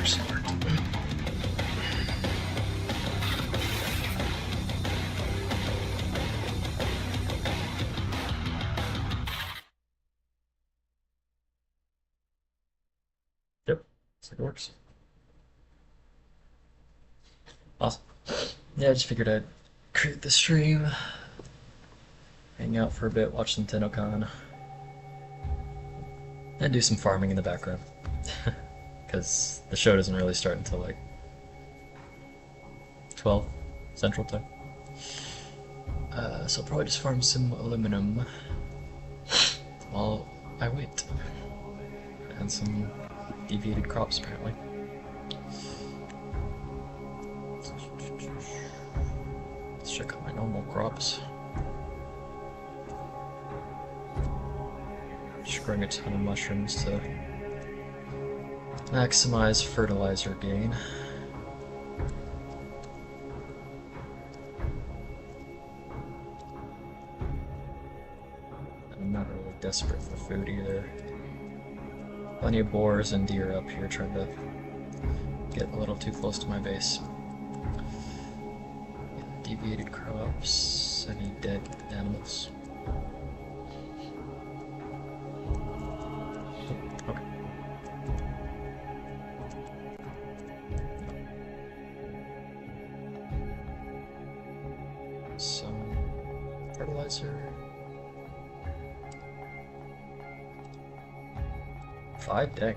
smart. Yep, looks like it works. Awesome. Yeah, I just figured I'd create the stream, hang out for a bit, watch some Tennocon, and do some farming in the background. Because the show doesn't really start until like 12 Central Time. So I'll probably just farm some aluminum while I wait. And some deviated crops, apparently. Let's check out my normal crops. Just growing a ton of mushrooms to maximize fertilizer gain. I'm not really desperate for food either. Plenty of boars and deer up here trying to get a little too close to my base. Deviated crops, any dead animals. Okay. Some fertilizer. 5, dang.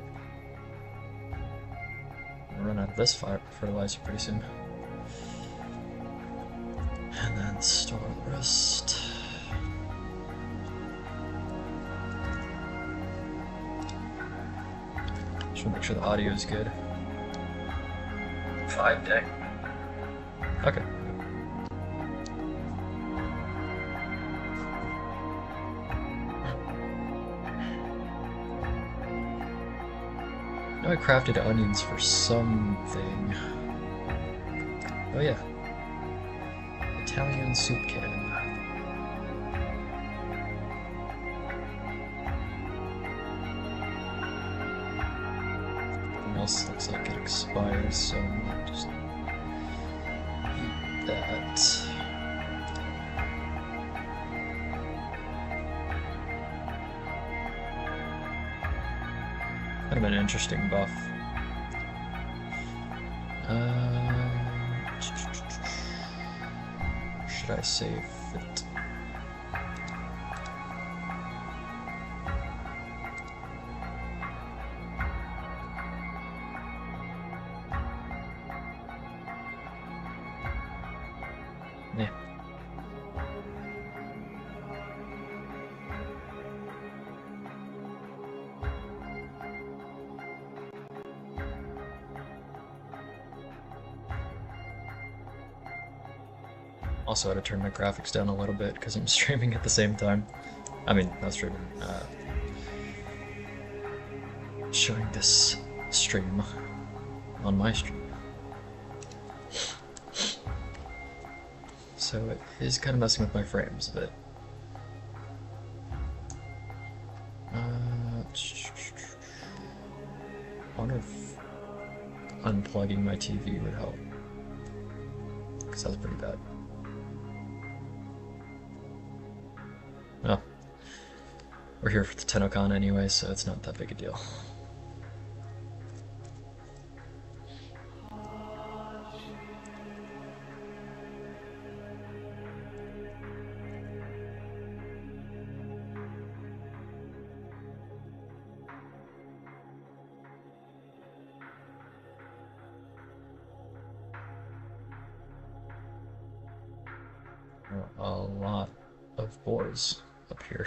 I'll run out of this fertilizer pretty soon. And then store the rest. Just wanna make sure the audio is good. 5, dang. Okay. I crafted onions for something. Oh yeah. Italian soup can. Everything else looks like it expires, so I might just eat that. Kind of an interesting buff. Should I save it? Yeah. Also had to turn my graphics down a little bit because I'm streaming at the same time. I mean, not streaming, showing this stream on my stream. So it is kind of messing with my frames a bit. I wonder if unplugging my TV would help, because that was pretty bad. Well, we're here for the Tennocon anyway, so it's not that big a deal. A lot of boars up here.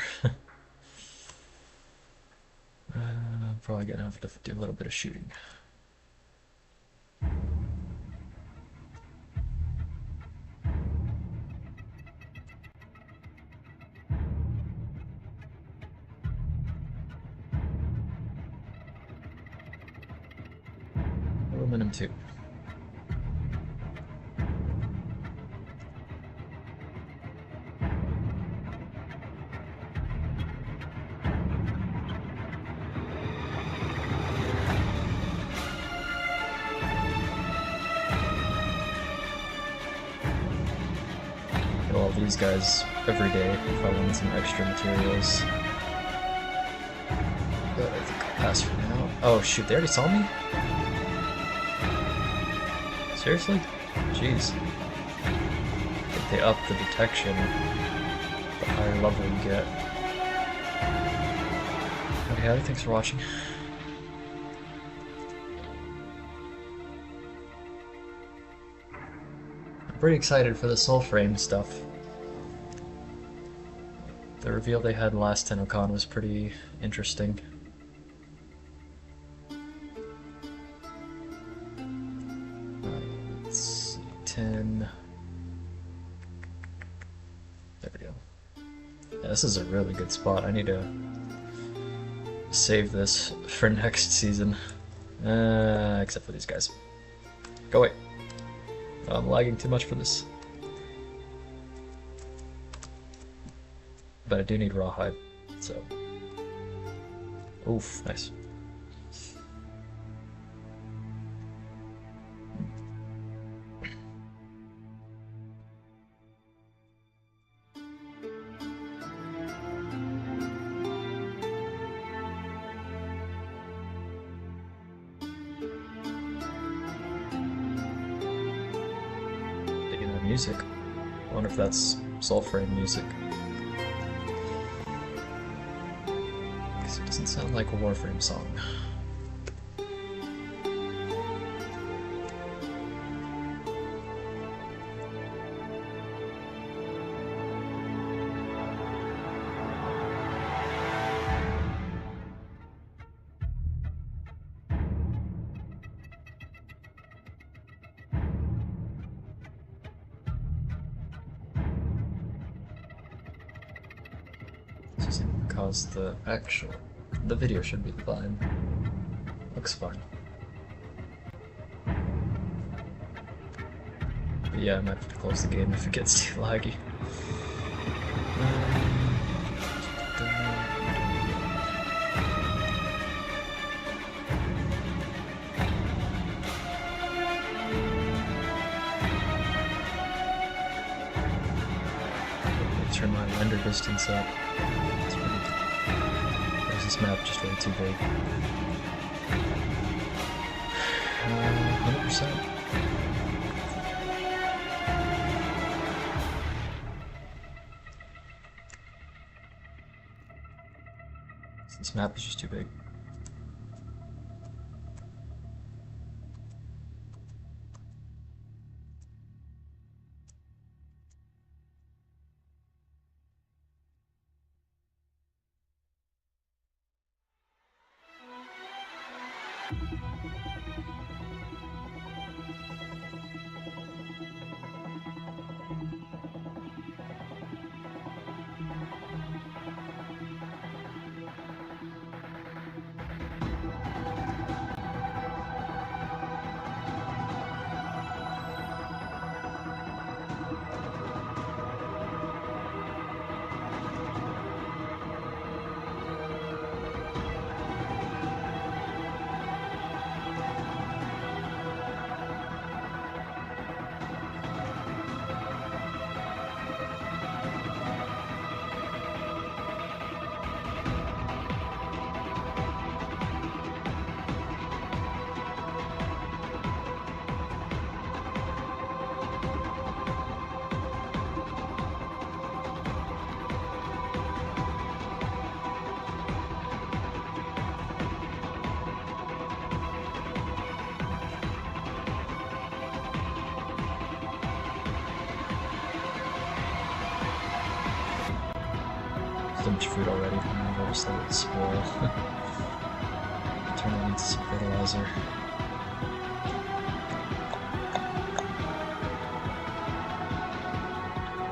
I'm probably gonna have to do a little bit of shooting. Aluminum too. kill all these guys every day if I want some extra materials. But I think I'll pass for now. Oh shoot, they already saw me? Seriously? Jeez. I think they upped the detection the higher level you get. Okay, thanks for watching. I'm pretty excited for the soul frame stuff. The reveal they had last Tennocon was pretty interesting. Let's see, 10. There we go. Yeah, this is a really good spot. I need to save this for next season. Except for these guys. Go away. I'm lagging too much for this. But I do need rawhide, so. Oof, nice. Digging the music. I wonder if that's soul frame music. It doesn't sound like a Warframe song. This isn't because the video should be fine. Looks fine. But yeah, I might have to close the game if it gets too laggy. Turn my render distance up. This map just way too big. 100%. This map is just too big. So much food already. I'm gonna just let it spoil. Turn it into some fertilizer.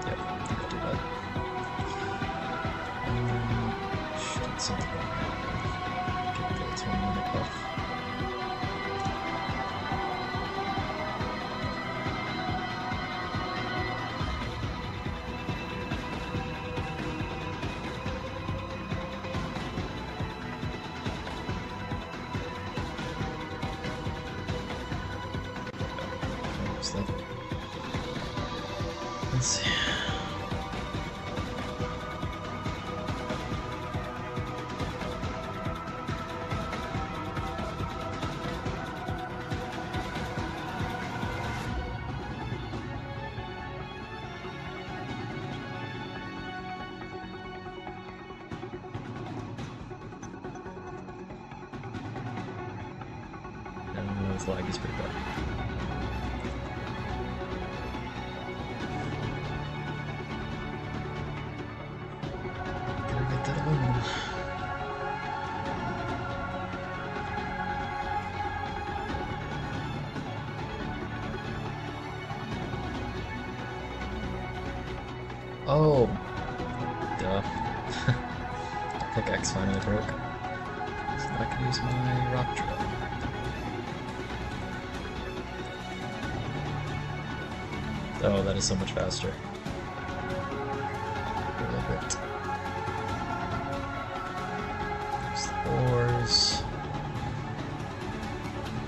Yep, I think I'll do that. Did something like that. Get the 20-minute buff. Let's see. This lag is pretty bad. Gotta get that aluminum. Oh, duh. Pickaxe finally broke. So I can use my rock drill. Oh, that is so much faster. I love it. There's the ores.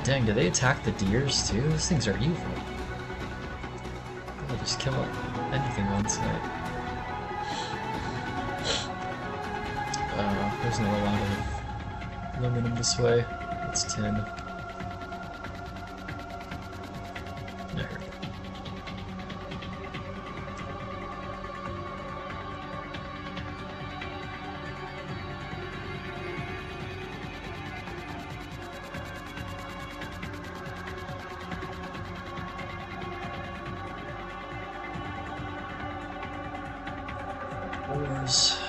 Dang, do they attack the deers too? Those things are evil. They'll just kill anything on sight. There's not a lot of aluminum this way. It's tin. There. Ores.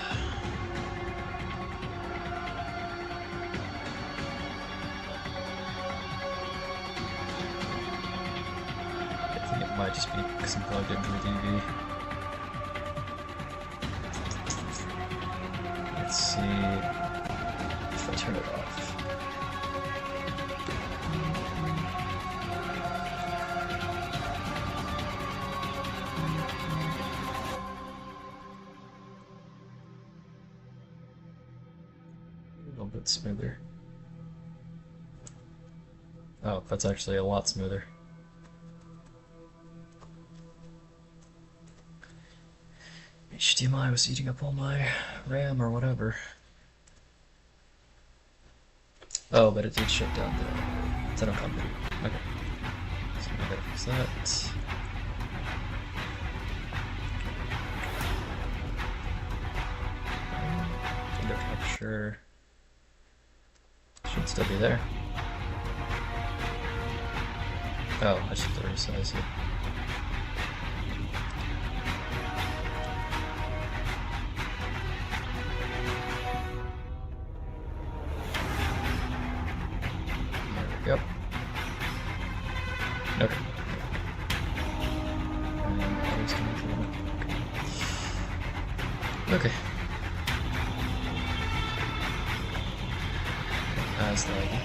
Might just be because I'm plugged into the TV. Let's see if I turn it off. A little bit smoother. Oh, that's actually a lot smoother. HDMI was eating up all my RAM or whatever. Oh, but it did shut down the Tennocon video. Okay. So I gotta fix that. Window capture should still be there. Oh, I should resize it. Yep. Okay. Okay. As laggy.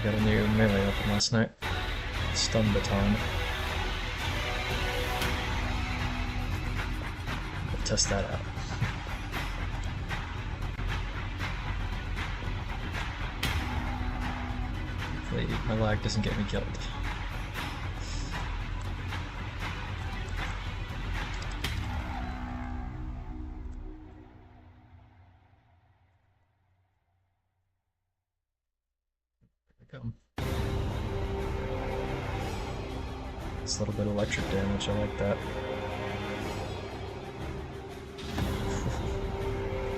Got a new melee weapon last night. Stun baton. I'll test that out. Hopefully my lag doesn't get me killed. It's a little bit of electric damage, I like that.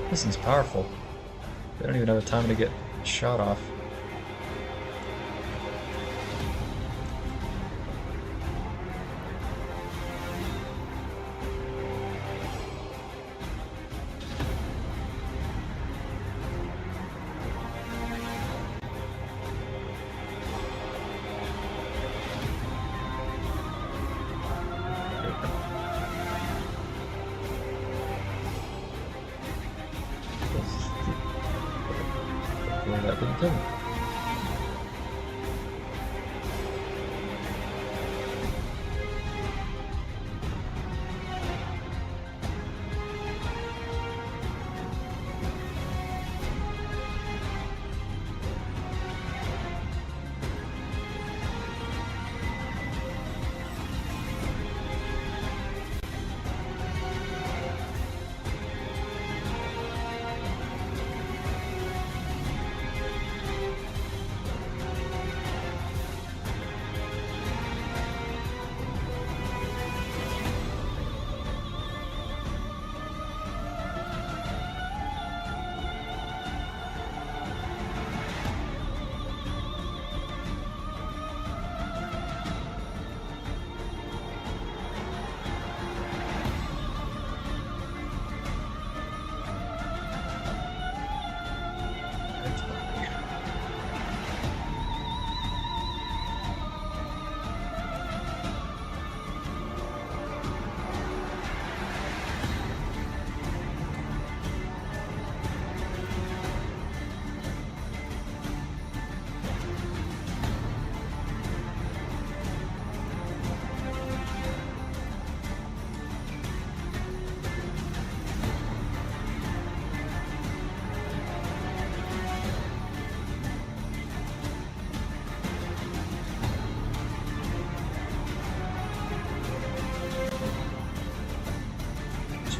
This thing's powerful. They don't even have time to get shot off. Well, that didn't kill me.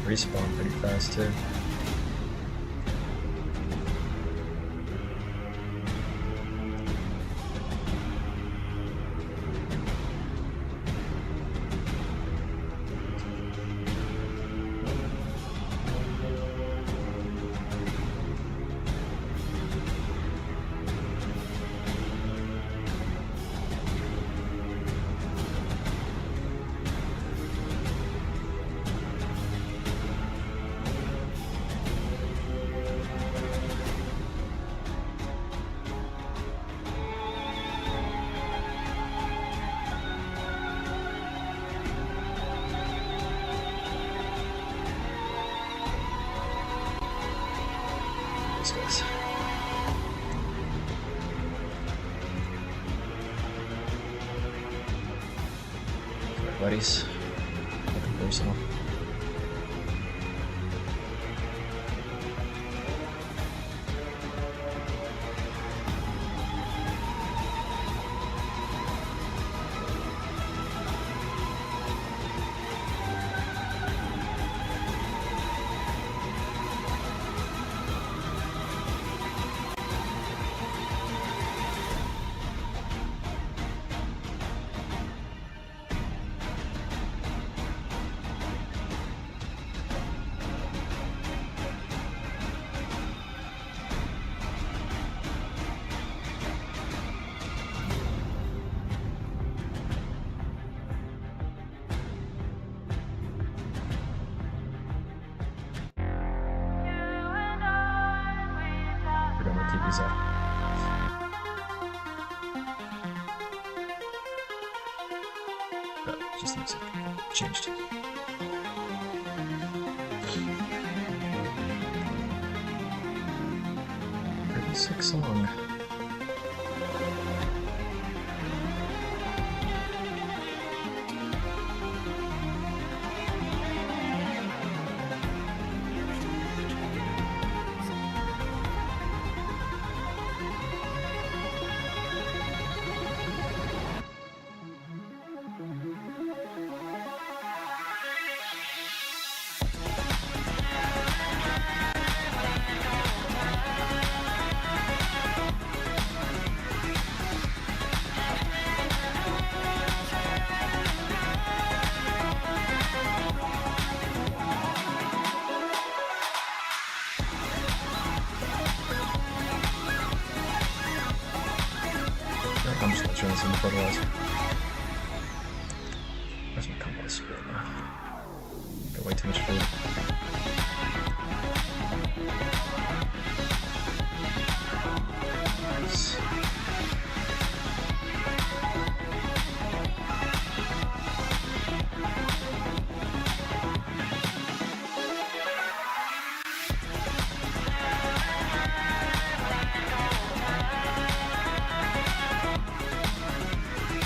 respawn pretty fast too. Guys. Sorry, buddies. Nothing personal. TV's up. Just the music changed. Pretty sick song. I'm just gonna turn this into fertilizer. Where's my compost bin? Got way too much food. Nice.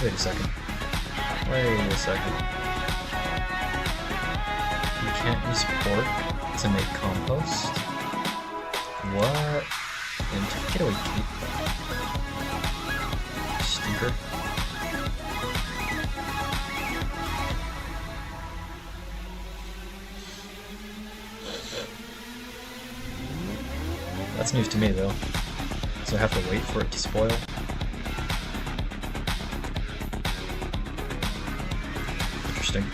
Wait a second. Wait a second. You can't use pork to make compost? What? And get away, keep stinker. That's news to me though. So I have to wait for it to spoil. Interesting.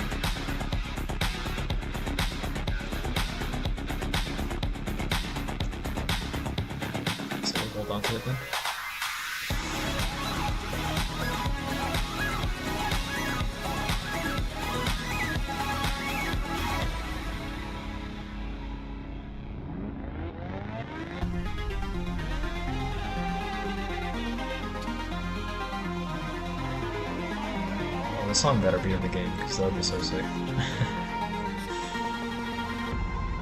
So we'll hold on to it then. This song better be in the game, because that would be so sick.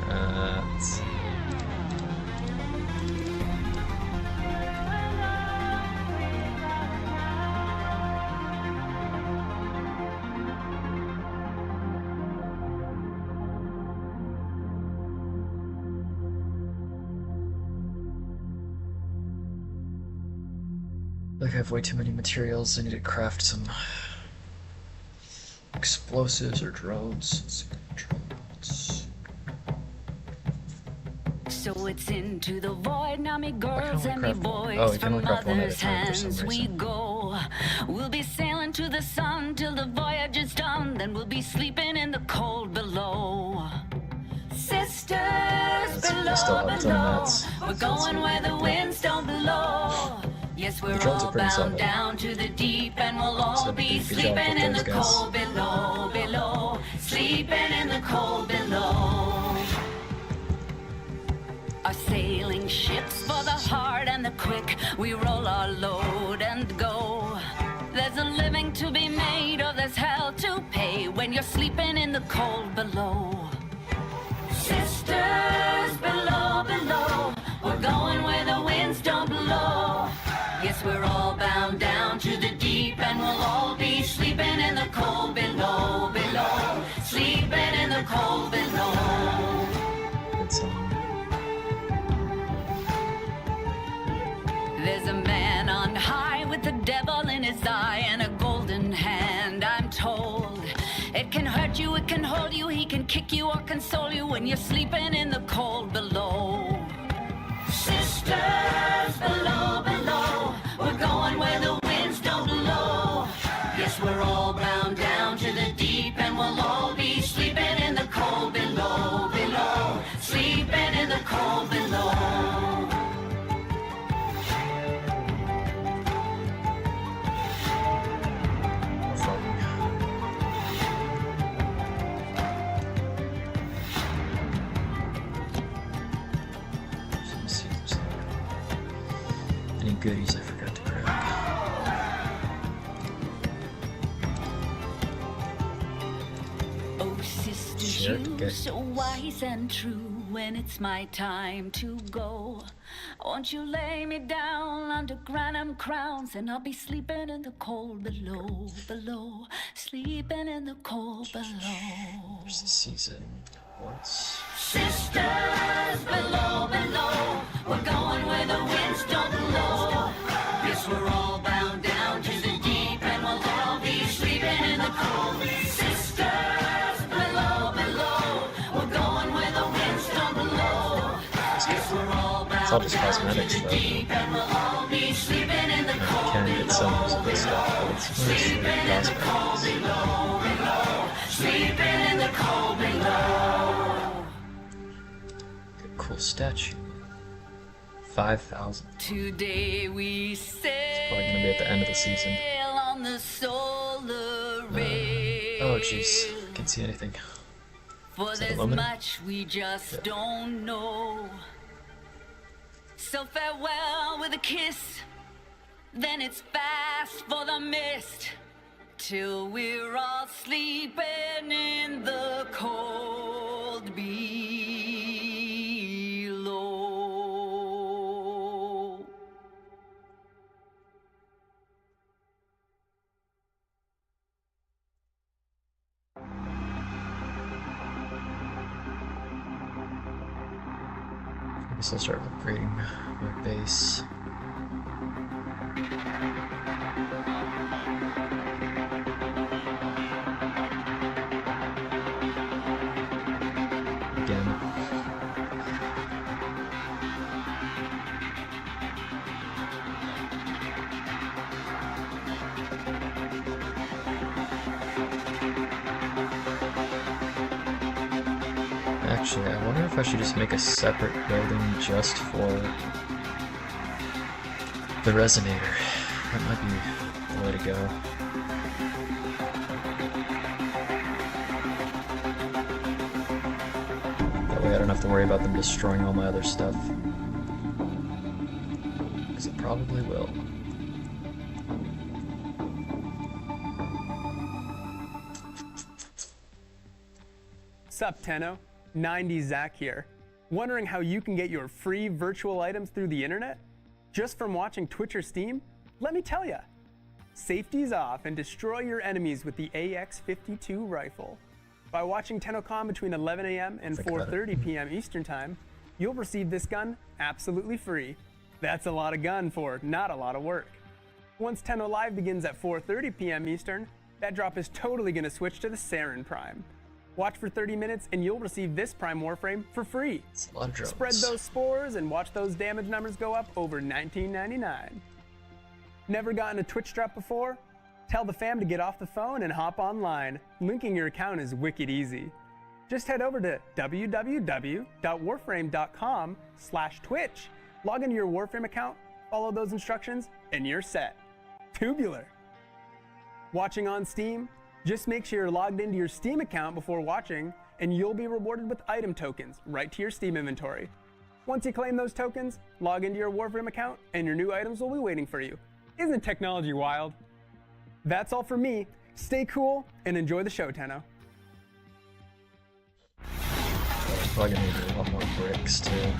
Let's see. Like I have way too many materials, I need to craft some explosives or drones. Let's see, drones. So it's into the void, now me girls and me boys, oh, from mother's hands we reason. go. We'll be sailing to the sun till the voyage is done, then we'll be sleeping in the cold below. Sisters below, below, we're going where the winds don't blow. Yes, we're all bound down to the deep, and we'll all be sleeping in the cold below, below, sleeping in the cold below. Our sailing ships for the hard and the quick, we roll our load and go. There's a living to be made, or there's hell to pay when you're sleeping in the cold below. Sisters below, below, we're going where the winds don't blow. Yes, we're all bound down to the deep, and we'll all be sleeping in the cold below, below, sleeping in the cold below. Good song. There's a man on high with the devil in his eye and a golden hand, I'm told. It can hurt you, it can hold you, he can kick you or console you when you're sleeping in the cold below. Sisters below, below, we're going where the winds don't blow. Yes, we're all bound down to the deep, and we'll all be sleeping in the cold below, below, sleeping in the cold below. Any goodies I forgot to grab? Oh, sister, you so wise and true. When it's my time to go, won't you lay me down under granum crowns, and I'll be sleeping in the cold below, below, sleeping in the cold below. There's the season once. Sisters below, below, we're going where the winds don't blow. Yes, we're all bound down to the deep, and we'll all be sleeping in the cold. Sisters below, below, we're going where the winds don't blow. Yes, we're all bound all just cosmetics, though. deep, and we'll all be sleeping in the cold. Can get some of this stuff, but it's mostly cosmetics. Below, below, sleeping in the cold below. Cool statue. 5,000. Today we sail Probably gonna be at the end of the season. on the solar rail. Oh jeez, can't see anything. For there's much we just don't know. So farewell with a kiss, then it's fast for the mist, till we're all sleeping in the cold below. I guess I'll start upgrading my base. Again. Actually, I wonder if I should just make a separate building just for the resonator. That might be the way to go. That way I don't have to worry about them destroying all my other stuff. Because it probably will. Sup, Tenno? 90 Zach here. Wondering how you can get your free virtual items through the internet? Just from watching Twitch or Steam? Let me tell ya. Safety's off and destroy your enemies with the AX-52 rifle. By watching Tennocon between 11 a.m. and 4:30 p.m. Eastern Time, you'll receive this gun absolutely free. That's a lot of gun for not a lot of work. Once Tenno Live begins at 4:30 p.m. Eastern, that drop is totally going to switch to the Sarin Prime. Watch for 30 minutes and you'll receive this Prime Warframe for free. It's a lot of drones. Spread those spores and watch those damage numbers go up over $19.99. Never gotten a Twitch drop before? Tell the fam to get off the phone and hop online. Linking your account is wicked easy. Just head over to www.warframe.com/Twitch. Log into your Warframe account, follow those instructions, and you're set. Tubular. Watching on Steam? Just make sure you're logged into your Steam account before watching, and you'll be rewarded with item tokens right to your Steam inventory. Once you claim those tokens, log into your Warframe account, and your new items will be waiting for you. Isn't technology wild? That's all for me. Stay cool and enjoy the show, Tenno. Probably gonna need a lot more bricks too.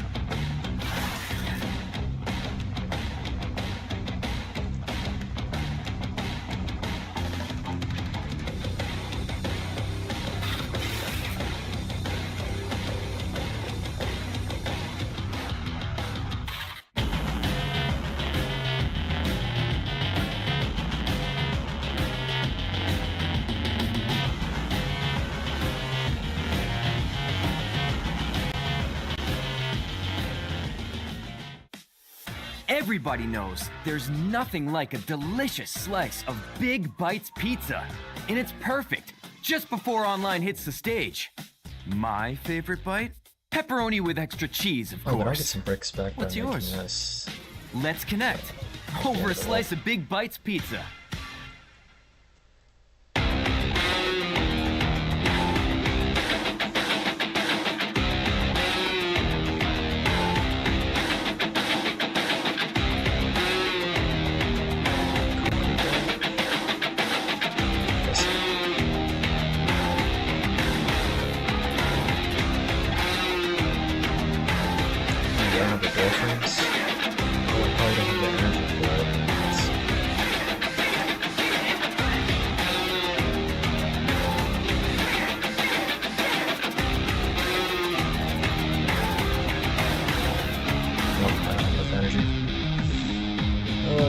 Everybody knows there's nothing like a delicious slice of Big Bites pizza. And it's perfect just before online hits the stage. My favorite bite? Pepperoni with extra cheese, of Oh, but I'll get course. some bricks back by What's making yours? this. Let's connect over a slice of Big Bites pizza.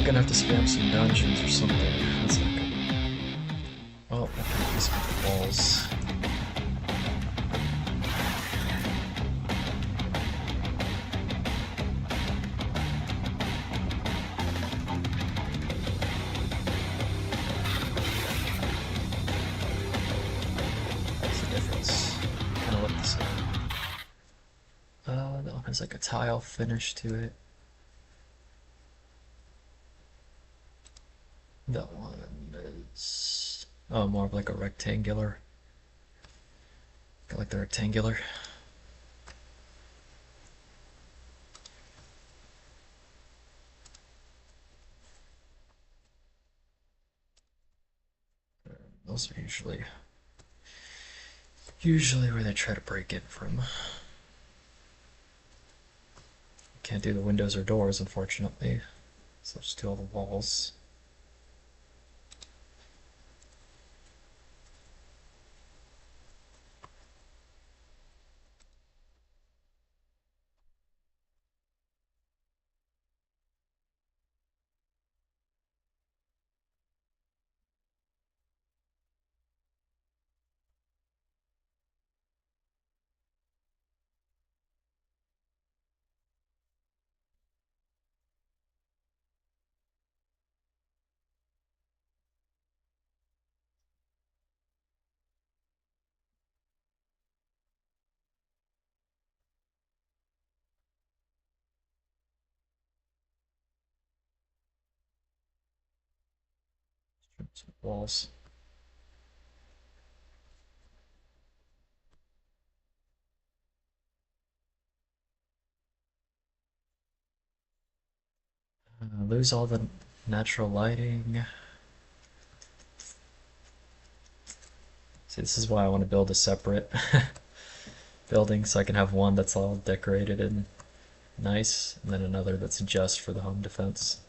Gonna have to spam some dungeons or something. That's not good. Well, I can at least make the walls. That's the difference. Kind of look the same. That one has like a tile finish to it. That one is more of like a rectangular. I like the rectangular. Those are usually where they try to break in from. Can't do the windows or doors, unfortunately, so I'll just do all the walls. Some walls. Lose all the natural lighting. See, this is why I want to build a separate building so I can have one that's all decorated and nice, and then another that's just for the home defense.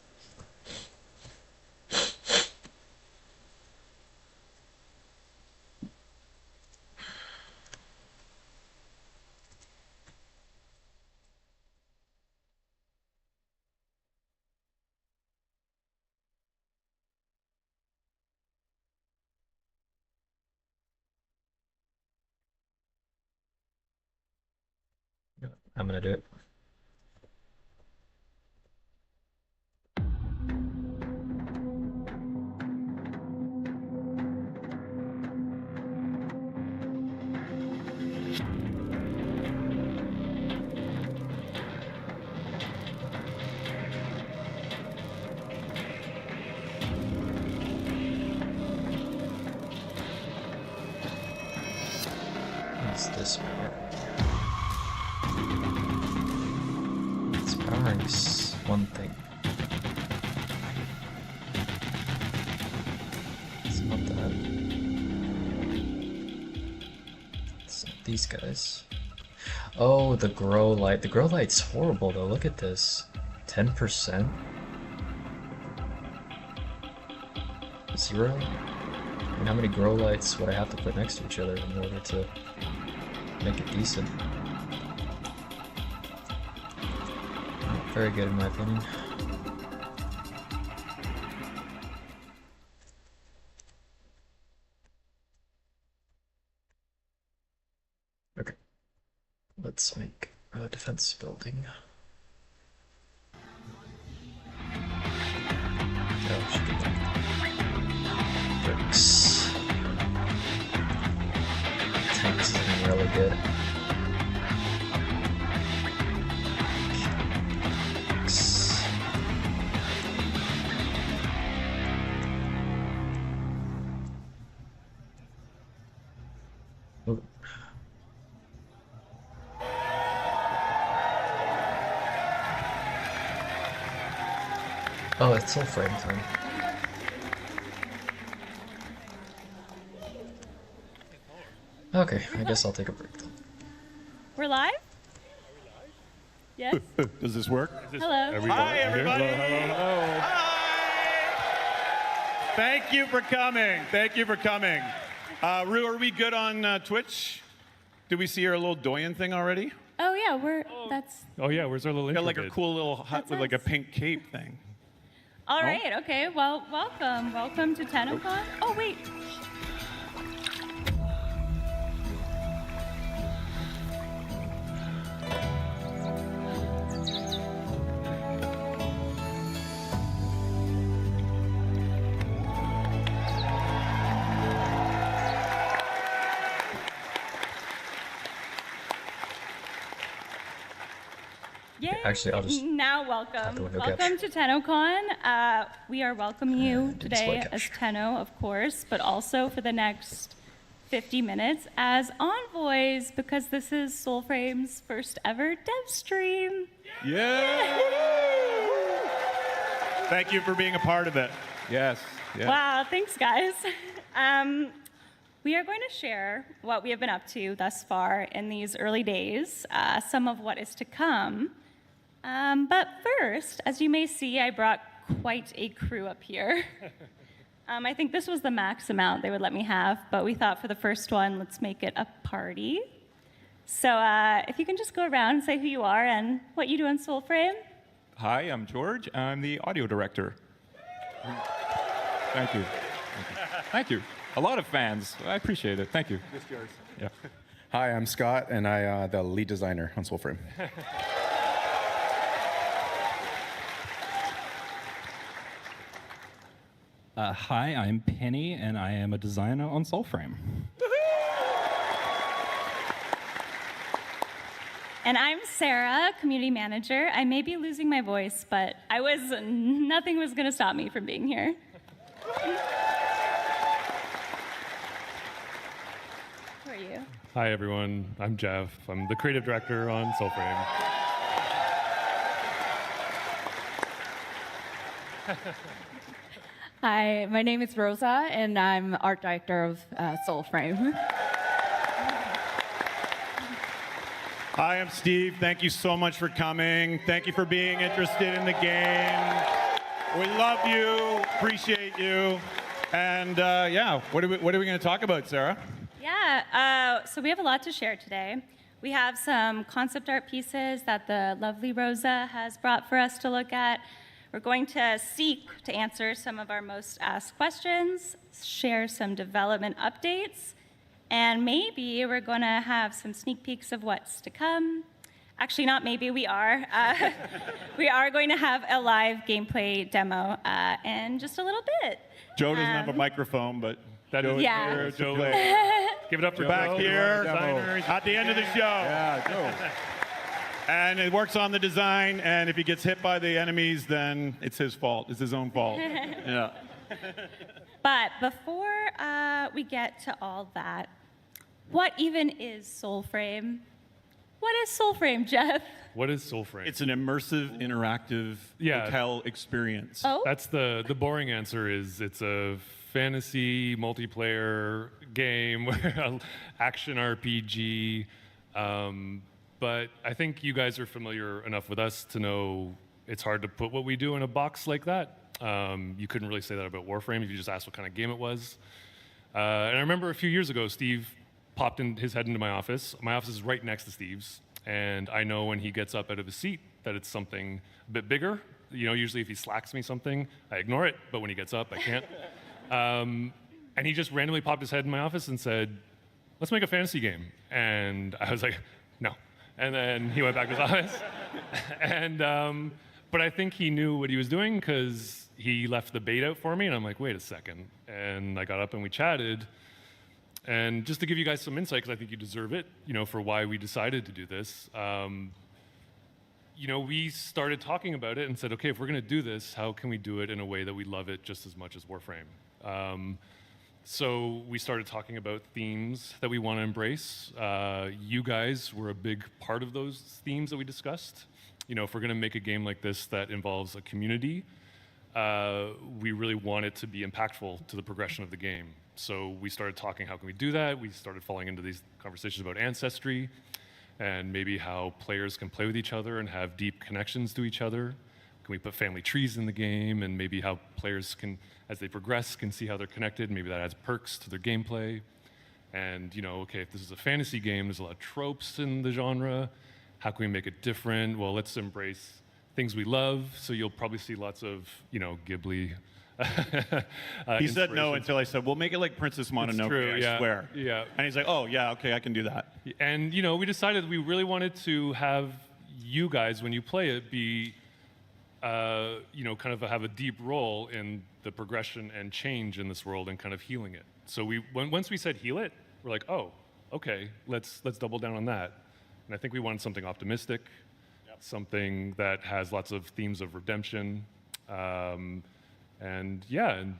I'm gonna do it. What's this power? It's powering one thing. It's not that. It's not these guys. Oh, the grow light. The grow light's horrible though. Look at this. 10%? 0? I mean, how many grow lights would I have to put next to each other in order to make it decent? Not very good in my opinion. Okay. Let's make a defense building. Oh, should get that. Bricks. Tanks is looking really good. Bricks. Ooh. Oh, it's full frame time. Okay, I guess I'll take a break then. We're live? Yes? Does this work? Hello. Hi, everybody. Hello. Hi. Thank you for coming. Thank you for coming. Rue, are we good on Twitch? Did we see our little Doyen thing already? Oh yeah, that's Oh yeah, where's our little Got intro like a bit? cool little hut That's with like a us. pink cape thing. all right. Okay. Well, welcome. Welcome to Tennocon. Oh wait. Yay. Actually, I'll just now the welcome. window Welcome to Tennocon. We are welcoming you display today capture. as Tenno, of course, but also for the next 50 minutes as envoys because this is Soulframe's first ever dev stream. Yeah. Thank you for being a part of it. Yes. Yeah. Wow, thanks, guys. We are going to share what we have been up to thus far in these early days, some of what is to come. But first, as you may see, I brought quite a crew up here. I think this was the max amount they would let me have, but we thought for the first one, let's make it a party. So if you can just go around and say who you are and what you do in Soulframe. Hi, I'm George. I'm the audio director. Thank you. Thank you. Thank you. A lot of fans. I appreciate it. Thank you. Just yours. Yeah. Hi, I'm Scott, and I'm the lead designer on Soulframe. Hi, I'm Penny, and I am a designer on Soulframe. And I'm Sarah, community manager. I may be losing my voice, but nothing was gonna stop me from being here. Who are you? Hi, everyone. I'm Jeff. I'm the creative director on Soulframe. Hi, my name is Rosa, and I'm art director of Soulframe. Hi, I'm Steve. Thank you so much for coming. Thank you for being interested in the game. We love you, appreciate you. And yeah, what are we going to talk about, Sarah? Yeah, so we have a lot to share today. We have some concept art pieces that the lovely Rosa has brought for us to look at. We're going to seek to answer some of our most asked questions, share some development updates, and maybe we're going to have some sneak peeks of what's to come. Actually, not maybe, we are. We are going to have a live gameplay demo in just a little bit. Joe doesn't have a microphone, but That is Yeah. here, Joe. Give it up for back Joe, here designers. at the end of the show. Yeah, Joe. And it works on the design, and if he gets hit by the enemies, then it's his fault. It's his own fault. Yeah. But before we get to all that, what even is Soulframe? What is Soulframe, Jeff? What is Soulframe? It's an immersive, interactive Yeah. hotel experience. Oh, That's the boring answer is it's a fantasy multiplayer game, action RPG. But I think you guys are familiar enough with us to know it's hard to put what we do in a box like that. You couldn't really say that about Warframe if you just asked what kind of game it was. And I remember a few years ago, Steve popped his head into my office. My office is right next to Steve's. And I know when he gets up out of his seat that it's something a bit bigger. You know, usually if he slacks me something, I ignore it. But when he gets up, I can't. And he just randomly popped his head in my office and said, let's make a fantasy game. And I was like, no. And then he went back to his office. And, but I think he knew what he was doing because he left the bait out for me. And I'm like, wait a second. And I got up and we chatted. And just to give you guys some insight, because I think you deserve it, you know, for why we decided to do this. You know, we started talking about it and said, okay, if we're going to do this, how can we do it in a way that we love it just as much as Warframe? So we started talking about themes that we want to embrace. You guys were a big part of those themes that we discussed. You know, if we're going to make a game like this that involves a community, we really want it to be impactful to the progression of the game. So we started talking, how can we do that? We started falling into these conversations about ancestry and maybe how players can play with each other and have deep connections to each other. Can we put family trees in the game and maybe how players can, as they progress, can see how they're connected. Maybe that adds perks to their gameplay. And, you know, okay, if this is a fantasy game, there's a lot of tropes in the genre. How can we make it different? Well, let's embrace things we love. So you'll probably see lots of, you know, Ghibli. He said no until I said, we'll make it like Princess Mononoke, true, I yeah, swear. yeah. And he's like, oh, yeah, okay, I can do that. And, you know, we decided we really wanted to have you guys, when you play it, be, you know, kind of have a deep role in the progression and change in this world and kind of healing it. So once we said heal it, we're like, oh, okay, let's double down on that. And I think we wanted something optimistic, something that has lots of themes of redemption. And yeah, and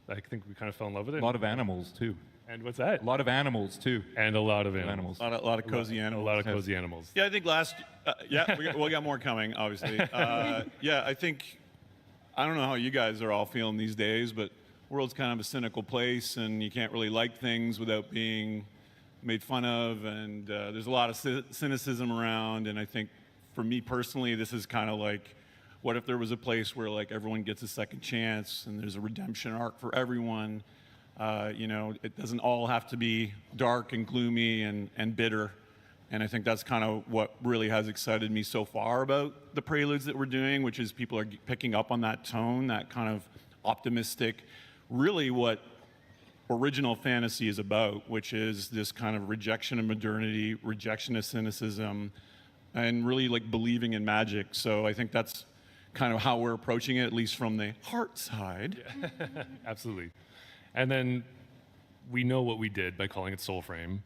I think we kind of fell in love with it. A lot of animals, too. And what's that? A lot of animals, too. And a lot of animals. A lot of cozy animals. A lot of cozy animals. Yeah, I think we got more coming, obviously. Yeah, I think, I don't know how you guys are all feeling these days, but the world's kind of a cynical place, and you can't really like things without being made fun of, and there's a lot of cynicism around, and I think for me personally, this is kind of like, what if there was a place where like everyone gets a second chance and there's a redemption arc for everyone? You know, it doesn't all have to be dark and gloomy and bitter. And I think that's kind of what really has excited me so far about the preludes that we're doing, which is people are picking up on that tone, that kind of optimistic, really what original fantasy is about, which is this kind of rejection of modernity, rejection of cynicism, and really like believing in magic. So I think that's kind of how we're approaching it, at least from the heart side. Yeah. Absolutely. And then we know what we did by calling it Soulframe.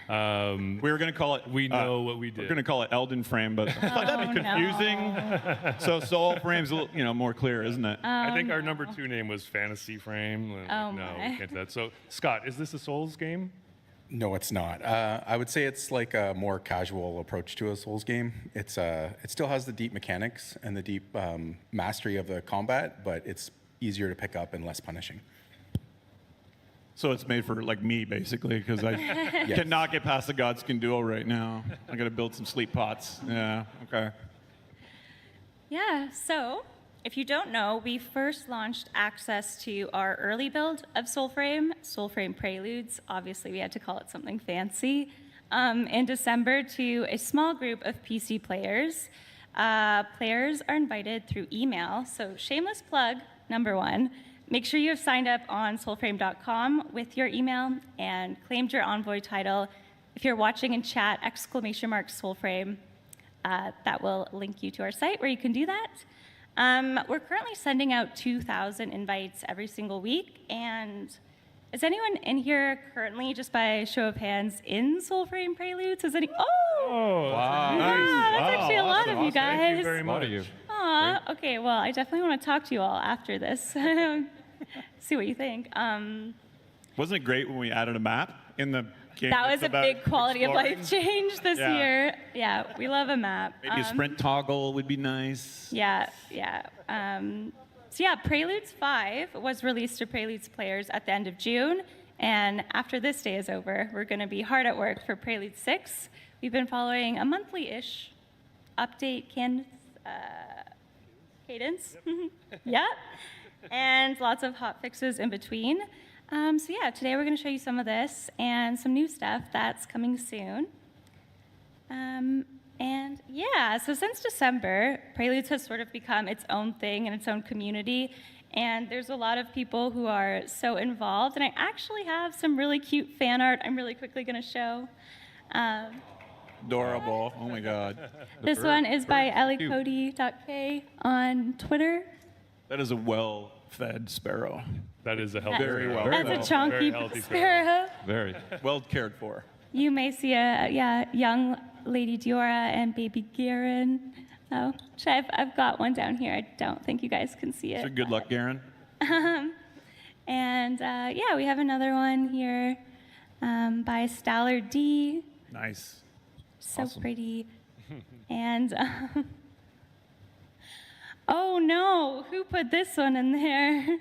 We were going to call it. We know what we did. We're going to call it Elden Frame, but I thought that'd be confusing. No. So Soul Frame's a little, you know, more clear, isn't it? I think our number 2 name was Fantasy Frame. Oh no, my. we can't do that. So Scott, is this a Souls game? No, it's not. I would say it's like a more casual approach to a Souls game. It still has the deep mechanics and the deep mastery of the combat, but it's easier to pick up and less punishing. So it's made for like me, basically, because I cannot get past the Godskin duo right now. I got to build some sleep pots. Yeah, okay. Yeah, so if you don't know, we first launched access to our early build of Soulframe Preludes. Obviously, we had to call it something fancy. In December to a small group of PC players. Players are invited through email, so shameless plug, number 1. Make sure you have signed up on soulframe.com with your email and claimed your Envoy title. If you're watching in chat, !Soulframe. that will link you to our site where you can do that. We're currently sending out 2,000 invites every single week, and is anyone in here currently, just by show of hands, in Soulframe Preludes? Is any? Oh, Wow. yeah, that's actually a lot of you guys. Thank you very A much. lot of you. Aw, okay, well, I definitely want to talk to you all after this. See what you think. Wasn't it great when we added a map in the game? That was that's a about big quality of exploring? life change this Yeah. year. Yeah, we love a map. Maybe a sprint toggle would be nice. Yeah, yeah. So yeah, Preludes 5 was released to Preludes players at the end of June, and after this day is over, we're going to be hard at work for Prelude 6. We've been following a monthly-ish update cadence. Yeah, and lots of hot fixes in between. So yeah, today we're going to show you some of this and some new stuff that's coming soon. And yeah, so since December, Preludes has sort of become its own thing and its own community. And there's a lot of people who are so involved. And I actually have some really cute fan art I'm really quickly going to show. Adorable. Oh my God. This one is by elliecody.k on Twitter. That is a well-fed sparrow. That is a healthy Very sparrow. well That's Very a chunky healthy sparrow. Very. Well cared for. You may see a young Lady Diora and baby Garen. Oh, I've got one down here. I don't think you guys can see So it. good luck, Garen. And yeah, we have another one here by Staller D. Nice. So pretty. And oh no, who put this one in there?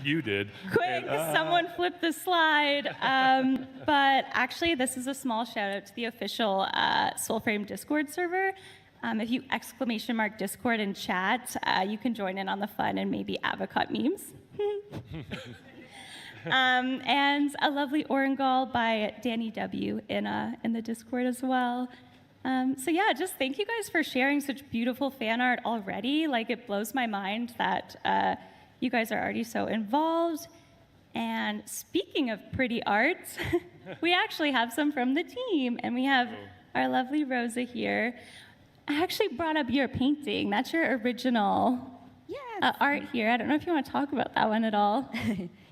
You did. Quick, someone flip the slide. But actually, this is a small shout out to the official Soulframe Discord server. If you ! Discord in chat, you can join in on the fun and maybe avocot memes. And a lovely Orangal by Danny W in the Discord as well. So yeah, just thank you guys for sharing such beautiful fan art already. Like, it blows my mind that you guys are already so involved. And speaking of pretty art, we actually have some from the team, and we have our lovely Rosa here. I actually brought up your painting. That's your original art here. I don't know if you want to talk about that one at all.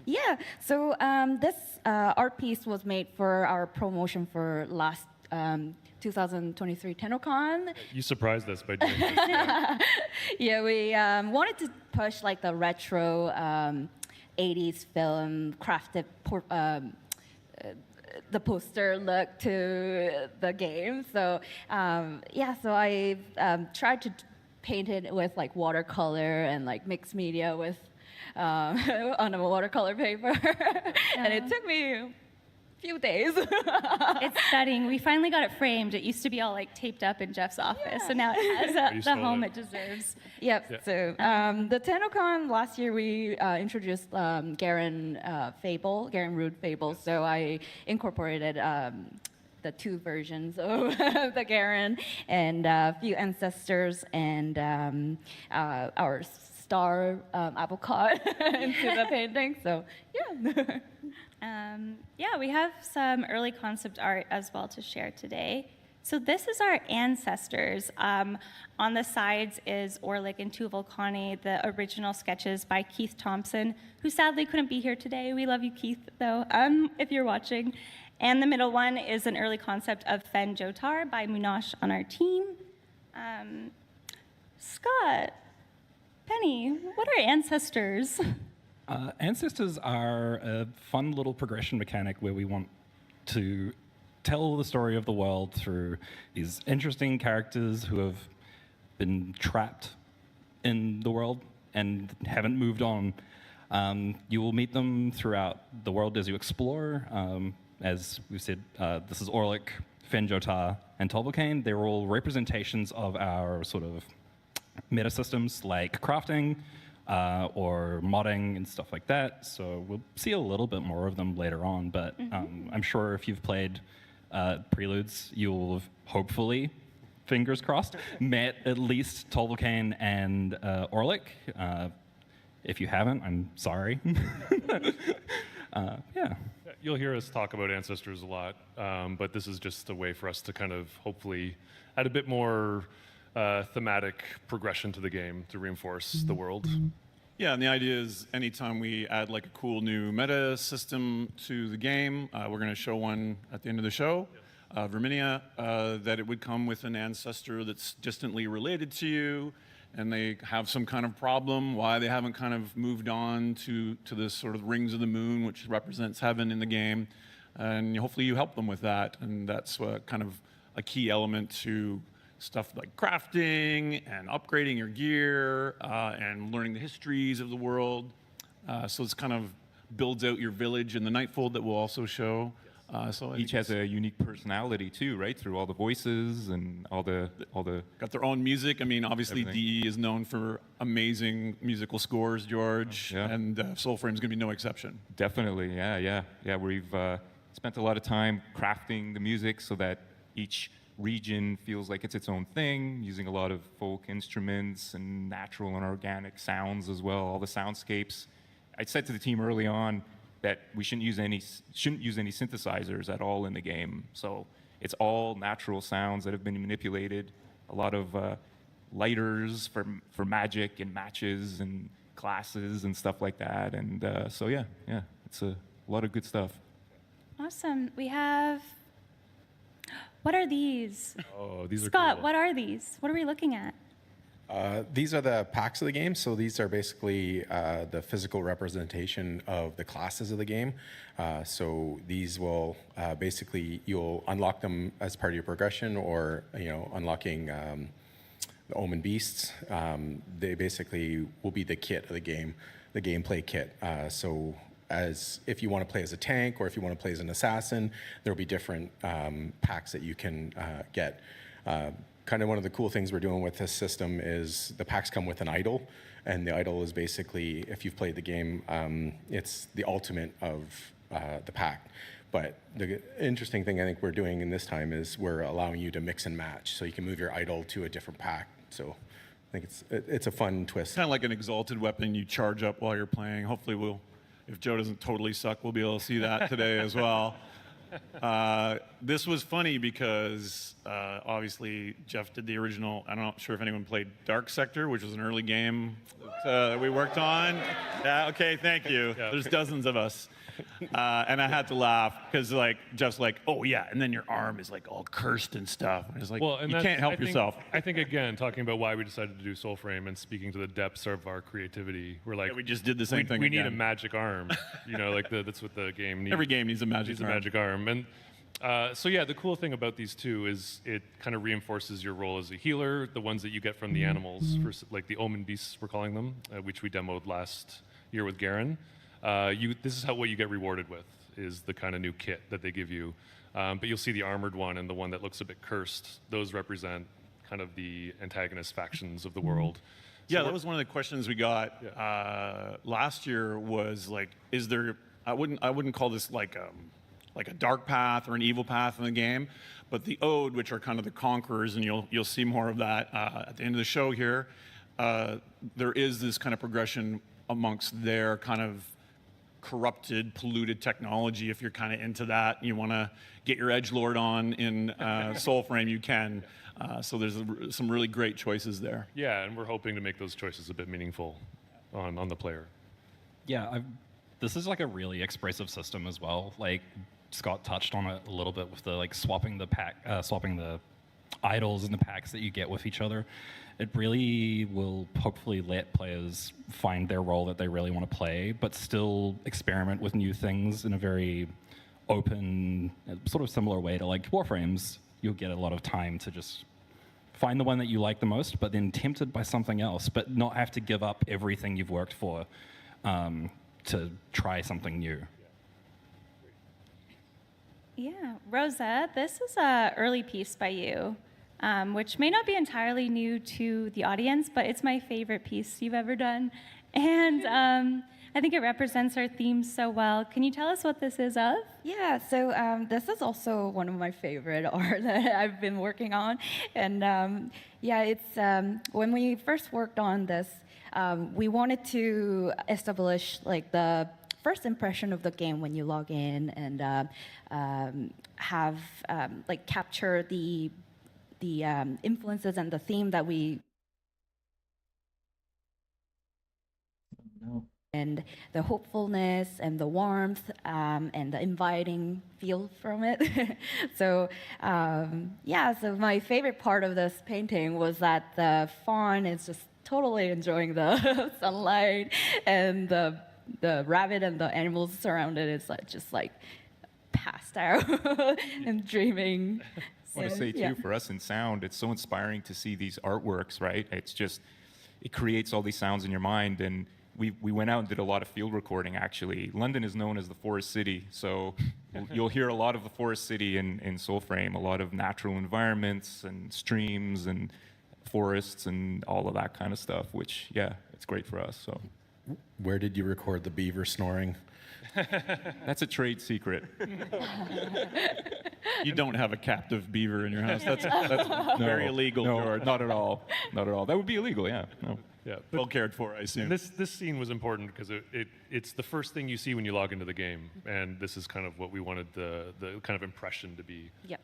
Yeah, so this art piece was made for our promotion for last 2023 Tennocon. You surprised us by doing this. Yeah. Yeah, we wanted to push like the retro 80s film crafted the poster look to the game. So yeah, so I tried to paint it with like watercolor and like mixed media with on a watercolor paper, and it took me a few days. It's stunning. We finally got it framed. It used to be all like taped up in Jeff's office, so now it has the home it deserves. Yep. Yeah. So the Tennocon last year we introduced Garen Rude Fable. So I incorporated the two versions of the Garen and a few ancestors and our star avocado into the painting. So yeah. Yeah, we have some early concept art as well to share today. So this is our ancestors. On the sides is Orlick and Tuvalcani, the original sketches by Keith Thompson, who sadly couldn't be here today. We love you, Keith, though, if you're watching. And the middle one is an early concept of Fen Jotar by Munash on our team. Scott, Penny, what are ancestors? Ancestors are a fun little progression mechanic where we want to tell the story of the world through these interesting characters who have been trapped in the world and haven't moved on. You will meet them throughout the world as you explore. As we said, this is Orlick, Fenjotar, and Tolbocane. They're all representations of our sort of meta systems like crafting, or modding and stuff like that. So we'll see a little bit more of them later on, but I'm sure if you've played Preludes, you'll have hopefully, fingers crossed, met at least Tolbocane and Orlick. If you haven't, I'm sorry. Yeah. You'll hear us talk about ancestors a lot, but this is just a way for us to kind of hopefully add a bit more thematic progression to the game to reinforce the world. Yeah, and the idea is anytime we add like a cool new meta system to the game, we're going to show one at the end of the show, Verminia, that it would come with an ancestor that's distantly related to you, and they have some kind of problem, why they haven't kind of moved on to this sort of rings of the moon, which represents heaven in the game, and hopefully you help them with that, and that's kind of a key element to stuff like crafting and upgrading your gear and learning the histories of the world. So it's kind of builds out your village in the Nightfold that we'll also show. So Each has a unique personality too, right? Through all the voices and all the got their own music. I mean, obviously Everything. DE is known for amazing musical scores, George, Yeah. and Soulframe's gonna be no exception. Definitely, yeah. We've spent a lot of time crafting the music so that each region feels like it's its own thing, using a lot of folk instruments and natural and organic sounds as well, all the soundscapes. I said to the team early on that we shouldn't use any synthesizers at all in the game. So it's all natural sounds that have been manipulated, a lot of lighters for magic and matches and classes and stuff like that. And so yeah, it's a lot of good stuff. Awesome. We have. What are these? Oh, these are Scott, cool. what are these? What are we looking at? These are the packs of the game. So these are basically the physical representation of the classes of the game. So these will basically, you'll unlock them as part of your progression, or unlocking the Omen Beasts. They basically will be the kit of the game, the gameplay kit. So as if you want to play as a tank or if you want to play as an assassin, there'll be different packs that you can get. Kind of one of the cool things we're doing with this system is the packs come with an idol, and the idol is basically, if you've played the game, it's the ultimate of the pack. But the interesting thing I think we're doing in this time is we're allowing you to mix and match, so you can move your idol to a different pack. So I think it's a fun twist. Kind of like an exalted weapon you charge up while you're playing. Hopefully if Joe doesn't totally suck, we'll be able to see that today as well. This was funny because obviously Jeff did the original. I'm not sure if anyone played Dark Sector, which was an early game that we worked on. Yeah, okay, thank you. Yeah. There's dozens of us. And I had to laugh because Jeff's like, oh yeah, and then your arm is like all cursed and stuff. And it's like, Well, and you that's- can't help I think- yourself. I think again, talking about why we decided to do Soulframe and speaking to the depths of our creativity, we're like, Yeah, we just did the same thing We need a again. magic arm, that's what the game needs. Every game needs a magic needs arm. a magic arm, and so yeah, the cool thing about these two is it kind of reinforces your role as a healer. The ones that you get from the animals, like the Omen Beasts, we're calling them, which we demoed last year with Garen. This is what you get rewarded with, is the kind of new kit that they give you. But you'll see the armored one and the one that looks a bit cursed. Those represent kind of the antagonist factions of the world. Yeah, that was one of the questions we got last year. Was like, is there? I wouldn't call this like a dark path or an evil path in the game, but the Ode, which are kind of the conquerors, and you'll see more of that at the end of the show here. There is this kind of progression amongst their kind of corrupted, polluted technology. If you're kind of into that, and you want to get your edgelord on in Soulframe, you can. So there's some really great choices there. Yeah, and we're hoping to make those choices a bit meaningful on the player. Yeah, this is like a really expressive system as well. Like Scott touched on it a little bit with the swapping the idols and the packs that you get with each other. It really will hopefully let players find their role that they really want to play, but still experiment with new things in a very open, sort of similar way to like Warframes. You'll get a lot of time to just find the one that you like the most, but then tempted by something else, but not have to give up everything you've worked for to try something new. Yeah, Rosa, this is an early piece by you, which may not be entirely new to the audience, but it's my favorite piece you've ever done. And I think it represents our theme so well. Can you tell us what this is of? Yeah, so this is also one of my favorite art that I've been working on. And yeah, it's when we first worked on this, we wanted to establish like the first impression of the game when you log in, and have like capture the influences and the theme that we No. and the hopefulness and the warmth and the inviting feel from it. So yeah, so my favorite part of this painting was that the fawn is just totally enjoying the sunlight, and the rabbit and the animals surrounded is like just like passed out and dreaming. I want to say too, for us in sound, it's so inspiring to see these artworks, right? It's just, it creates all these sounds in your mind. And we went out and did a lot of field recording, actually. London is known as the forest city, so you'll hear a lot of the forest city in Soulframe, a lot of natural environments and streams and forests and all of that kind of stuff, which, yeah, it's great for us. So Where did you record the beaver snoring? that's a trade secret. You don't have a captive beaver in your house. That's very illegal, No, George. not at all. Not at all. That would be illegal, yeah. No. Yeah, Well cared for, I assume. this scene was important because it's the first thing you see when you log into the game, and this is kind of what we wanted the kind of impression to be. Yep.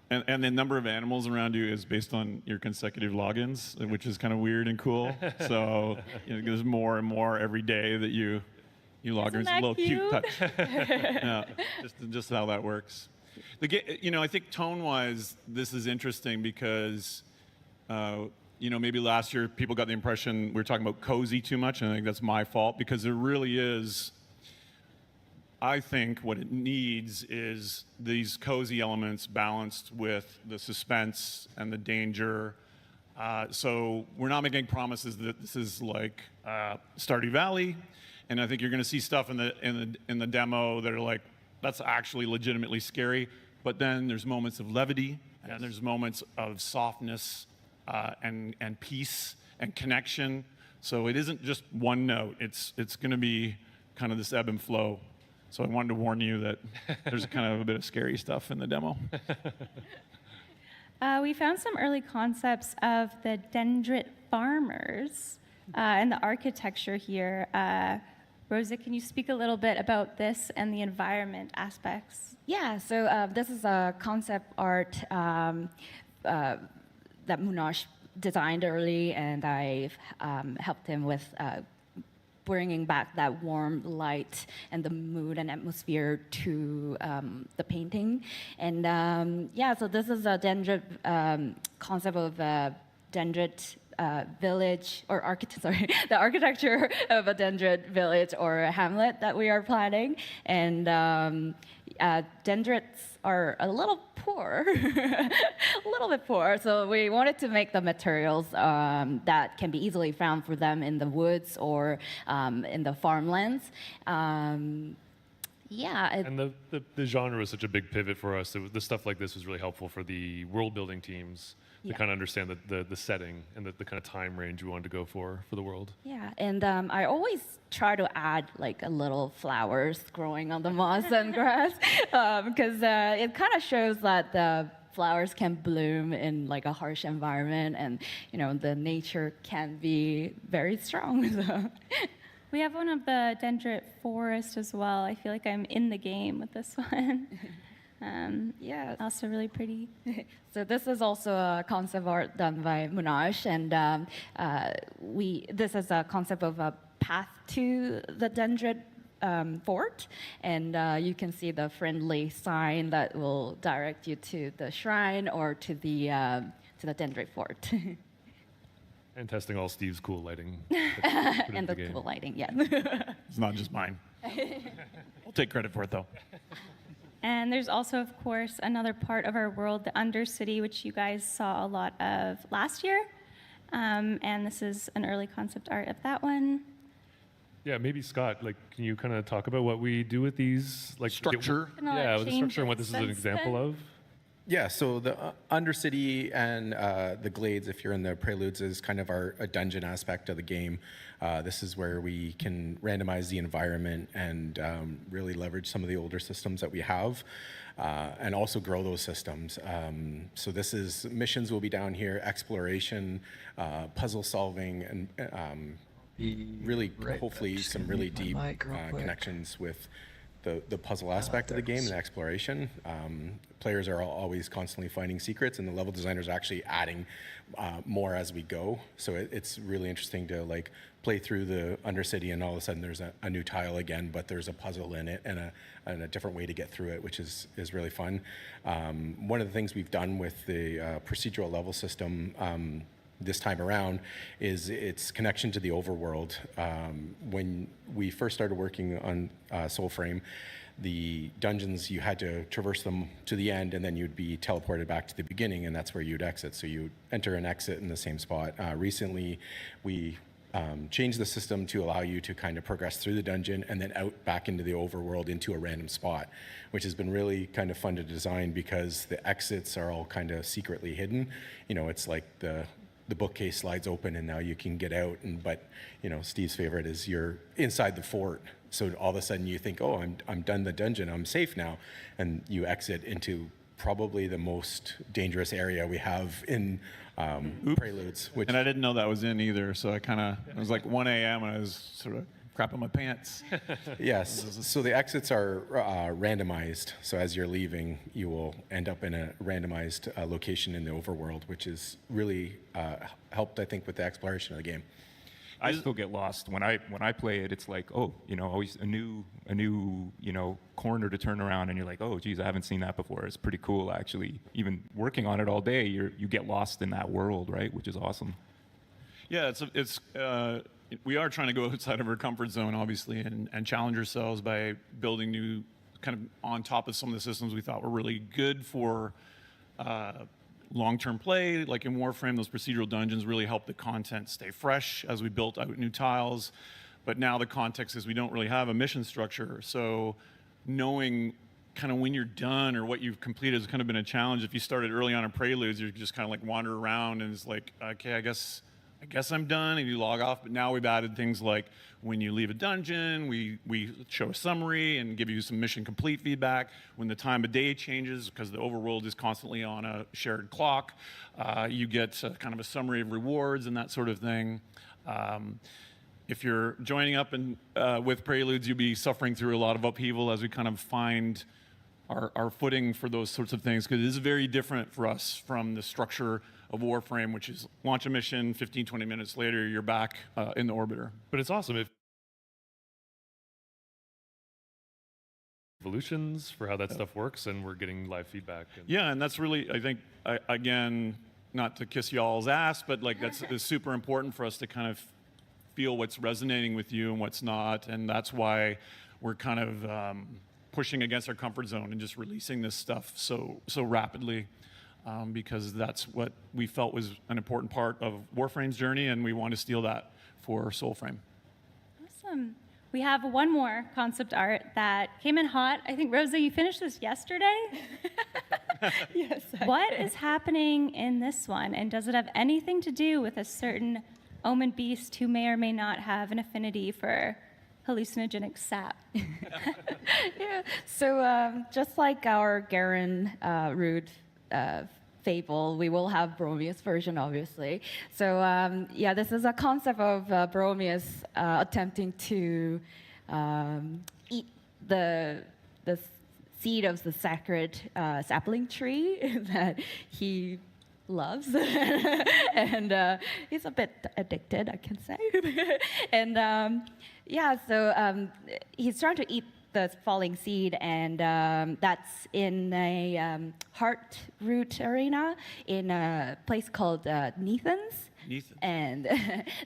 And the number of animals around you is based on your consecutive logins, which is kind of weird and cool. So there's more and more every day that you log in. It's a little cute touch. Yeah, just how that works. I think tone-wise, this is interesting because maybe last year people got the impression we were talking about cozy too much, and I think that's my fault, because there really is, I think what it needs is these cozy elements balanced with the suspense and the danger. So we're not making promises that this is like Stardew Valley, and I think you're going to see stuff in the demo that are like, that's actually legitimately scary. But then there's moments of levity, and there's moments of softness and peace and connection. So it isn't just one note. It's going to be kind of this ebb and flow. So I wanted to warn you that there's kind of a bit of scary stuff in the demo. We found some early concepts of the dendrit farmers and the architecture here. Rosa, can you speak a little bit about this and the environment aspects? Yeah, so this is a concept art that Munosh designed early, and I've helped him with bringing back that warm light and the mood and atmosphere to the painting. And yeah, so this is a dendrit concept of a dendrit village, or the architecture of a dendrit village or a hamlet that we are planning. And dendrits are a little poor, a little bit poor. So we wanted to make the materials that can be easily found for them in the woods or in the farmlands. Yeah. And the genre was such a big pivot for us. The stuff like this was really helpful for the world building teams to kind of understand the setting and the kind of time range we wanted to go for the world. Yeah, and I always try to add like a little flowers growing on the moss and grass because it kind of shows that the flowers can bloom in like a harsh environment, and the nature can be very strong. So. We have one of the dendrit forest as well. I feel like I'm in the game with this one. Yeah, also really pretty. So this is also a concept art done by Munosh, and this is a concept of a path to the dendrit fort, and you can see the friendly sign that will direct you to the shrine or to the dendrit fort. And testing all Steve's cool lighting. And the cool lighting, yeah. It's not just mine. I'll take credit for it, though. And there's also, of course, another part of our world, the Undercity, which you guys saw a lot of last year. And this is an early concept art of that one. Yeah, maybe Scott, can you kind of talk about what we do with these, structure? Yeah, with the structure and what this is an example of. Yeah, so the Undercity and the Glades, if you're in the Preludes, is kind of a dungeon aspect of the game. This is where we can randomize the environment and really leverage some of the older systems that we have, and also grow those systems. So missions will be down here, exploration, puzzle solving, and really, right hopefully, back. Just some gonna really mute my deep mic real quick. connections with the puzzle aspect of the there it game is. and the exploration. Players are always constantly finding secrets, and the level designers are actually adding more as we go. So it's really interesting to like play through the Undercity, and all of a sudden there's a new tile again, but there's a puzzle in it and a different way to get through it, which is really fun. One of the things we've done with the procedural level system this time around is its connection to the overworld. When we first started working on Soulframe, the dungeons, you had to traverse them to the end, and then you'd be teleported back to the beginning, and that's where you'd exit. So you enter and exit in the same spot. Recently, we changed the system to allow you to kind of progress through the dungeon and then out back into the overworld into a random spot, which has been really kind of fun to design because the exits are all kind of secretly hidden. You know, it's like the bookcase slides open and now you can get out, but you know, Steve's favorite is you're inside the fort, so all of a sudden you think, oh, I'm done the dungeon, I'm safe now, and you exit into probably the most dangerous area we have in Preludes. Which, And I didn't know that was in either, so it was like 1 a.m. and I was sort of crapping my pants. yes, so the exits are randomized, so as you're leaving, you will end up in a randomized location in the overworld, which is really helped, I think, with the exploration of the game. I still get lost when I play it. It's like, oh, you know, always a new you know, corner to turn around, and you're like, oh, geez, I haven't seen that before. It's pretty cool, actually. Even working on it all day, you get lost in that world, right? Which is awesome. Yeah, we are trying to go outside of our comfort zone, obviously, and challenge ourselves by building new, kind of on top of some of the systems we thought were really good for long-term play. Like in Warframe, those procedural dungeons really help the content stay fresh as we built out new tiles. But now the context is we don't really have a mission structure. So knowing kind of when you're done or what you've completed has kind of been a challenge. If you started early on in Preludes, you just kind of like wander around and it's like, okay, I guess I'm done, and you log off. But now we've added things like when you leave a dungeon, we show a summary and give you some mission complete feedback. When the time of day changes, because the overworld is constantly on a shared clock, you get kind of a summary of rewards and that sort of thing. If you're joining up with Preludes, you'll be suffering through a lot of upheaval as we kind of find our footing for those sorts of things, because it is very different for us from the structure of Warframe, which is launch a mission, 15, 20 minutes later, you're back in the orbiter. But it's awesome if evolutions for how that stuff works, and we're getting live feedback. Yeah, and that's really, I think, again, not to kiss y'all's ass, but like that's super important for us to kind of feel what's resonating with you and what's not, and that's why we're kind of pushing against our comfort zone and just releasing this stuff so rapidly. Because that's what we felt was an important part of Warframe's journey, and we want to steal that for Soulframe. Awesome. We have one more concept art that came in hot. I think, Rosa, you finished this yesterday? Yes. What is happening in this one, and does it have anything to do with a certain omen beast who may or may not have an affinity for hallucinogenic sap? Yeah. So just like our Garen Rude fable, we will have Bromius version, obviously. So yeah, this is a concept of Bromius attempting to eat the seed of the sacred sapling tree that he loves, and he's a bit addicted, I can say. And yeah, so he's trying to eat the falling seed, and that's in a heart root arena in a place called Neathans. And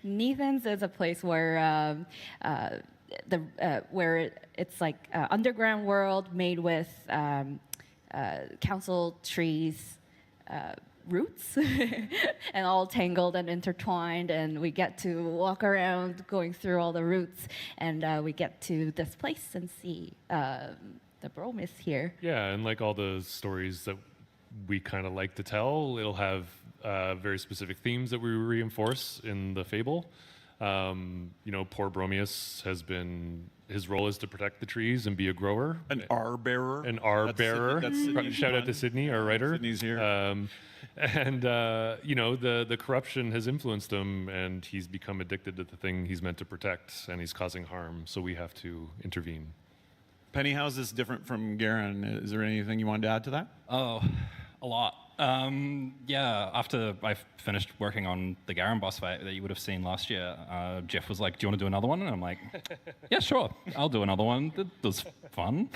Neathans is a place where where it's like underground world made with council trees roots and all tangled and intertwined, and we get to walk around going through all the roots, and we get to this place and see the Bromis here. Yeah, and like all the stories that we kind of like to tell, it'll have very specific themes that we reinforce in the fable. You know, poor Bromius has been, his role is to protect the trees and be a grower. An R bearer. An R That's bearer. Sydney- that's Sydney's Shout out pun. to Sydney, our writer. Sydney's here. You know, the corruption has influenced him, and he's become addicted to the thing he's meant to protect, and he's causing harm. So we have to intervene. Penny, how's this different from Garen? Is there anything you wanted to add to that? Oh, a lot. Yeah, after I finished working on the Garen boss fight that you would have seen last year, Jeff was like, "Do you want to do another one?" And I'm like, "Yeah, sure, I'll do another one. It was fun."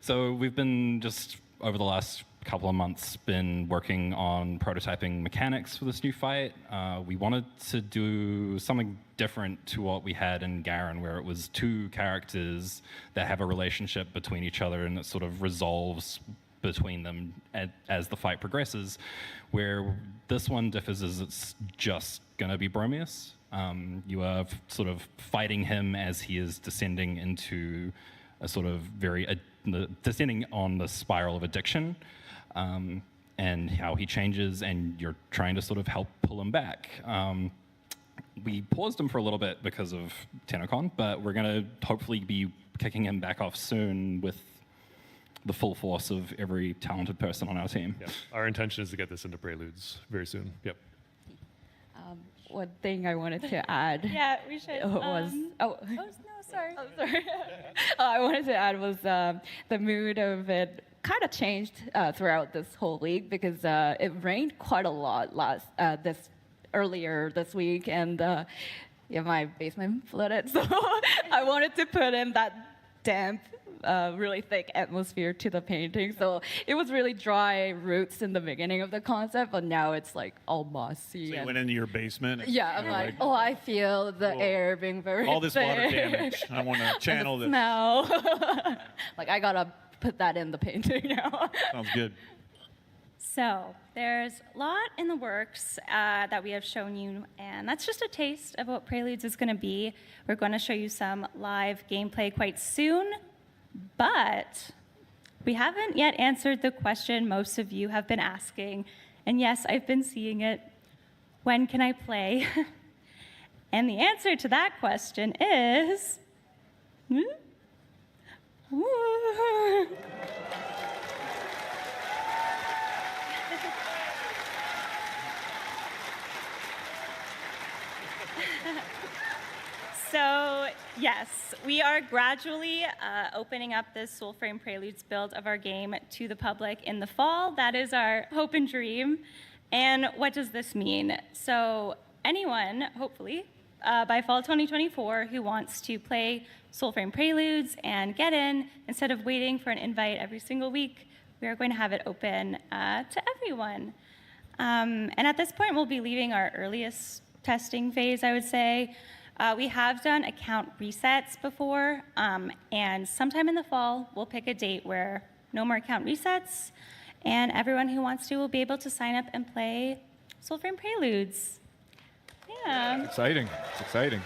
So we've been just over the last couple of months been working on prototyping mechanics for this new fight. We wanted to do something different to what we had in Garen, where it was two characters that have a relationship between each other and it sort of resolves between them as the fight progresses, where this one differs is it's just going to be Bromius. You are sort of fighting him as he is descending into a sort of descending on the spiral of addiction, and how he changes, and you're trying to sort of help pull him back. We paused him for a little bit because of Tennocon, but we're going to hopefully be kicking him back off soon with the full force of every talented person on our team. Yeah. Our intention is to get this into Preludes very soon. Yep. One thing I wanted to add Yeah, we should. was Oh, no, sorry. sorry. I wanted to add was the mood of it kind of changed throughout this whole week because it rained quite a lot earlier this week, and yeah, my basement flooded. So I wanted to put in that damp, really thick atmosphere to the painting. So it was really dry roots in the beginning of the concept, but now it's like all mossy. So you and- went into your basement. And yeah, I'm you're like, oh, I feel the air being very all this water thick. damage. I want to channel this. Smell. Like I gotta put that in the painting now. Sounds good. So there's a lot in the works that we have shown you, and that's just a taste of what Preludes is going to be. We're going to show you some live gameplay quite soon, but we haven't yet answered the question most of you have been asking. And yes, I've been seeing it. When can I play? And the answer to that question is... So, yes, we are gradually opening up this Soulframe Preludes build of our game to the public in the fall. That is our hope and dream. And what does this mean? So, anyone, hopefully, by fall 2024, who wants to play Soulframe Preludes and get in, instead of waiting for an invite every single week, we are going to have it open to everyone. And at this point, we'll be leaving our earliest testing phase, I would say. We have done account resets before, and sometime in the fall, we'll pick a date where no more account resets, and everyone who wants to will be able to sign up and play Soulframe Preludes. Yeah. It's exciting. It's exciting.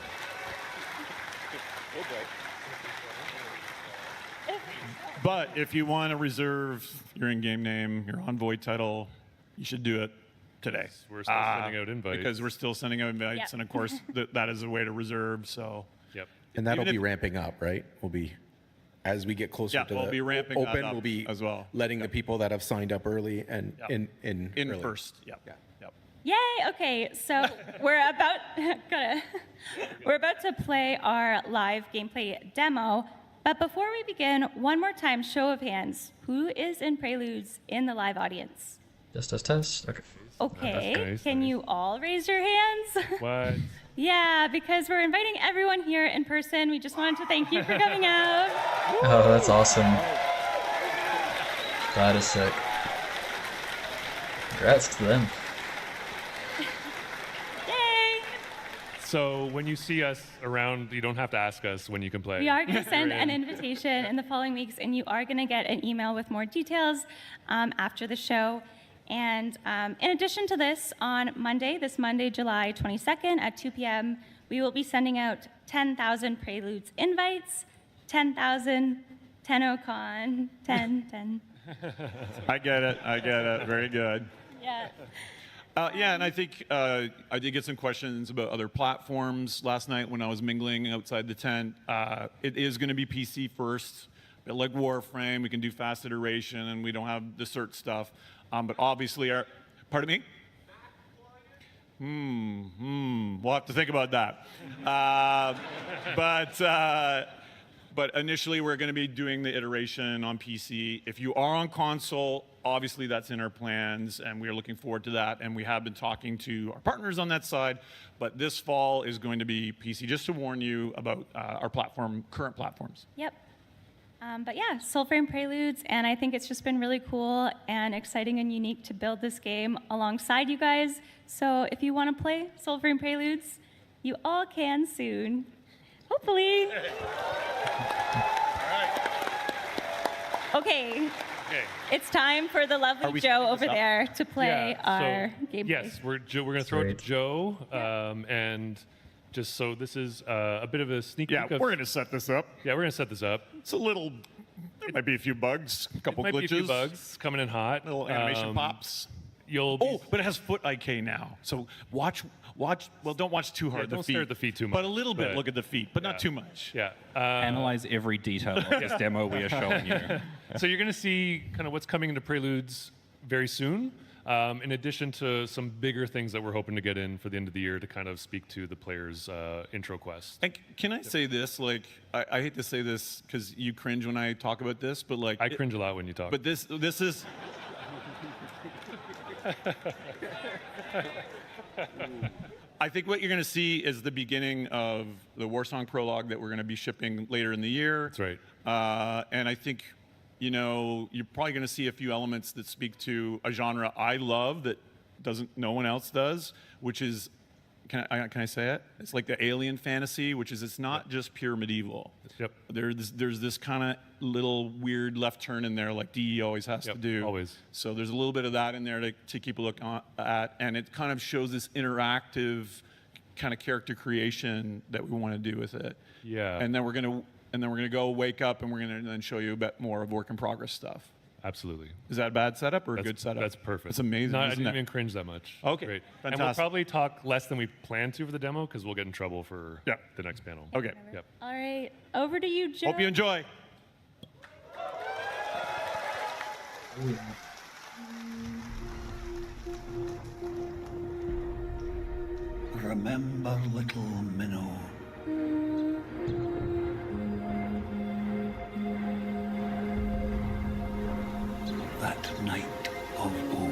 But if you want to reserve your in-game name, your Envoy title, you should do it today. We're still sending out invites. Because we're still sending out invites, Yep. and of course, that is a way to reserve, so. Yep. And that'll Even be if- ramping up, right? We'll be, as we get closer Yeah, to we'll the be ramping that open, up we'll be as well. letting the people that have signed up early and Yep. in early. first, yep. Yeah. Yep. Yay! Okay, so we're about to play our live gameplay demo. But before we begin, one more time, show of hands. Who is in Preludes in the live audience? Test. Okay. Okay, nice, can nice. you all raise your hands? What? Yeah, because we're inviting everyone here in person. We just wanted to thank you for coming out. Oh, that's awesome. That is sick. Congrats to them. Yay! So when you see us around, you don't have to ask us when you can play. We are going to send You're an in. invitation in the following weeks, and you are going to get an email with more details after the show. And in addition to this, on Monday, July 22nd at 2 p.m., we will be sending out 10,000 Preludes invites, 10,000 Tennocon, 10. I get it. Very good. Yeah. Yeah, and I think I did get some questions about other platforms last night when I was mingling outside the tent. It is going to be PC first, a bit like Warframe. We can do fast iteration, and we don't have the cert stuff. But obviously, pardon me? We'll have to think about that. But initially, we're going to be doing the iteration on PC. If you are on console, obviously that's in our plans, and we are looking forward to that. And we have been talking to our partners on that side. But this fall is going to be PC, just to warn you about our current platforms. Yep. But yeah, Soulframe Preludes, and I think it's just been really cool and exciting and unique to build this game alongside you guys. So if you want to play Soulframe Preludes, you all can soon. Hopefully. Okay. It's time for the lovely Joe over there to play our gameplay. Yes, we're going to throw it to Joe, and just so this is a bit of a sneak peek. Yeah, we're going to set this up. Yeah, we're going to set this up. It's a little. There might be a few bugs, a couple glitches. Might be a few bugs coming in hot. Little animation pops. But it has foot IK now. So watch. Well, don't watch too hard. Don't stare at the feet too much. But a little bit. Look at the feet, but not too much. Yeah. Analyze every detail of this demo we are showing you. So you're going to see kind of what's coming into Preludes very soon. In addition to some bigger things that we're hoping to get in for the end of the year to kind of speak to the players' intro quest. And can I say this? Like, I hate to say this because you cringe when I talk about this, but like I cringe a lot when you talk. But this is. I think what you're going to see is the beginning of the Warsong prologue that we're going to be shipping later in the year. That's right. And I think, you're probably going to see a few elements that speak to a genre I love that no one else does, which is, can I say it? It's like the alien fantasy, which is it's not just pure medieval. Yep. There's this kind of little weird left turn in there, like DE always has to do. Always. So there's a little bit of that in there to keep a look at, and it kind of shows this interactive kind of character creation that we want to do with it. Yeah. And then we're gonna go wake up, and we're gonna then show you a bit more of work in progress stuff. Absolutely. Is that a bad setup or a good setup? That's perfect. It's amazing. No, I isn't didn't it? even cringe that much. Okay, Great. fantastic. And we'll probably talk less than we planned to for the demo because we'll get in trouble for the next panel. Okay. Yep. All right, over to you, Joe. Hope you enjoy. Remember little Minnow. That night of old.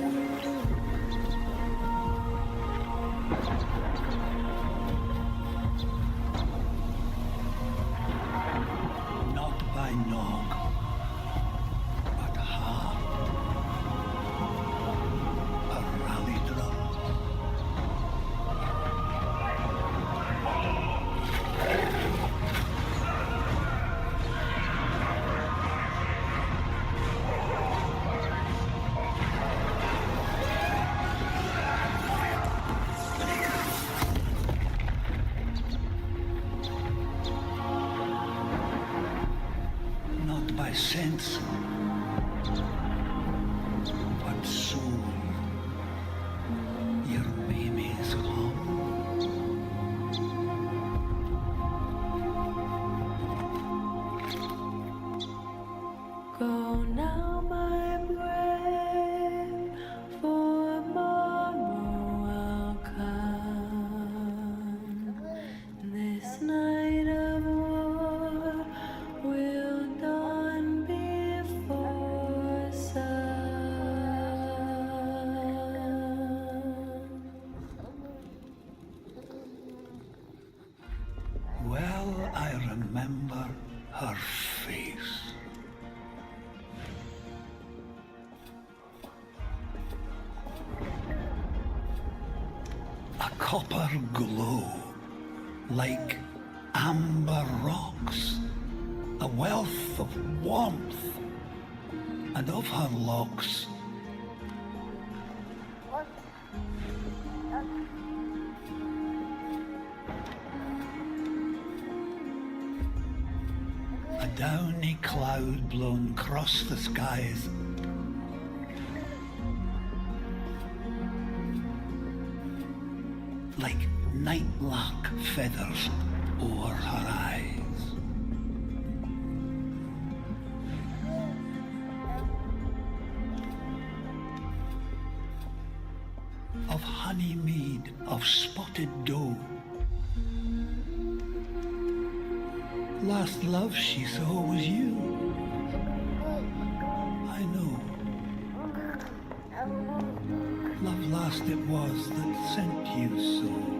Not by Nog, but heart. A rally drum. Not by sense, but soul. Your baby's home. Go now, my brave, for tomorrow will come. This night of war will dawn before sun. Well, I remember her face. A copper glow, like amber rocks, a wealth of warmth, and of her locks. A downy cloud blown across the skies. night-lark feathers o'er her eyes. Of honey mead, of spotted doe, last love she saw was you. I know. Love last it was that sent you so.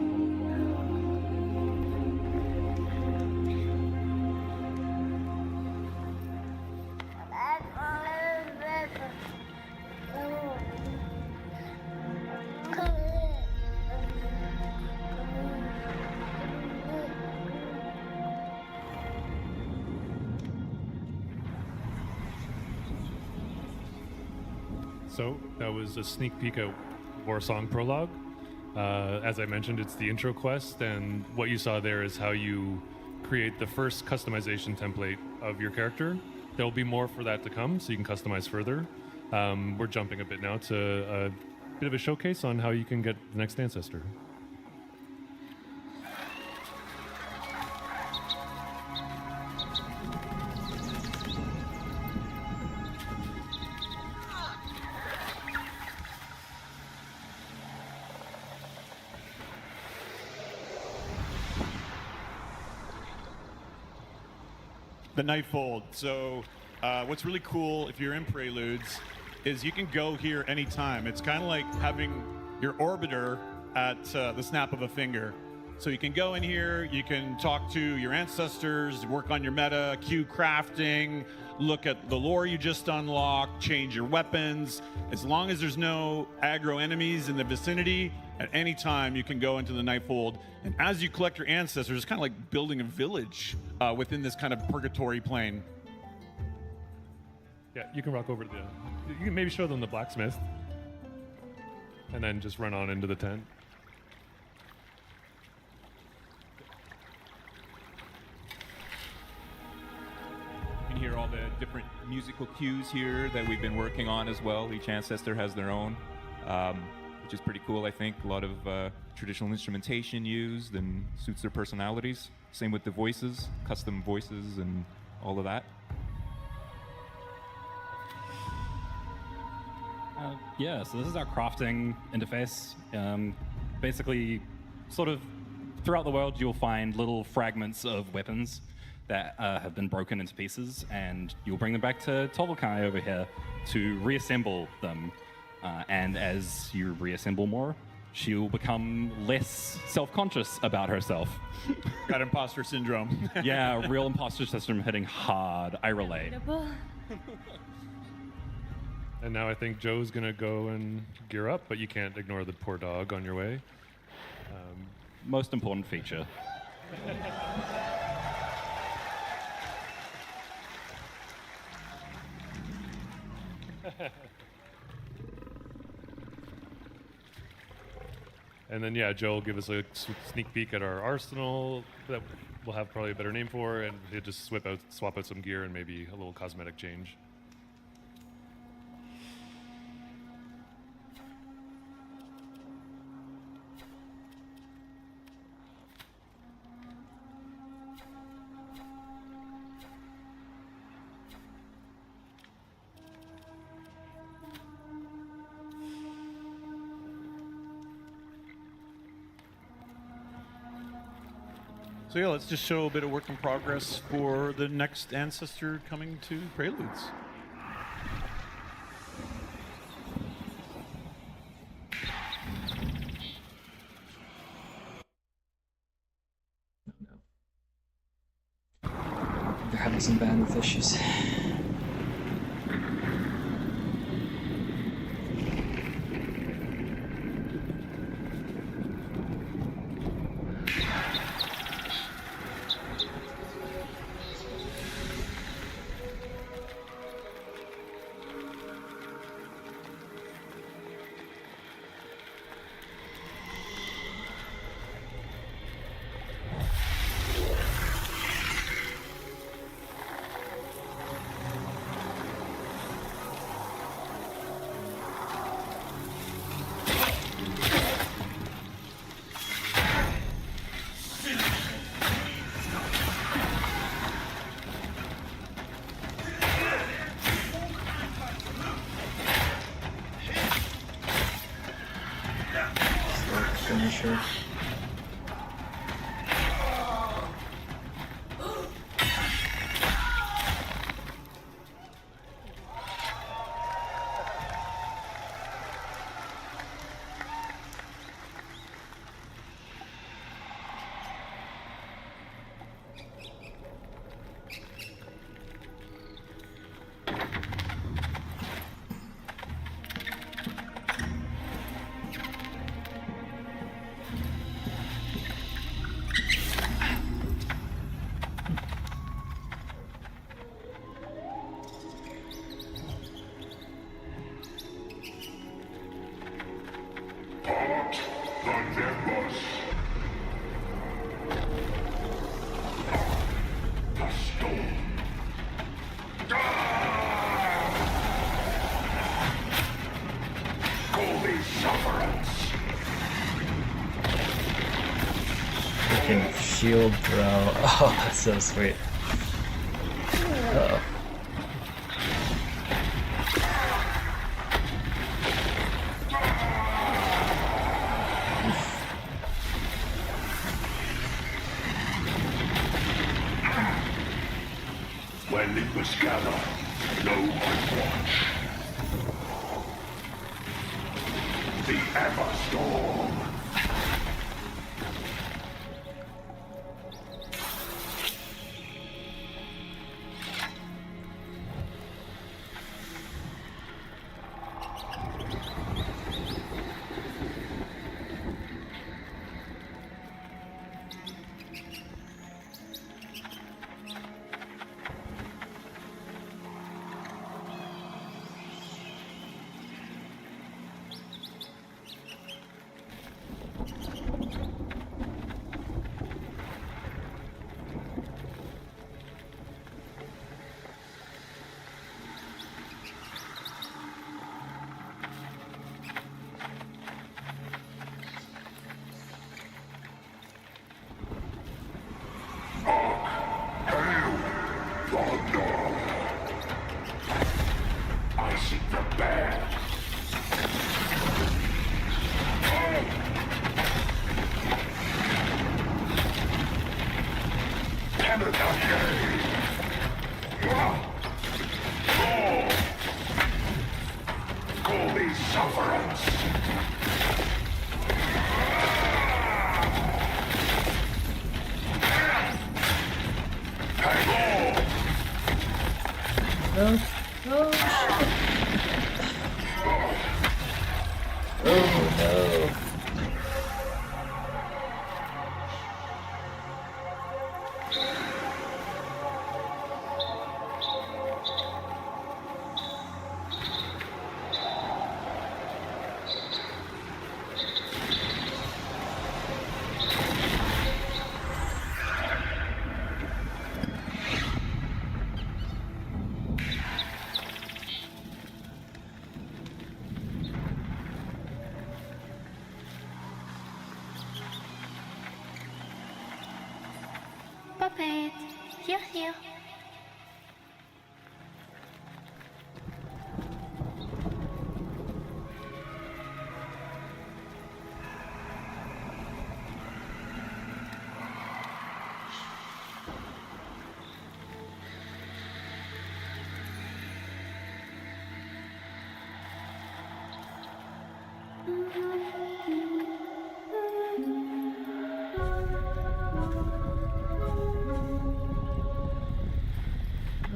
So that was a sneak peek at War Song Prologue. As I mentioned, it's the intro quest, and what you saw there is how you create the first customization template of your character. There will be more for that to come, so you can customize further. We're jumping a bit now to a bit of a showcase on how you can get the next ancestor. The Nightfold. So what's really cool if you're in Preludes is you can go here anytime. It's kind of like having your orbiter at the snap of a finger. So you can go in here, you can talk to your ancestors, work on your meta, queue crafting, look at the lore you just unlocked, change your weapons. As long as there's no aggro enemies in the vicinity, at any time you can go into the Nightfold. And as you collect your ancestors, it's kind of like building a village within this kind of purgatory plane. Yeah, you can rock over to the... You can maybe show them the blacksmith. And then just run on into the tent. You can hear all the different musical cues here that we've been working on as well. Each ancestor has their own, which is pretty cool, I think. A lot of traditional instrumentation used and suits their personalities. Same with the voices, custom voices and all of that. Yeah, so this is our crafting interface. Basically, sort of throughout the world, you'll find little fragments of weapons that have been broken into pieces, and you'll bring them back to Tolvakai over here to reassemble them. And as you reassemble more, she'll become less self-conscious about herself. Got imposter syndrome. Yeah, real imposter syndrome hitting hard. I relate. And now I think Joe's gonna go and gear up, but you can't ignore the poor dog on your way. Most important feature. And then, yeah, Joe will give us a sneak peek at our arsenal that we'll have probably a better name for, and he'll just swap out some gear and maybe a little cosmetic change. So yeah, let's just show a bit of work in progress for the next ancestor coming to Preludes. They're having some bandwidth issues. sure. Freaking shield throw. Oh, that's so sweet. Uh-oh. When it was gathered, no one watch. The Everstorm. I seek the bear. Tennocon. Call me sufferance. Oh, oh, oh no. Puppet, here.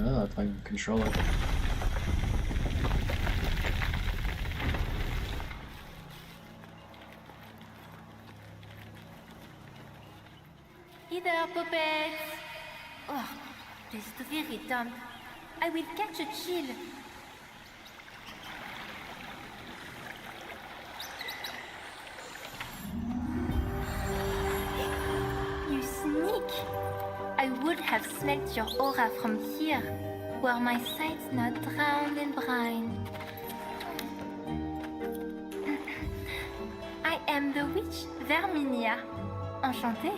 Oh, it's my controller. Hey there, puppets. Oh, this is very dumb. I will catch a chill. You sneak. I would have smelt your aura from here, were my sights not drowned in brine. I am the witch Verminia. Enchantée.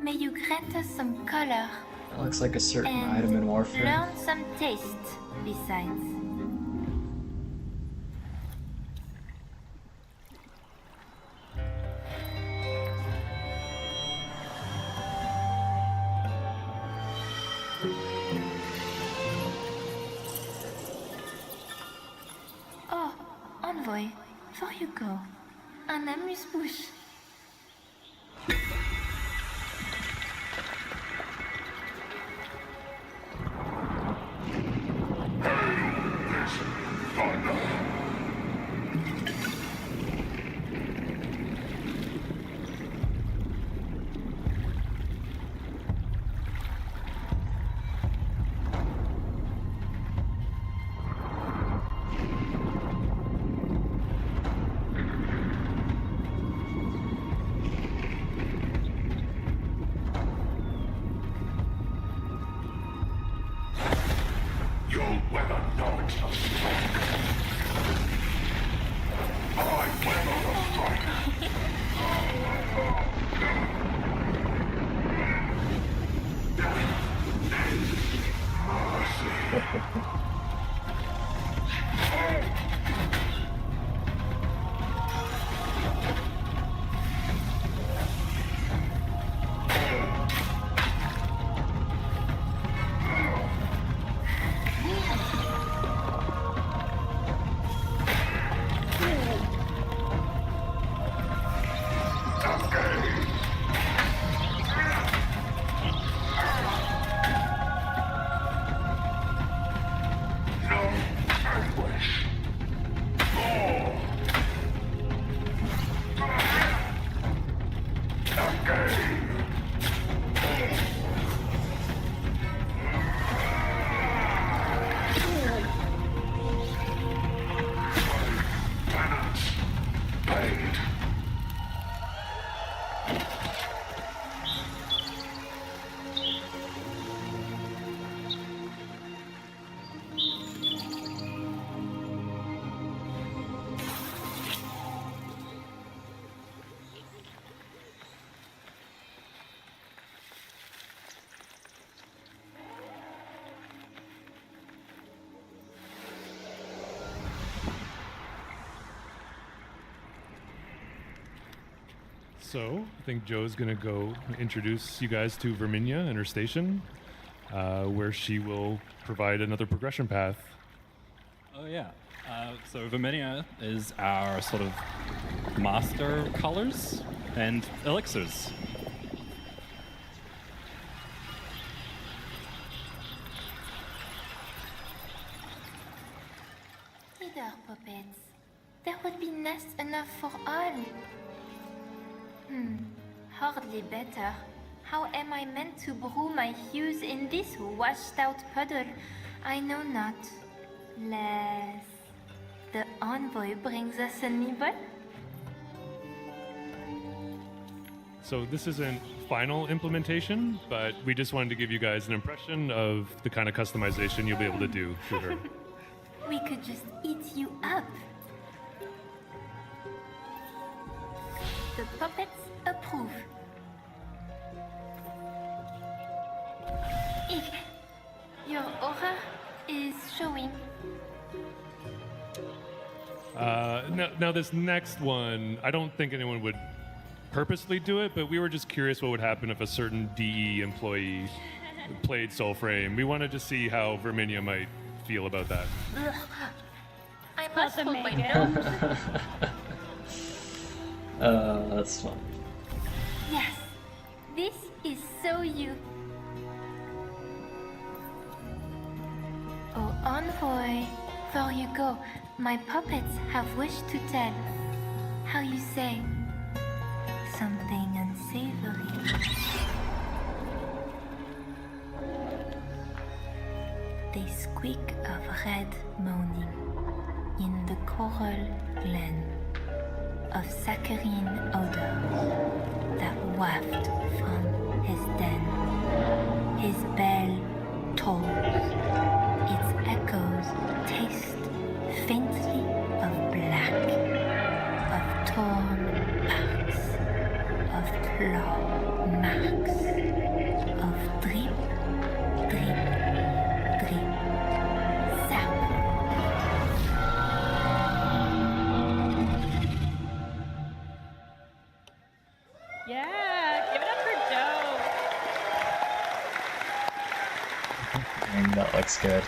May you grant us some color. That looks like a certain and item in Warframe. learn some taste besides. Oh, envoy, for you go. Un amuse-bouche. You'll weather not a strike. I weather the strike. So, I think Joe's going to go introduce you guys to Verminia and her station, where she will provide another progression path. Oh, yeah. So Verminia is our sort of master of colors and elixirs. Either puppets. There would be nest enough for all. Hardly better. How am I meant to brew my hues in this washed-out puddle? I know not. Less. The envoy brings us a nibble? So this isn't final implementation, but we just wanted to give you guys an impression of the kind of customization you'll be able to do to her. We could just eat you up. The puppets approve. Your aura is showing. Now this next one, I don't think anyone would purposely do it, but we were just curious what would happen if a certain DE employee played Soulframe. We wanted to see how Verminia might feel about that. Ugh. I must hold my nose. That's fun. Yes, this is so you. Oh, envoy, for you go. My puppets have wished to tell. How you say? Something unsavory. They squeak of red moaning in the coral glen of saccharine odor that waft from his den. His bell tolls. Its echoes taste faintly of black, of torn parts, of claw marks, of drip, drip, drip, zap. Yeah, give it up for Joe. That looks good.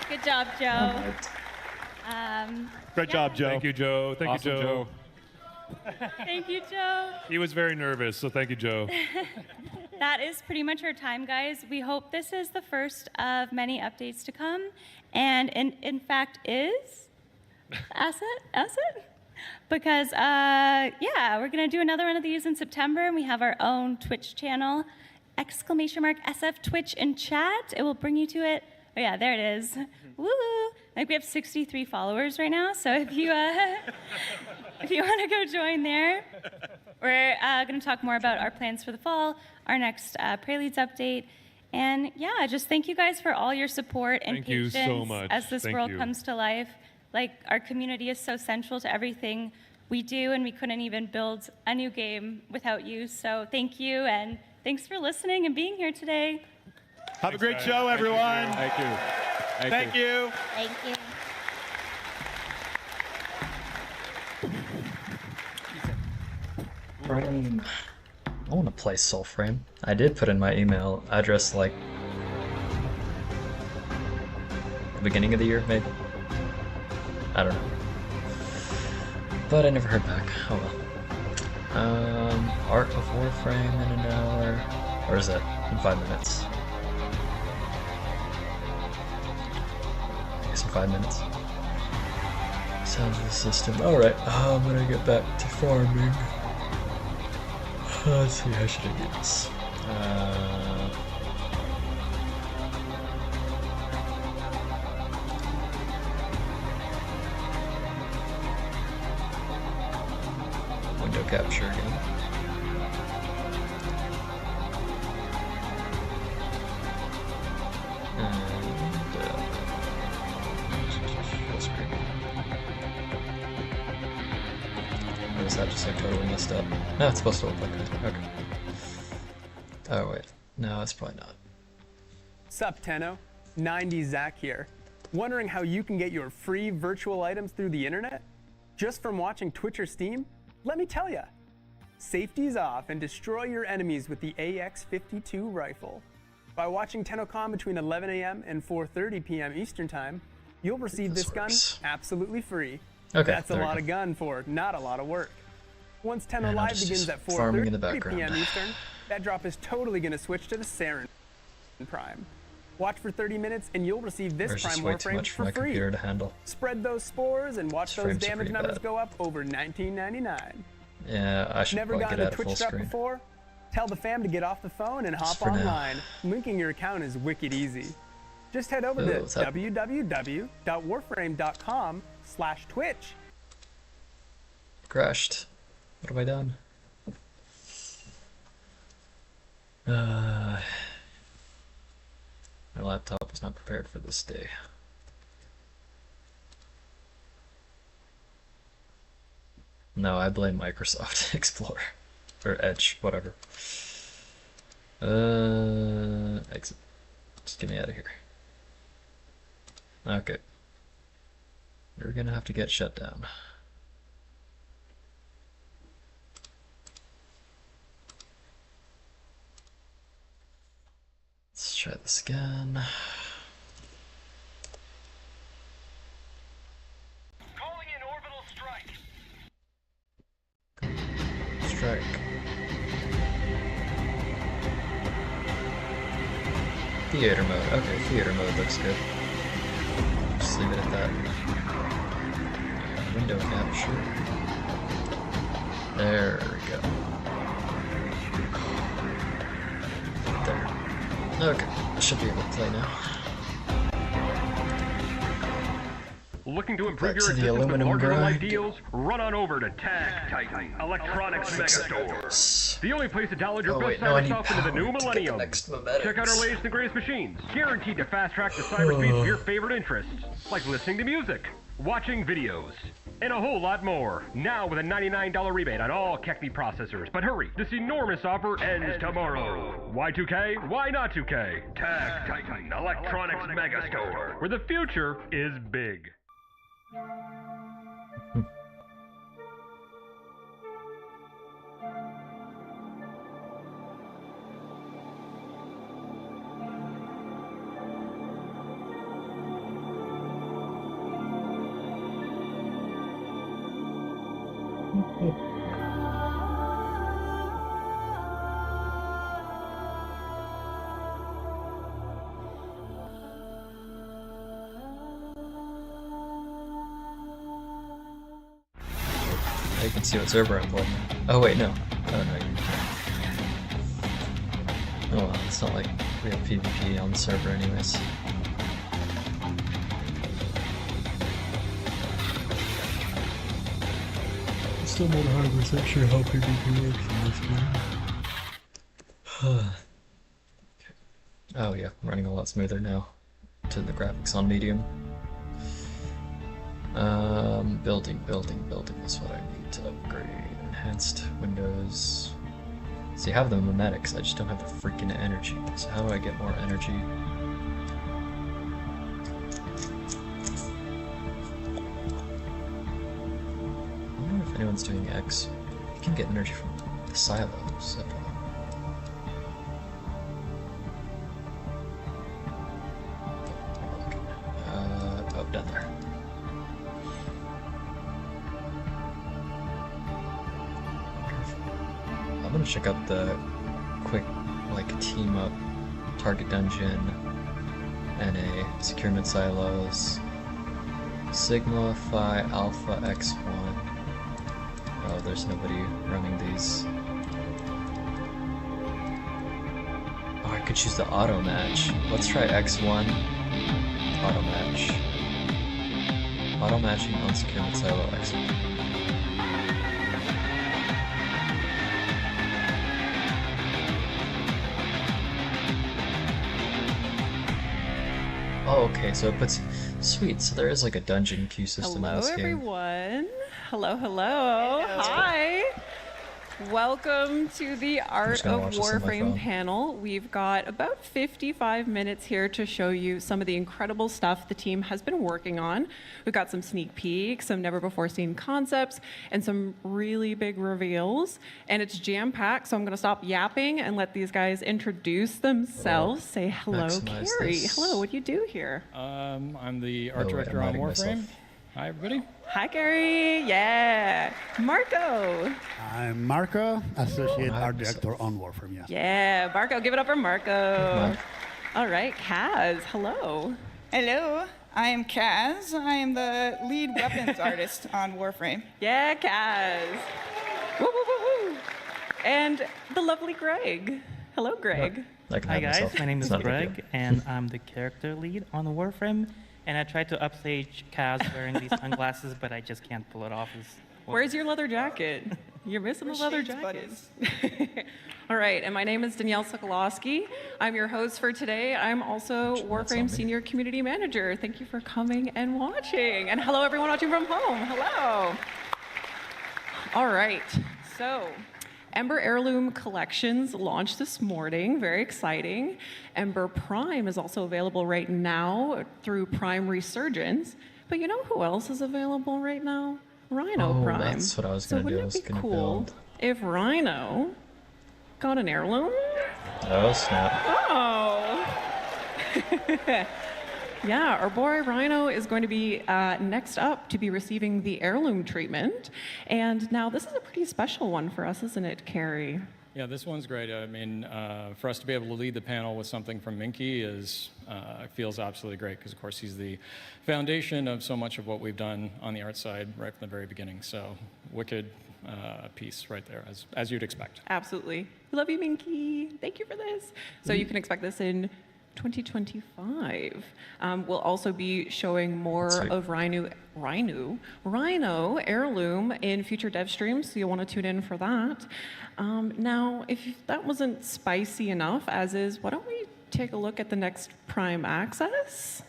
Good job, Joe. Great job, Joe. Thank you, Joe. Thank Awesome, you, Joe. Thank you, Joe. He was very nervous, so thank you, Joe. That is pretty much our time, guys. We hope this is the first of many updates to come, and in fact is asset, because yeah, we're gonna do another one of these in September, and we have our own Twitch channel, !SF Twitch in chat. It will bring you to it. Oh yeah, there it is. Woo! I think we have 63 followers right now, so if you if you want to go join there, we're going to talk more about our plans for the fall, our next Preludes update, and yeah, just thank you guys for all your support and Thank you patience so much. as this Thank world you. comes to life. Like, our community is so central to everything we do, and we couldn't even build a new game without you. So thank you, and thanks for listening and being here today. Have a great show, everyone. Thank you. Thank you. Thank you. Frame. I want to play Soulframe. I did put in my email address like the beginning of the year, maybe. I don't know. But I never heard back. Oh well. Art of Warframe in an hour. Or is that in 5 minutes? I guess in 5 minutes. Sounds of the system. Alright, I'm gonna get back to farming. Let's see, how should I do this? Window capture again. Full screen. Or is that just like totally messed up? No, it's supposed to look like that. Okay. Oh wait, no, it's probably not. Sup, Tenno? 90 Zach here. Wondering how you can get your free virtual items through the internet? Just from watching Twitch or Steam? Let me tell ya. Safety's off and destroy your enemies with the AX-52 rifle. By watching Tennocon between 11 a.m. and 4:30 p.m. Eastern Time, you'll receive this gun absolutely free. Okay, That's a there we lot go. of gun for not a lot of work. Once Tenno And I'll Live just begins use at farming in the 4:30 background. p.m. Eastern, that drop is totally going to switch to the Saren Prime. Watch for 30 minutes and you'll receive this There's Prime just way too Warframe much for for my free. computer to handle. Spread those spores and watch These those frames are damage pretty numbers bad. go up over $19.99. Yeah, I should Never probably gotten get to out of full Twitch Drop screen. before? Tell the fam to get off the phone and hop for now. online. Linking your account is wicked easy. Just head over Oh, to what's that? www.warframe.com/Twitch. Crashed. What have I done? My laptop was not prepared for this day. No, I blame Microsoft Explorer. Or Edge, whatever. Exit. Just get me out of here. Okay. You're gonna have to get shut down. Let's try this again. Strike. Theater mode. Okay, theater mode looks good. Just leave it at that. Window capture. There we go. There. Okay, I should be able to play now. Looking to improve Back your to the existence with aluminum larger-than-life grind. deals? Run on over to Tag Titan Electronics Megastore. The only place to download your Oh, best wait, no, I cyber need stuff into the power new to get the millennium. next Check out our latest and greatest machines, guaranteed to fast-track the cyberspace of your favorite interests, like listening to music, watching videos, and a whole lot more. Now with a $99 rebate on all Kekni processors. But hurry, this enormous offer ends tomorrow. Why 2K? Why not 2K? Tag Titan Electronics Megastore, where the future is big. Let's see what server I'm playing. Oh wait, no. Oh no, you Oh well, it's not like we have PvP on the server anyways. I'm still not 100% sure how PvP works in this game. Oh yeah, running a lot smoother now. To the graphics on medium. Building is what I need to upgrade. Enhanced Windows. See, I have the memetics, I just don't have the freaking energy. So how do I get more energy? I wonder if anyone's doing X. You can get energy from the silos. Oh, down there. I'm gonna check out the quick, like, team up target dungeon, NA, securement silos, Sigma, Phi, Alpha, X1. Oh, there's nobody running these. Oh, I could choose the auto match. Let's try X1, auto match. Auto matching on securement silo X1. Oh, okay, so it puts... Sweet, so there is like a dungeon queue system in this game. Everyone. Hello. Hi. Welcome to the Art of Warframe panel. We've got about 55 minutes here to show you some of the incredible stuff the team has been working on. We've got some sneak peeks, some never-before-seen concepts, and some really big reveals. And it's jam-packed, so I'm going to stop yapping and let these guys introduce themselves. Say hello, Carrie. Hello, what do you do here? I'm the art director on Warframe. Hi, everybody. Hi, Gary. Yeah. Marco. I'm Marco, Associate Art Director on Warframe, yes. Yeah, Marco. Give it up for Marco. All right, Kaz. Hello. Hello. I am Kaz. I am the lead weapons artist on Warframe. Yeah, Kaz. Woo, woo, woo, woo. And the lovely Greg. Hello, Greg. Hi, guys. My name is Greg, and I'm the character lead on Warframe. And I tried to upstage Kaz wearing these sunglasses, but I just can't pull it off. Where's your leather jacket? You're missing the leather jacket. All right, and my name is Danielle Sokolowski. I'm your host for today. I'm also Warframe Senior Community Manager. Thank you for coming and watching. And hello, everyone watching from home. Hello. All right, so Ember Heirloom Collections launched this morning, very exciting. Ember Prime is also available right now through Prime Resurgence. But you know who else is available right now? Rhino Prime. That's what I was going to do. Wouldn't it be cool if Rhino got an heirloom? Oh, snap. Oh! Yeah, our boy Rhino is going to be next up to be receiving the heirloom treatment. And now this is a pretty special one for us, isn't it, Carrie? Yeah, this one's great. I mean, for us to be able to lead the panel with something from Minky feels absolutely great because, of course, he's the foundation of so much of what we've done on the art side right from the very beginning. So, wicked piece right there, as you'd expect. Absolutely. We love you, Minky. Thank you for this. So you can expect this in 2025. We'll also be showing more of Rhino heirloom in future dev streams, so you'll want to tune in for that. Now, if that wasn't spicy enough, as is, why don't we take a look at the next Prime Access?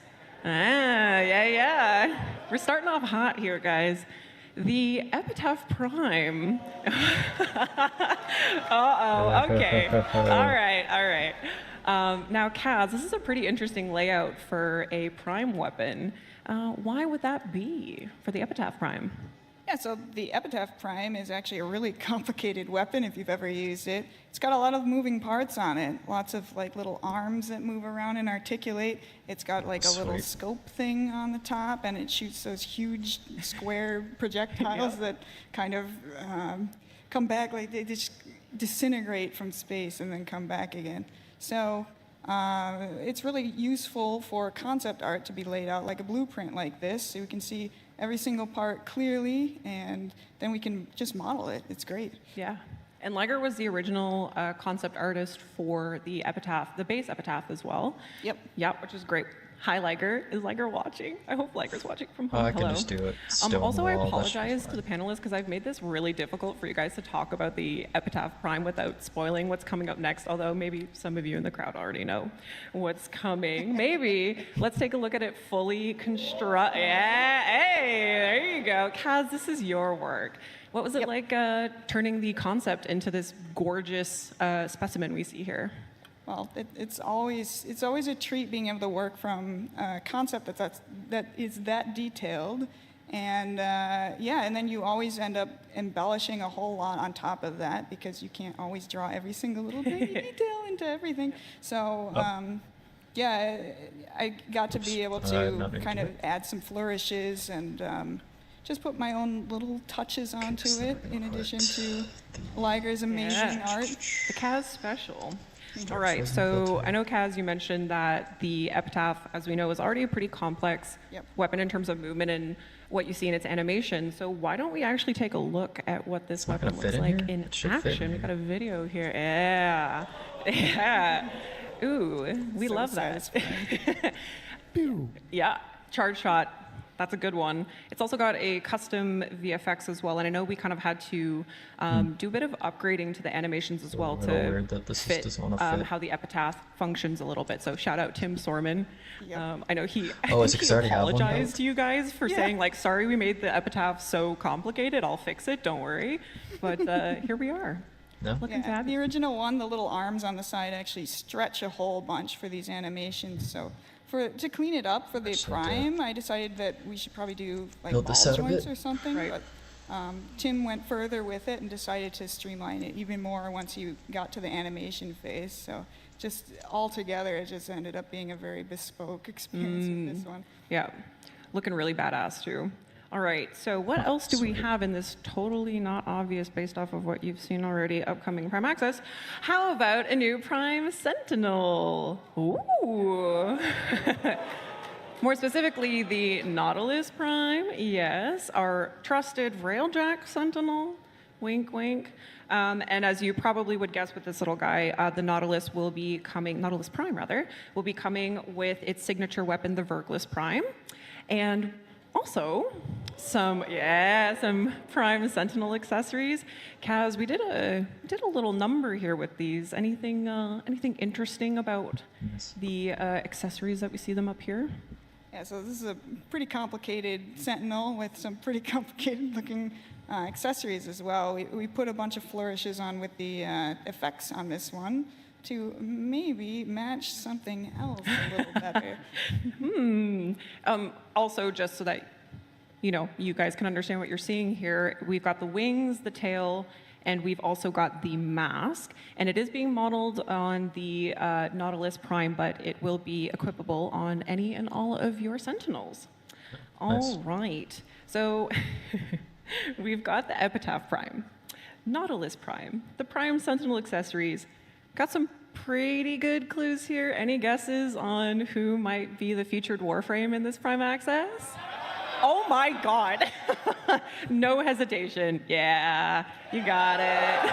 Yeah. We're starting off hot here, guys. The Epitaph Prime. Uh-oh, okay. All right. Now, Kaz, this is a pretty interesting layout for a Prime weapon. Why would that be for the Epitaph Prime? Yeah, so the Epitaph Prime is actually a really complicated weapon if you've ever used it. It's got a lot of moving parts on it, lots of like little arms that move around and articulate. It's got like a little scope thing on the top, and it shoots those huge square projectiles that kind of come back, like they just disintegrate from space and then come back again. So it's really useful for concept art to be laid out like a blueprint like this, so we can see every single part clearly, and then we can just model it. It's great. Yeah. And Liger was the original concept artist for the epitaph, the base epitaph as well. Yep. Yep, which is great. Hi, Liger. Is Liger watching? I hope Liger's watching from home. I can Hello. just do it. Also, I Stonewall, that should be apologize to the panelists because I've made this really difficult for you guys to talk about the Epitaph Prime without spoiling what's coming up next, although maybe some of you in the crowd already know what's coming. Maybe. Let's take a look at it fully construct. Yeah, hey, there you go. Kaz, this is your work. What was it like turning the concept into this gorgeous specimen we see here? Well, it's always a treat being able to work from a concept that is that detailed, and and then you always end up embellishing a whole lot on top of that because you can't always draw every single little detail into everything. So I got to be able to kind of add some flourishes and just put my own little touches onto it in addition to Liger's amazing art. The Kaz special. All right, so I know, Kaz, you mentioned that the Epitaph, as we know, is already a pretty complex weapon in terms of movement and what you see in its animation. So why don't we actually take a look at what this weapon looks like in action? We got a video here. Yeah. Yeah. Ooh, we love that. Yeah, charge shot. That's a good one. It's also got a custom VFX as well, and I know we kind of had to do a bit of upgrading to the animations as well to fit how the Epitaph functions a little bit. So shout out Tim Sorman. I know he, he apologized to you guys for saying like, sorry, we made the Epitaph so complicated. I'll fix it. Don't worry. But here we are. Looking fabulous. The original one, the little arms on the side actually stretch a whole bunch for these animations. So to clean it up for the Prime, I decided that we should probably do like ball joints or something. But Tim went further with it and decided to streamline it even more once you got to the animation phase. So just all together, it just ended up being a very bespoke experience with this one. Yeah, looking really badass too. All right, so what else do we have in this totally not obvious based off of what you've seen already upcoming Prime Access? How about a new Prime Sentinel? Ooh. More specifically, the Nautilus Prime, yes, our trusted Railjack Sentinel, wink, wink. And as you probably would guess with this little guy, the Nautilus will be coming, Nautilus Prime rather, will be coming with its signature weapon, the Vergless Prime. And also, some Prime Sentinel accessories. Kaz, we did a little number here with these. Anything interesting about the accessories that we see them up here? Yeah, so this is a pretty complicated Sentinel with some pretty complicated looking accessories as well. We put a bunch of flourishes on with the effects on this one to maybe match something else a little better. Also, just so that you guys can understand what you're seeing here, we've got the wings, the tail, and we've also got the mask. And it is being modeled on the Nautilus Prime, but it will be equipable on any and all of your Sentinels. All right. So we've got the Epitaph Prime, Nautilus Prime, the Prime Sentinel accessories. Got some pretty good clues here. Any guesses on who might be the featured Warframe in this Prime Access? Oh my God. No hesitation. Yeah, you got it.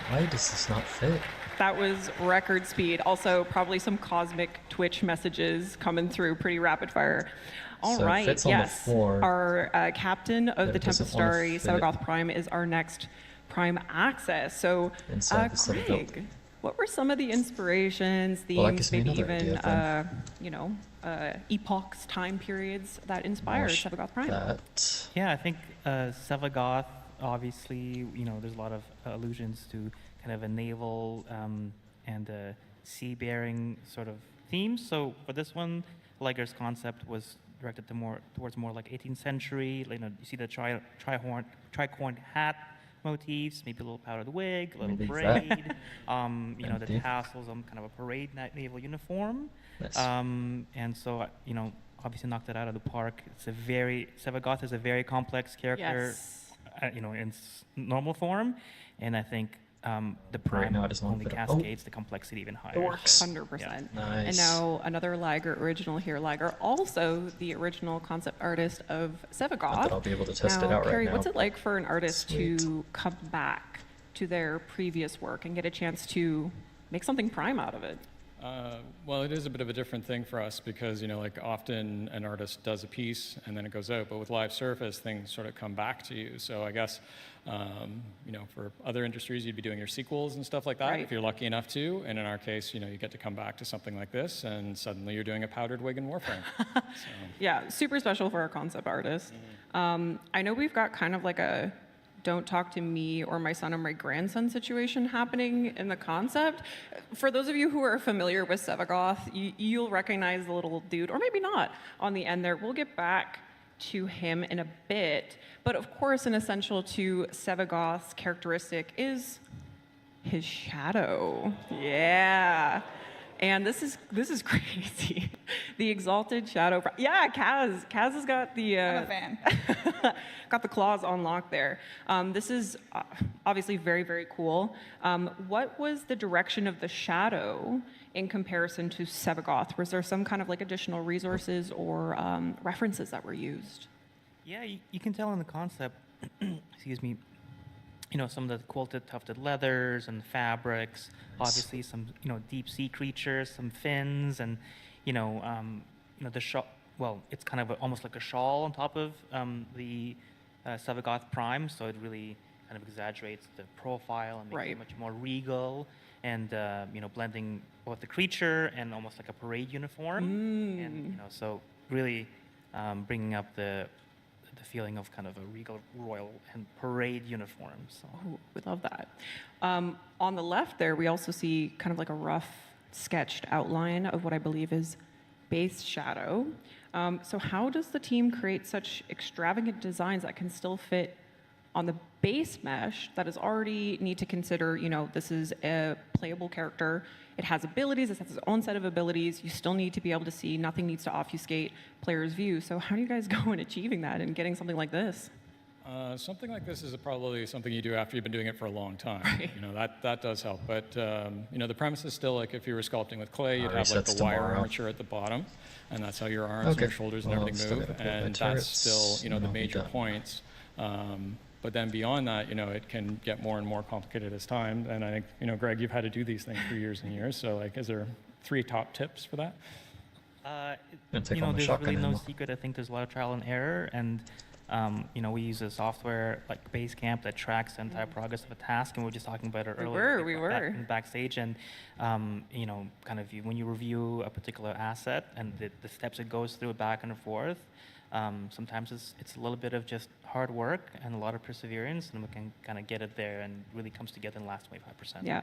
Why does this not fit? That was record speed. Also, probably some cosmic Twitch messages coming through pretty rapid fire. All right, yes. Our captain of the Tempestari, Sevagoth Prime, is our next Prime Access. So, Greg, what were some of the inspirations, themes, maybe even, epochs, time periods that inspired Sevagoth Prime? Yeah, I think Sevagoth, obviously, there's a lot of allusions to kind of a naval and a sea-bearing sort of themes. So for this one, Liger's concept was directed towards more like 18th century. You see the tricorn hat motifs, maybe a little powdered wig, a little braid, the tassels on kind of a parade naval uniform. Nice. And so, obviously knocked it out of the park. Sevagoth is a very complex character, in normal form. And I think the prime now I just want only to put it- cascades the complexity even higher. works. 100%. Nice. And now another Liger original here. Liger, also the original concept artist of Sevagoth. Not that I'll be able to test it Now, out right Carrie, now. what's it like for an artist Sweet. to come back to their previous work and get a chance to make something prime out of it? Well, it is a bit of a different thing for us because, you know, like often an artist does a piece and then it goes out, but with live surface, things sort of come back to you. So I guess, you know, for other industries, you'd be doing your sequels and stuff like that Right. if you're lucky enough to. And in our case, you know, you get to come back to something like this and suddenly you're doing a powdered wig in Warframe. Yeah, super special for our concept artist. I know we've got kind of like a don't talk to me or my son or my grandson situation happening in the concept. For those of you who are familiar with Sevagoth, you'll recognize the little dude, or maybe not, on the end there. We'll get back to him in a bit. But of course, an essential to Sevagoth's characteristic is his shadow. Yeah. And this is crazy. The exalted shadow. Yeah, Kaz has got the. I'm a fan. Got the claws on lock there. This is obviously very, very cool. What was the direction of the shadow in comparison to Sevagoth? Was there some kind of like additional resources or references that were used? Yeah, you can tell in the concept, excuse me, you know, some of the quilted tufted leathers and fabrics, obviously some, you know, deep sea creatures, some fins, and, you know, the shawl, well, it's kind of almost like a shawl on top of the Sevagoth Prime, so it really kind of exaggerates the profile and makes it much more regal and, you know, blending both the creature and almost like a parade uniform. And, you know, so really bringing up the feeling of kind of a regal, royal, and parade uniform. So we love that. On the left there, we also see kind of like a rough sketched outline of what I believe is base shadow. So how does the team create such extravagant designs that can still fit on the base mesh that is already need to consider, you know, this is a playable character. It has abilities, it has its own set of abilities. You still need to be able to see, nothing needs to obfuscate players' view. So how do you guys go in achieving that and getting something like this? Something like this is probably something you do after you've been doing it for a long time. You know, that does help. But, you know, the premise is still like if you were sculpting with clay, you'd have like the wire armature at the bottom, and that's how your arms and your shoulders and everything move. And that's still, you know, the major points. But then beyond that, you know, it can get more and more complicated as time. And I think, you know, Greg, you've had to do these things for years and years. So, like, is there 3 top tips for that? You know, there's really no secret. I think there's a lot of trial and error. And, you know, we use a software like Basecamp that tracks the entire progress of a task. And we were just talking about it earlier. We were. In backstage. And, you know, kind of when you review a particular asset and the steps it goes through back and forth, sometimes it's a little bit of just hard work and a lot of perseverance, and we can kind of get it there, and really comes together in the last 25%. Yeah,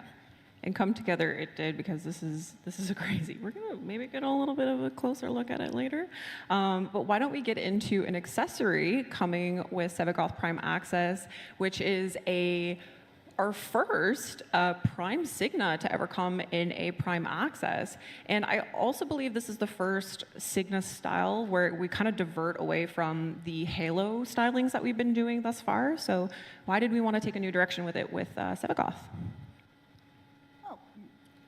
and come together it did, because this is a crazy. We're gonna maybe get a little bit of a closer look at it later, but why don't we get into an accessory coming with Sevagoth Prime Access, which is our first Prime Signa to ever come in a Prime Access. And I also believe this is the first Signa style where we kind of divert away from the Halo stylings that we've been doing thus far. So why did we want to take a new direction with it with Sevagoth? Oh,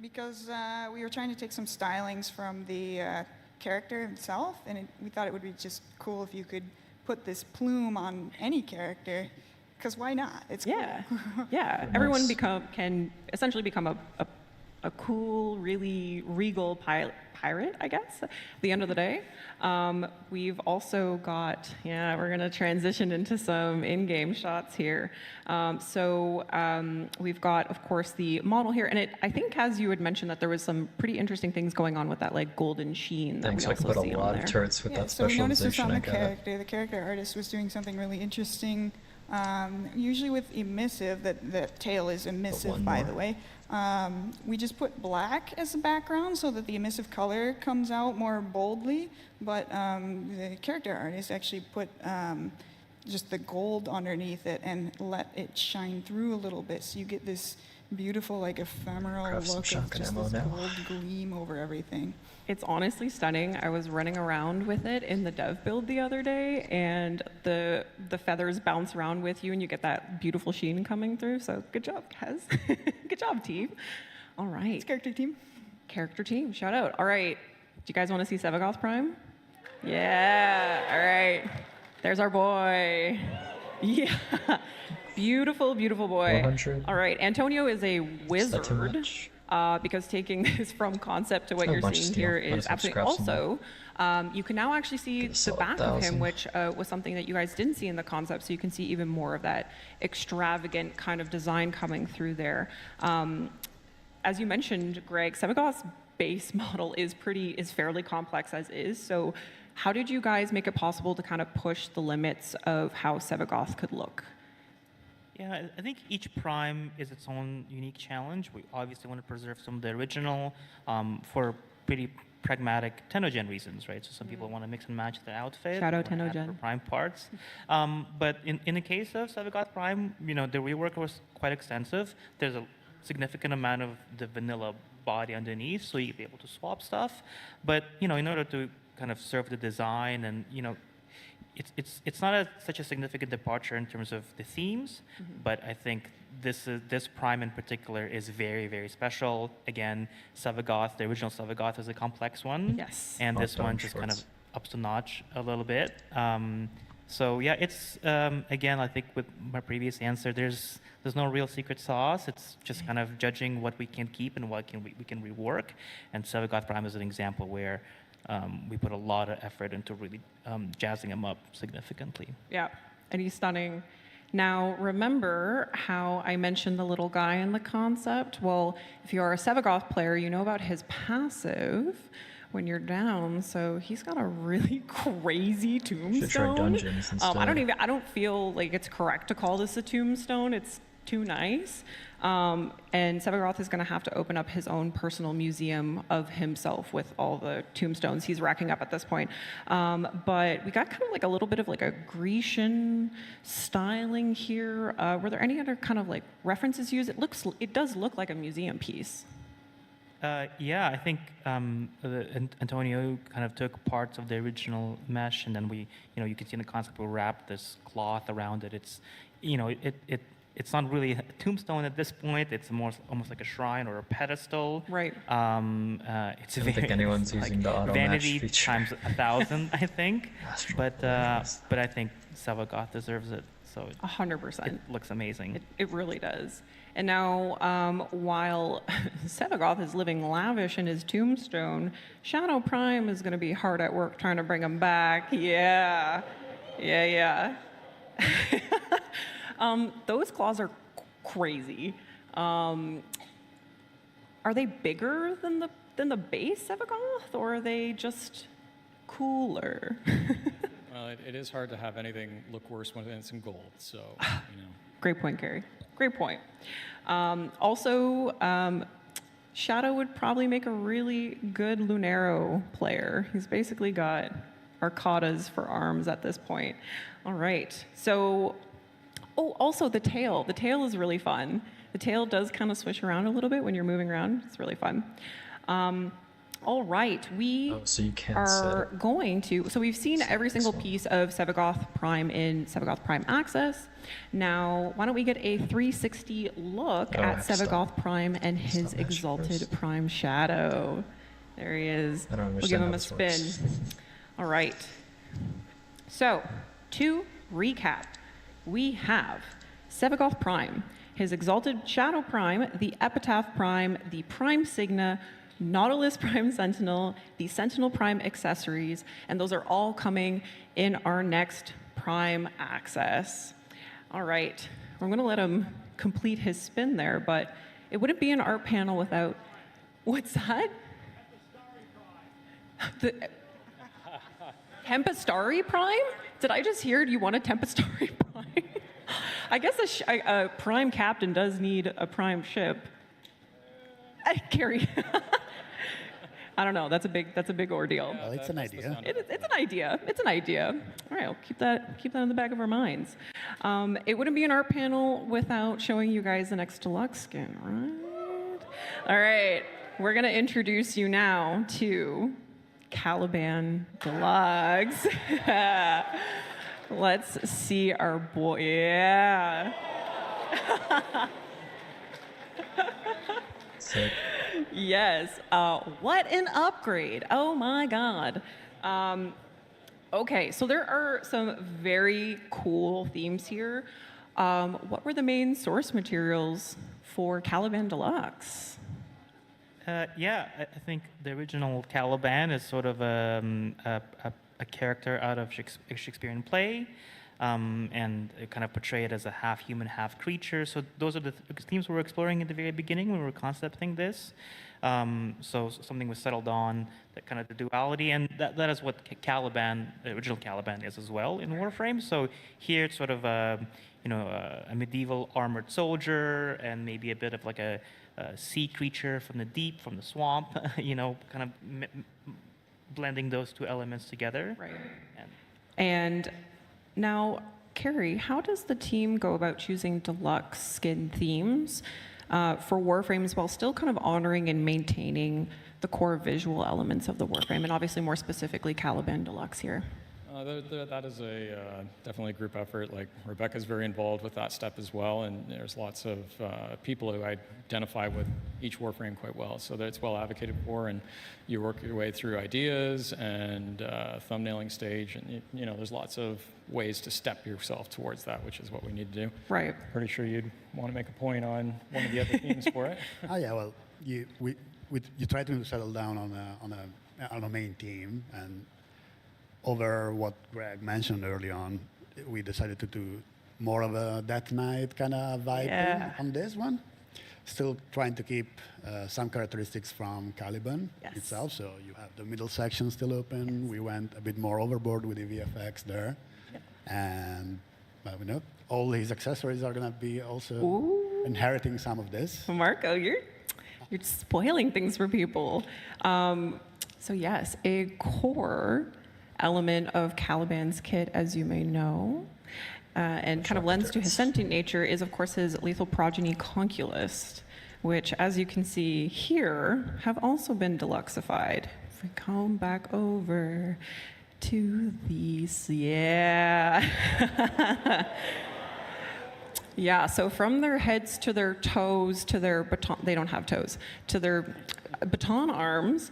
because we were trying to take some stylings from the character himself, and we thought it would be just cool if you could put this plume on any character. Because why not? It's cool. Yeah. Everyone can essentially become a cool, really regal pirate, I guess, at the end of the day. We've also got, we're going to transition into some in-game shots here. We've got, of course, the model here. And I think, as you had mentioned, that there was some pretty interesting things going on with that like golden sheen that we also see on there. a lot of turrets with that so we noticed this specialization. on the character. The character artist was doing something really interesting. Usually with emissive, that tail is emissive, by the way. We just put black as the background so that the emissive color comes out more boldly, but the character artist actually put just the gold underneath it and let it shine through a little bit, so you get this beautiful, like ephemeral Grab some look of shotgun just ammo this now. gold gleam over everything. It's honestly stunning. I was running around with it in the dev build the other day, and the feathers bounce around with you, and you get that beautiful sheen coming through. So good job, guys. Good job, team. All right. It's character team. Character team. Shout out. All right. Do you guys want to see Sevagoth Prime? Yeah. All right. There's our boy. Yeah. Beautiful, beautiful boy. 100. All right. Antonio is a Is that too wizard. much? Because taking this from concept to what Not you're much seeing steel. here Might is as well absolutely scrap some also, you can now actually see the solid back of him, 1,000. which was something that you guys didn't see in the concept, so you can see even more of that extravagant kind of design coming through there. As you mentioned, Greg, Sevagoth's base model is fairly complex as is, so how did you guys make it possible to kind of push the limits of how Sevagoth could look? Yeah, I think each prime is its own unique challenge. We obviously want to preserve some of the original for pretty pragmatic Tennocon reasons, right? So some people want to mix and match their outfit. Shout out wanna add Tennocon. for prime parts. But in the case of Sevagoth Prime, the rework was quite extensive. There's a significant amount of the vanilla body underneath, so you'd be able to swap stuff. But in order to kind of serve the design and it's not such a significant departure in terms of the themes, but I think this prime in particular is very, very special. Again, Sevagoth, the original Sevagoth, is a complex one. Yes. And this Lockdown one just kind of shorts. ups the notch a little bit. So yeah, it's again, I think with my previous answer, there's no real secret sauce. It's just kind of judging what we can keep and what we can rework. And Sevagoth Prime is an example where we put a lot of effort into really jazzing him up significantly. Yeah, and he's stunning. Now, remember how I mentioned the little guy in the concept? Well, if you are a Sevagoth player, you know about his passive when you're down. So he's got a really crazy tombstone. Should try dungeons instead. I don't feel like it's correct to call this a tombstone. It's too nice. And Sevagoth is going to have to open up his own personal museum of himself with all the tombstones he's racking up at this point. But we got kind of like a little bit of like a Grecian styling here. Were there any other kind of like references used? It does look like a museum piece. Yeah, I think Antonio kind of took parts of the original mesh, and then you can see in the concept we wrapped this cloth around it. It's, it's not really a tombstone at this point. It's almost like a shrine or a pedestal. Right. It's I don't think anyone's using the auto vanity match feature. times 1,000, I think. But I think Sevagoth deserves it. So 100%. It looks amazing. It really does. And now, while Sevagoth is living lavish in his tombstone, Shadow Prime is going to be hard at work trying to bring him back. Yeah. Those claws are crazy. Are they bigger than the base Sevagoth, or are they just cooler? Well, it is hard to have anything look worse when it's in gold. So Great point, Carrie. Great point. Also, Shadow would probably make a really good Lunaro player. He's basically got arcadas for arms at this point. All right. So, also the tail. The tail is really fun. The tail does kind of swish around a little bit when you're moving around. It's really fun. All right, we so you can't are going to, so we've seen every single piece of Sevagoth Prime in Sevagoth Prime Access. Now, why don't we get a 360 look at Sevagoth Prime and his exalted Prime Shadow. There he is. I don't We'll give understand him how a this spin. works. All right. So, to recap, we have Sevagoth Prime, his exalted Shadow Prime, the Epitaph Prime, the Prime Signa, Nautilus Prime Sentinel, the Sentinel Prime accessories, and those are all coming in our next Prime Access. All right, we're gonna let him complete his spin there, but it wouldn't be an art panel without, what's that? The Tempestari Prime? Did I just hear you want a Tempestari Prime? I guess a Prime Captain does need a Prime ship. Carrie. I don't know. That's a big ordeal. Well, it's an idea. It's an idea. It's an idea. All right, we'll keep that in the back of our minds. It wouldn't be an art panel without showing you guys the next deluxe skin, right? All right, we're gonna introduce you now to Caliban Deluxe. Let's see our boy. Yeah. Sick. Yes. What an upgrade. Oh my God. Okay, so there are some very cool themes here. What were the main source materials for Caliban Deluxe? Yeah, I think the original Caliban is sort of a character out of Shakespearean play, and it kind of portrayed as a half human, half creature. So those are the themes we were exploring at the very beginning when we were concepting this. So something was settled on, that kind of the duality, and that is what Caliban, the original Caliban, is as well in Warframe. So here it's sort of a medieval armored soldier, and maybe a bit of like a sea creature from the deep, from the swamp, kind of blending those two elements together. Right. And now, Carrie, how does the team go about choosing deluxe skin themes for Warframes while still kind of honoring and maintaining the core visual elements of the Warframe, and obviously more specifically Caliban Deluxe here? That is definitely a group effort. Like Rebecca's very involved with that step as well, and there's lots of people who identify with each Warframe quite well, so that it's well advocated for, and you work your way through ideas and thumbnailing stage, and there's lots of ways to step yourself towards that, which is what we need to do. Right. Pretty sure you'd want to make a point on one of the other themes for it. Oh yeah, well, you try to settle down on a main theme, and over what Greg mentioned early on, we decided to do more of a Death Knight kind of vibe on this one. Still trying to keep some characteristics from Caliban itself. So you have the middle section still open. We went a bit more overboard with the VFX there. And all his accessories are going to be also inheriting some of this. Marco, you're spoiling things for people. So yes, a core element of Caliban's kit, as you may know, and kind of lends to his sentient nature, is of course his lethal progeny Conculist, which, as you can see here, have also been deluxified. If we come back over to these, yeah. Yeah, so from their heads to their toes to their baton, they don't have toes, to their baton arms,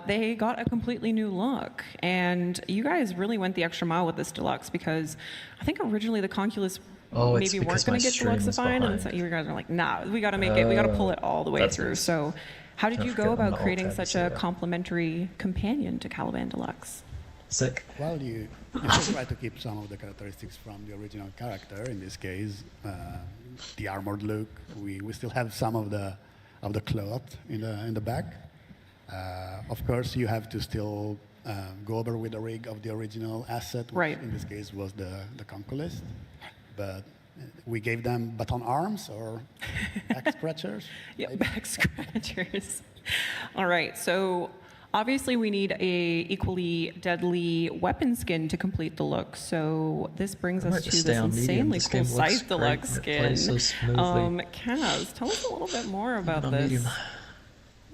they got a completely new look. And you guys really went the extra mile with this deluxe, because I think originally the Conculus maybe weren't going to get deluxified, and so you guys are like, nah, we got to make it, we got to pull it all the way through. Nice. So how did you go about creating such a complementary companion to Caliban Deluxe? Sick. Well, you still try to keep some of the characteristics from the original character. In this case, the armored look. We still have some of the cloth in the back. Of course, you have to still go over with the rig of the original asset, which in this case was the Conculist. But we gave them baton arms or back scratchers. Yeah, back scratchers. All right, so obviously we need a equally deadly weapon skin to complete the look. So this brings us to this insanely cool Scythe Deluxe skin. Kaz, tell us a little bit more about this.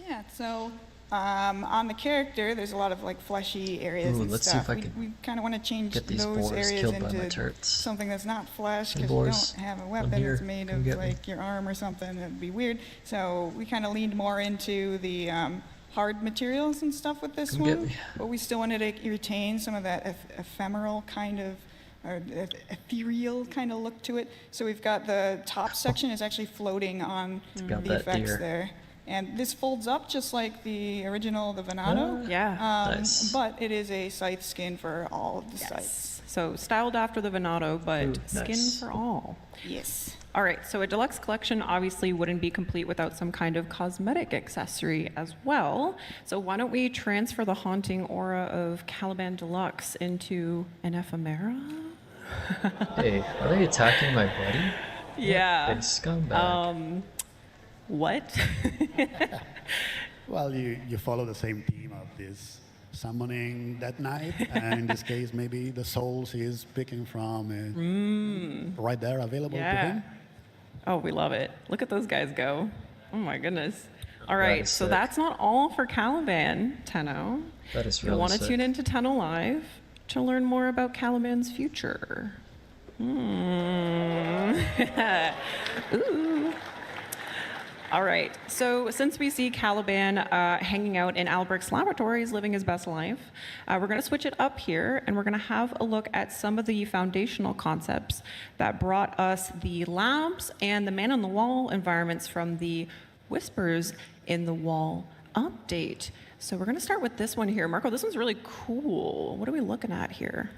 Yeah, so on the character, there's a lot of like fleshy areas and let's stuff. See if I can we kind of want to change get these those boars areas killed by my into turrets. something that's not flesh, because you boars, don't have a come weapon here, that's made come of get me. like your arm or something. That'd be weird. So we kind of leaned more into the hard materials and stuff with this Come get one, me. but we still wanted to retain some of that ephemeral kind of, or ethereal kind of look to it. So we've got the top section is actually floating on got the that effects deer. there. And this folds up just like the original, the Venado. Nice. But it is a scythe skin for all of the scythes. So styled after the Venado, but skin nice. for all. Yes. All right, so a deluxe collection obviously wouldn't be complete without some kind of cosmetic accessory as well. So why don't we transfer the haunting aura of Caliban Deluxe into an ephemera? Hey, are they attacking my buddy? Yeah. Big scumbag. What? Well, you follow the same theme of this summoning that night, and in this case, maybe the souls he is picking from right there available to him. Oh, we love it. Look at those guys go. Oh my goodness. All That right, is so sick. that's not all for Caliban, Tenno. That is You'll really want to sick. tune into Tenno Live to learn more about Caliban's future. Ooh. All right, so since we see Caliban hanging out in Albrecht's laboratories, living his best life, we're going to switch it up here, and we're going to have a look at some of the foundational concepts that brought us the labs and the man-on-the-wall environments from the Whispers in the Wall update. So we're going to start with this one here. Marco, this one's really cool. What are we looking at here?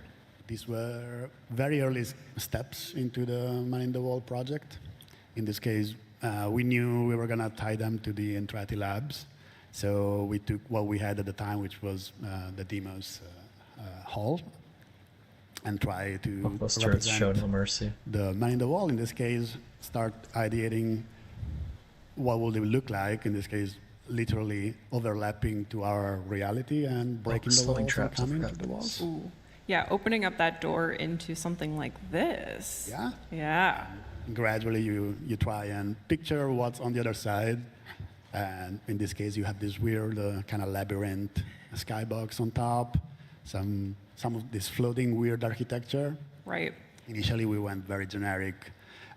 These were very early steps into the Man in the Wall project. In this case, we knew we were going to tie them to the Entrati labs. So we took what we had at the time, which was the Demos hall, and try to Church show no mercy. the Man in the Wall. In this case, start ideating what would it look like, in this case, literally overlapping to our reality and breaking the slowing walls and traps, I coming forgot to the walls. Ooh. Yeah, opening up that door into something like this. Yeah. Yeah. Gradually, you try and picture what's on the other side. And in this case, you have this weird kind of labyrinth skybox on top, some of this floating weird architecture. Right. Initially, we went very generic,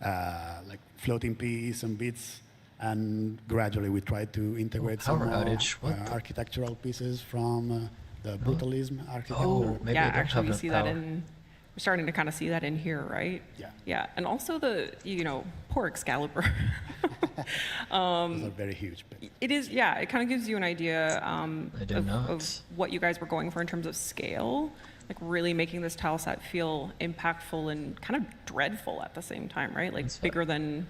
like floating piece and bits. And gradually, we tried to integrate some power more outage. What the- architectural pieces from the brutalism architecture. Oh, maybe yeah, I don't actually have we enough see that power. in, we're starting to kind of see that in here, right? Yeah. Yeah, and also the, poor Excalibur. Those are very huge. But It is, yeah, it kind of gives you an idea did not. of what you guys were going for in terms of scale, like really making this tile set feel impactful and kind of dreadful at the same time, right? Like bigger than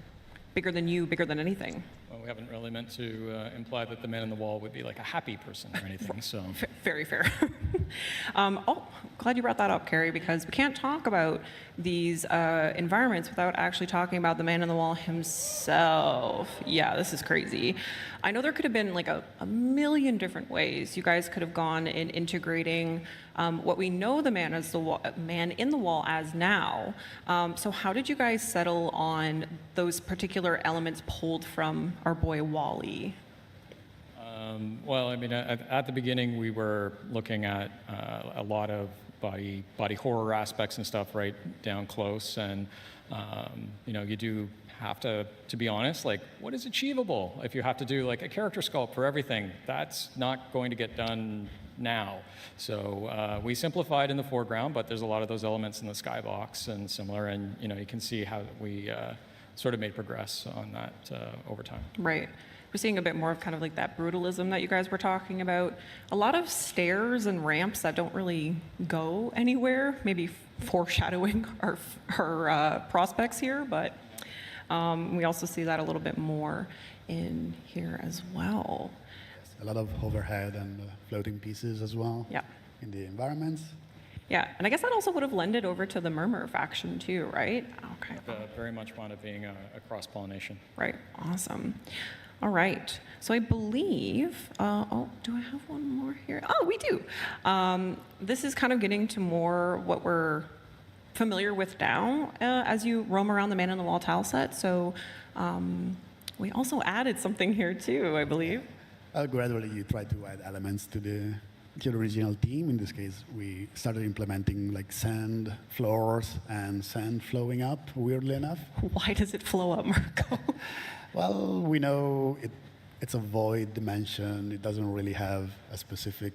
you, bigger than anything. Well, we haven't really meant to imply that the man in the wall would be like a happy person or anything, so. Very fair. Glad you brought that up, Carrie, because we can't talk about these environments without actually talking about the man in the wall himself. Yeah, this is crazy. I know there could have been like a million different ways you guys could have gone in integrating what we know the man in the wall as now. So how did you guys settle on those particular elements pulled from our boy Wally? Well, I mean, at the beginning, we were looking at a lot of body horror aspects and stuff right down close, and you do have to be honest, like, what is achievable? If you have to do like a character sculpt for everything, that's not going to get done now. So we simplified in the foreground, but there's a lot of those elements in the skybox and similar, and you can see how we sort of made progress on that over time. Right. We're seeing a bit more of kind of like that brutalism that you guys were talking about. A lot of stairs and ramps that don't really go anywhere, maybe foreshadowing our prospects here, but we also see that a little bit more in here as well. a lot of overhead and floating pieces as well. Yeah. In the environments. Yeah, and I guess that also would have lended over to the Murmur faction too, right? Okay. Very much wound up being a cross-pollination. Right, awesome. All right, so I believe, do I have one more here? Oh, we do. This is kind of getting to more what we're familiar with now as you roam around the Man-on-the-Wall tile set. So we also added something here too, I believe. Gradually, you try to add elements to the original theme. In this case, we started implementing like sand floors and sand flowing up, weirdly enough. Why does it flow up, Marco? Well, we know it's a void dimension. It doesn't really have a specific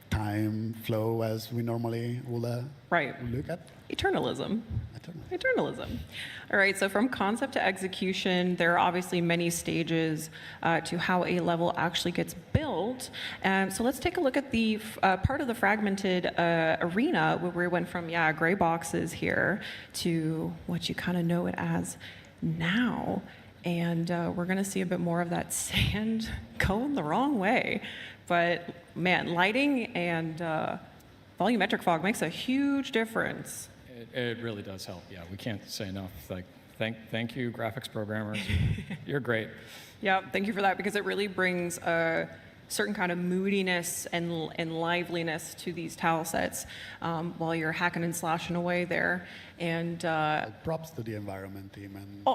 time flow as we normally will look at. Eternalism. Eternalism. All right, so from concept to execution, there are obviously many stages to how a level actually gets built. So let's take a look at the part of the fragmented arena where we went from, gray boxes here to what you kind of know it as now. And we're going to see a bit more of that sand going the wrong way. But man, lighting and volumetric fog makes a huge difference. It really does help. Yeah, we can't say enough. Like, thank you, graphics programmers. You're great. Yeah, thank you for that, because it really brings a certain kind of moodiness and liveliness to these tile sets while you're hacking and slashing away there. And props to the environment team. And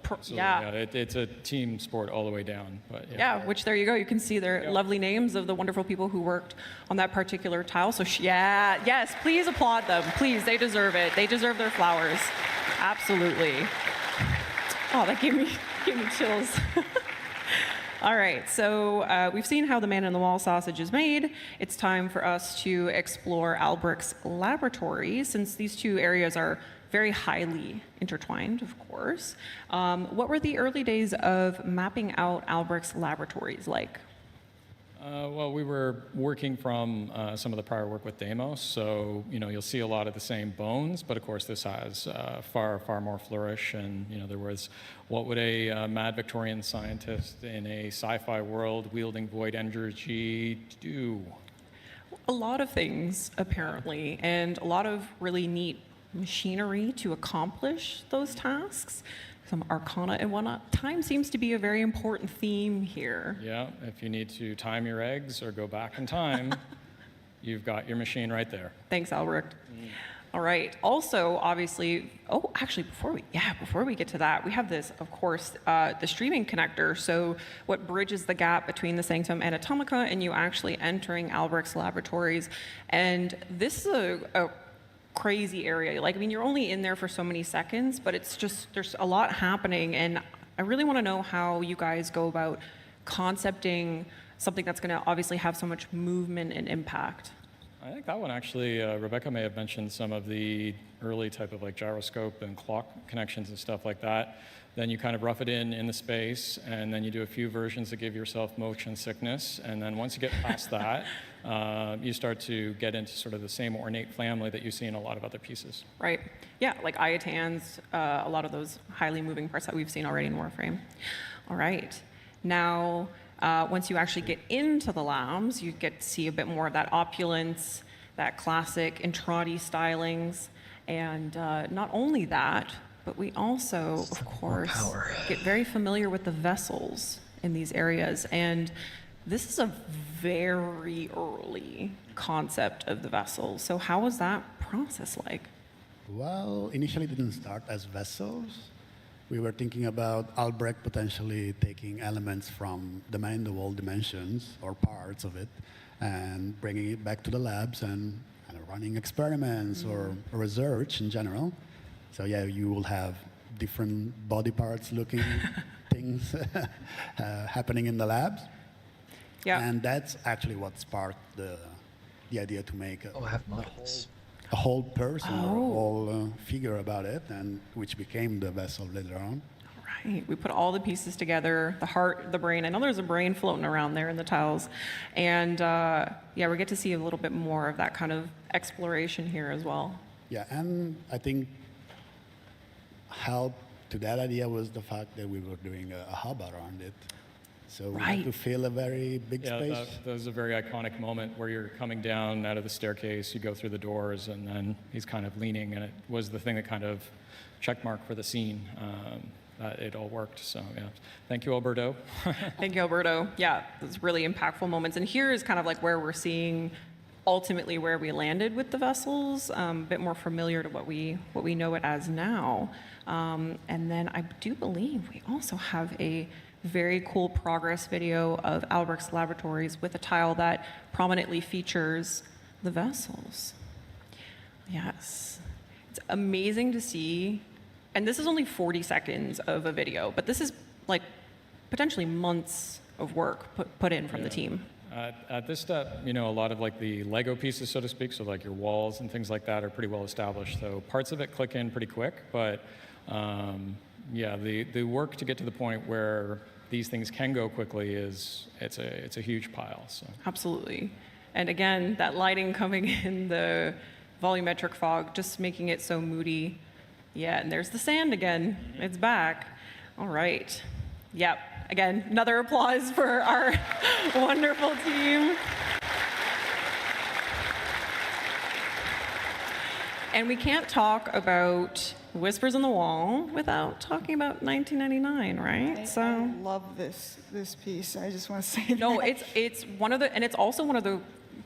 Absolutely, yeah. It's a team sport all the way down. But yeah, which there you go. You can see their lovely names of the wonderful people who worked on that particular tile. So yes, please applaud them. Please, they deserve it. They deserve their flowers. Absolutely. Oh, that gave me chills. All right, so we've seen how the man-in-the-wall sausage is made. It's time for us to explore Albrecht's laboratory, since these two areas are very highly intertwined, of course. What were the early days of mapping out Albrecht's laboratories like? Well, we were working from some of the prior work with Deimos, so you'll see a lot of the same bones, but of course this has far more flourish. And there was, what would a mad Victorian scientist in a sci-fi world wielding void energy do? A lot of things, apparently, and a lot of really neat machinery to accomplish those tasks. Some arcana and whatnot. Time seems to be a very important theme here. Yeah, if you need to time your eggs or go back in time, you've got your machine right there. Thanks, Albrecht. All right. Also, obviously, actually, before we get to that, we have this, of course, the streaming connector. So what bridges the gap between the Sanctum and Atomica and you actually entering Albrecht's laboratories. And this is a crazy area. You're only in there for so many seconds, but it's just, there's a lot happening. And I really want to know how you guys go about concepting something that's going to obviously have so much movement and impact. I think that one actually, Rebecca may have mentioned some of the early type of gyroscope and clock connections and stuff like that. Then you kind of rough it in the space, and then you do a few versions that give yourself motion sickness. And then once you get past that, you start to get into sort of the same ornate family that you see in a lot of other pieces. Right. Yeah, like Iotans, a lot of those highly moving parts that we've seen already in Warframe. All right. Now, once you actually get into the labs, you get to see a bit more of that opulence, that classic Intradi stylings. And not only that, but we also, of course, get very familiar with the vessels in these areas. And this is a very early concept of the vessels. So how was that process like? Well, initially it didn't start as vessels. We were thinking about Albrecht potentially taking elements from the man-in-the-wall dimensions or parts of it and bringing it back to the labs and kind of running experiments or research in general. So yeah, you will have different body parts looking things happening in the labs. Yeah. And that's actually what sparked the idea to make have models. A whole person or a whole figure about it, and which became the vessel later on. Right. We put all the pieces together, the heart, the brain. I know there's a brain floating around there in the tiles. And we get to see a little bit more of that kind of exploration here as well. Yeah, and I think help to that idea was the fact that we were doing a hub around it. So we had to fill a very big space. That was a very iconic moment where you're coming down out of the staircase, you go through the doors, and then he's kind of leaning, and it was the thing that kind of checkmark for the scene. It all worked, so yeah. Thank you, Alberto. Thank you, Alberto. Yeah, those really impactful moments. And here is kind of like where we're seeing ultimately where we landed with the vessels, a bit more familiar to what we know it as now. And then I do believe we also have a very cool progress video of Albrecht's laboratories with a tile that prominently features the vessels. Yes. It's amazing to see. And this is only 40 seconds of a video, but this is like potentially months of work put in from the team. At this step, a lot of like the Lego pieces, so to speak, so like your walls and things like that are pretty well established. So parts of it click in pretty quick, but the work to get to the point where these things can go quickly it's a huge pile. So. Absolutely. And again, that lighting coming in the volumetric fog, just making it so moody. Yeah, and there's the sand again. It's back. All right. Yep. Again, another applause for our wonderful team. And we can't talk about whispers in the wall without talking about 1999, right? I love this piece. I just want to say No, that. it's one of the, and it's also one of the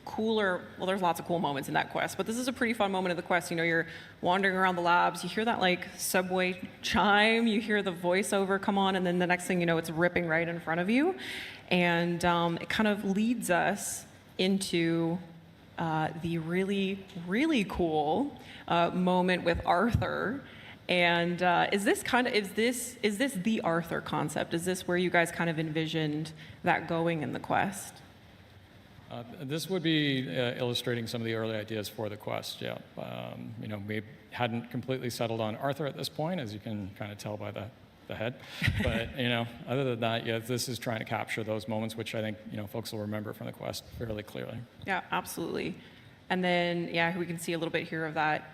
cooler, well, there's lots of cool moments in that quest, but this is a pretty fun moment of the quest. You know, you're wandering around the labs, you hear that like subway chime, you hear the voiceover come on, and then the next thing you know, it's ripping right in front of you. And it kind of leads us into the really, really cool moment with Arthur. And is this the Arthur concept? Is this where you guys kind of envisioned that going in the quest? This would be illustrating some of the early ideas for the quest, yeah. You know, we hadn't completely settled on Arthur at this point, as you can kind of tell by the head. But, you know, other than that, yeah, this is trying to capture those moments, which I think, you know, folks will remember from the quest fairly clearly. Yeah, absolutely. And then, yeah, we can see a little bit here of that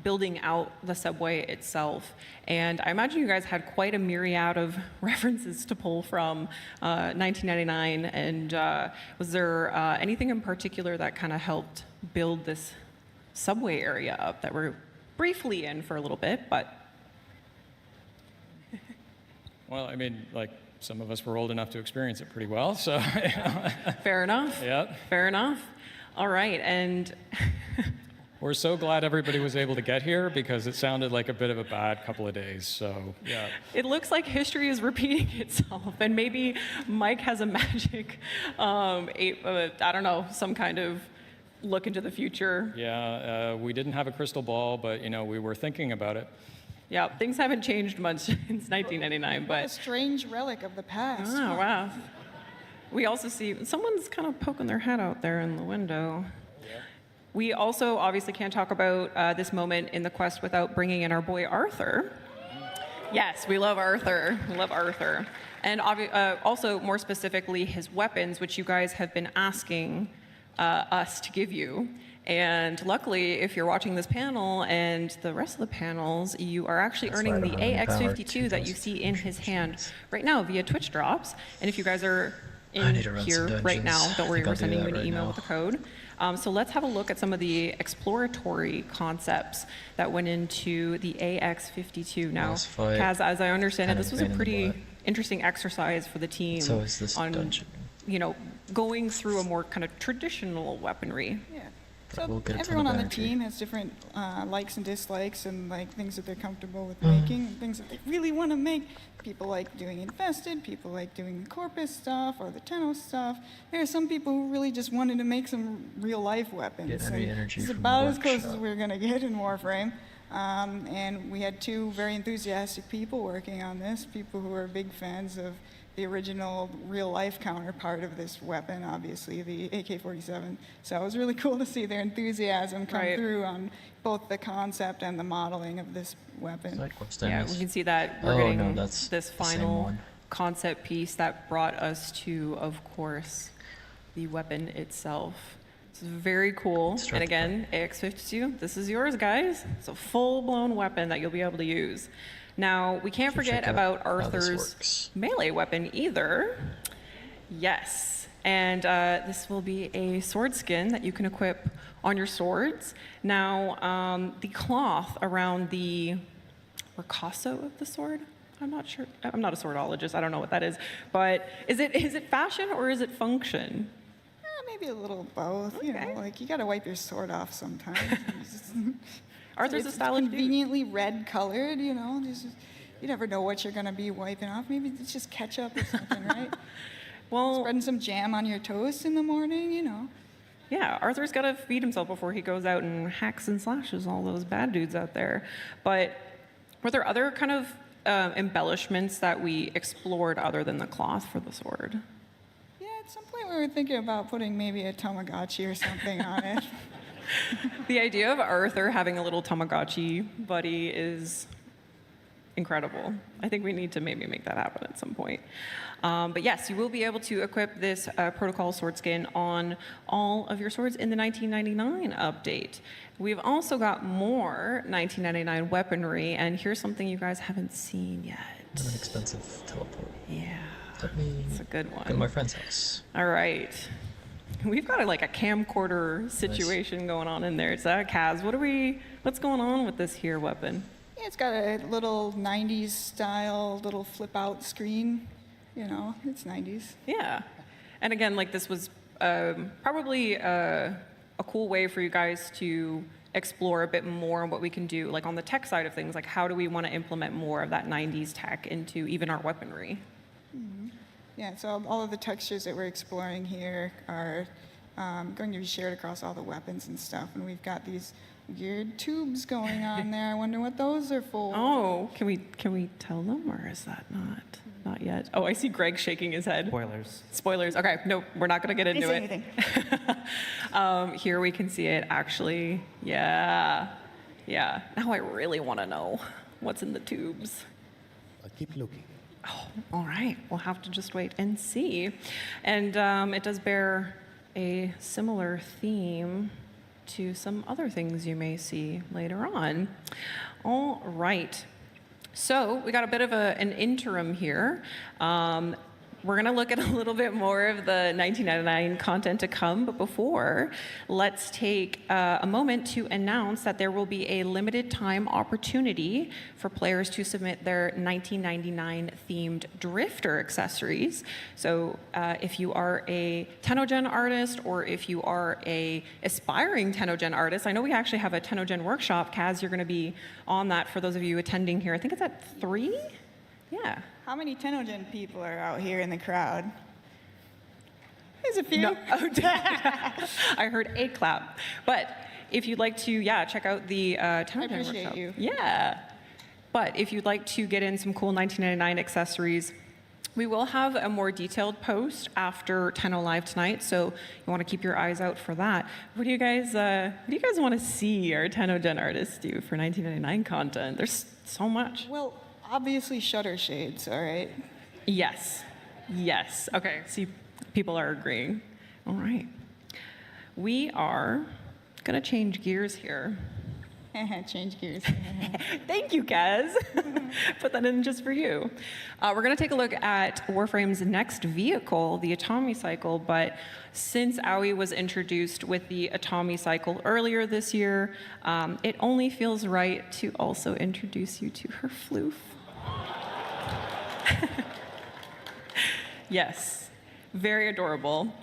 building out the subway itself. And I imagine you guys had quite a myriad of references to pull from 1999. And was there anything in particular that kind of helped build this subway area up that we're briefly in for a little bit, but... Well, I mean, like, some of us were old enough to experience it pretty well, so... Fair enough. Yeah. Fair enough. All right, and... We're so glad everybody was able to get here because it sounded like a bit of a bad couple of days, so yeah. It looks like history is repeating itself, and maybe Mike has a magic, I don't know, some kind of look into the future. Yeah, we didn't have a crystal ball, but, you know, we were thinking about it. Yeah, things haven't changed much since 1999, but... A strange relic of the past. Oh, wow. We also see, someone's kind of poking their head out there in the window. We also obviously can't talk about this moment in the quest without bringing in our boy Arthur. Yes, we love Arthur. We love Arthur. And also, more specifically, his weapons, which you guys have been asking us to give you. And luckily, if you're watching this panel and the rest of the panels, you are actually earning the AX52 that you see in his hand right now via Twitch drops. And if you guys are in here right now, don't worry, we're sending you an email with the code. So let's have a look at some of the exploratory concepts that went into the AX52. Now, Kaz, as I understand it, this was a pretty interesting exercise for the team on, dungeon. You know, going through a more kind of traditional weaponry. Yeah. So everyone on the team has different likes and dislikes and like things that they're comfortable with making and things that they really want to make. People like doing Infested, people like doing the Corpus stuff or the Tenno stuff. There are some people who really just wanted to make some real life weapons. It's about as close as we're going to get in Warframe. And we had two very enthusiastic people working on this, people who are big fans of the original real-life counterpart of this weapon, obviously, the AK-47. So it was really cool to see their enthusiasm come through on both the concept and the modeling of this weapon. Yeah, we can see that we're getting this final concept piece that brought us to, of course, the weapon itself. It's very cool. And again, AX-52, this is yours, guys. It's a full-blown weapon that you'll be able to use. Now, we can't forget about Arthur's melee weapon either. Yes, and this will be a sword skin that you can equip on your swords. Now, the cloth around the ricasso of the sword, I'm not sure. I'm not a swordologist. I don't know what that is. But is it fashion or is it function? Maybe a little both. Okay. You know, like you got to wipe your sword off sometimes. Arthur's a stylish dude. Conveniently red colored, you know. You never know what you're going to be wiping off. Maybe it's just ketchup or something, right? Well, spreading some jam on your toast in the morning, you know. Yeah, Arthur's got to feed himself before he goes out and hacks and slashes all those bad dudes out there. But were there other kind of embellishments that we explored other than the cloth for the sword? Yeah, at some point we were thinking about putting maybe a Tamagotchi or something on it. The idea of Arthur having a little Tamagotchi buddy is incredible. I think we need to maybe make that happen at some point. But yes, you will be able to equip this protocol sword skin on all of your swords in the 1999 update. We've also got more 1999 weaponry, and here's something you guys haven't seen yet. An expensive teleport. Yeah, it's a good one. At my friend's house. All right. We've got like a camcorder situation going on in there. It's Kaz, what's going on with this here weapon? Yeah, it's got a little 90s style, little flip out screen. You know, it's 90s. Yeah. And again, like this was probably a cool way for you guys to explore a bit more on what we can do, like on the tech side of things, like how do we want to implement more of that 90s tech into even our weaponry? Mm-hmm. Yeah, so all of the textures that we're exploring here are going to be shared across all the weapons and stuff. And we've got these weird tubes going on there. I wonder what those are for. Oh, can we tell them, or is that not yet? Oh, I see Greg shaking his head. Spoilers. Spoilers. Okay, no, we're not going to get into it. Anything. Here we can see it actually. Yeah. Now I really want to know what's in the tubes. I'll keep looking. Oh, all right. We'll have to just wait and see. And it does bear a similar theme to some other things you may see later on. All right. So we got a bit of an interim here. We're going to look at a little bit more of the 1999 content to come, but before, let's take a moment to announce that there will be a limited time opportunity for players to submit their 1999 themed drifter accessories. So if you are a Tennocon artist, or if you are a aspiring Tennocon artist, I know we actually have a Tennocon workshop. Kaz, you're going to be on that for those of you attending here. I think it's at 3? Yeah. How many Tennocon people are out here in the crowd? There's a few. No. Oh, I heard a clap. But if you'd like to, check out the Tennocon I appreciate workshop. you. Yeah. But if you'd like to get in some cool 1999 accessories, we will have a more detailed post after Tenno Live tonight, so you want to keep your eyes out for that. What do you guys want to see our Tennocon artists do for 1999 content? There's so much. Well, obviously shutter shades, all right? Yes. Okay, see, people are agreeing. All right. We are going to change gears here. Change gears. Thank you, Kaz. Put that in just for you. We're going to take a look at Warframe's next vehicle, the Atomi Cycle, but since Aoi was introduced with the Atomi Cycle earlier this year, it only feels right to also introduce you to her floof. Yes, very adorable.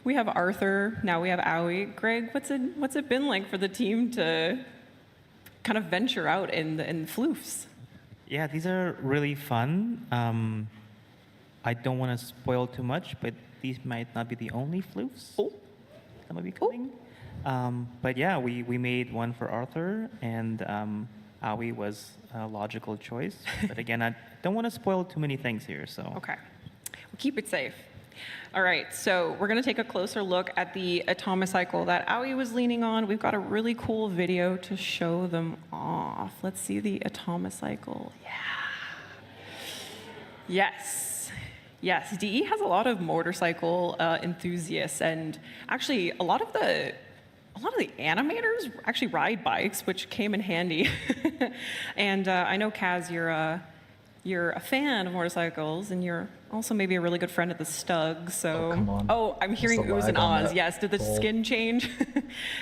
We have Arthur, now we have Aoi. Greg, what's it been like for the team to kind of venture out in floofs? Yeah, these are really fun. I don't want to spoil too much, but these might not be the only floofs that might be coming. But yeah, we made one for Arthur, and Aoi was a logical choice. But again, I don't want to spoil too many things here, so. Okay, we'll keep it safe. All right, so we're going to take a closer look at the Atomi Cycle that Aoi was leaning on. We've got a really cool video to show them off. Let's see the Atomi Cycle. Yeah. Yes, DE has a lot of motorcycle enthusiasts, and actually a lot of the animators actually ride bikes, which came in handy. And I know, Kaz, you're a fan of motorcycles, and you're also maybe a really good friend of the Stug, so... Oh, come on. Oh, I'm hearing Just the oohs and lag on ahs. that Yes, did the pole. skin change?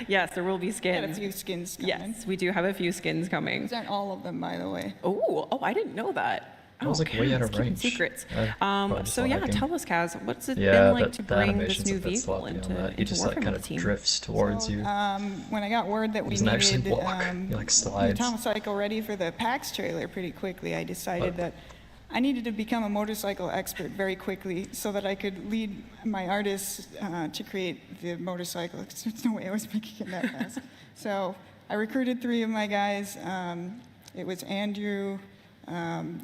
Yes, there will be skins. Got a few skins coming. Yes, we do have a few skins coming. These aren't all of them, by the way. Oh, I didn't know that. I was like way out of Kaz, keeping range. secrets. Probably just So yeah, lagging. tell us, Kaz, what's it Yeah, been like to the bring this animation's new a bit vehicle sloppy on into that. He just like Warframe kind with of the team? drifts towards you. When I got word that we Doesn't actually needed walk. He, like, the slides. Atomi Cycle ready for the PAX trailer pretty quickly, I decided that I needed to become a motorcycle expert very quickly so that I could lead my artists to create the motorcycle. There's no way I was making it that fast. So I recruited 3 of my guys. It was Andrew,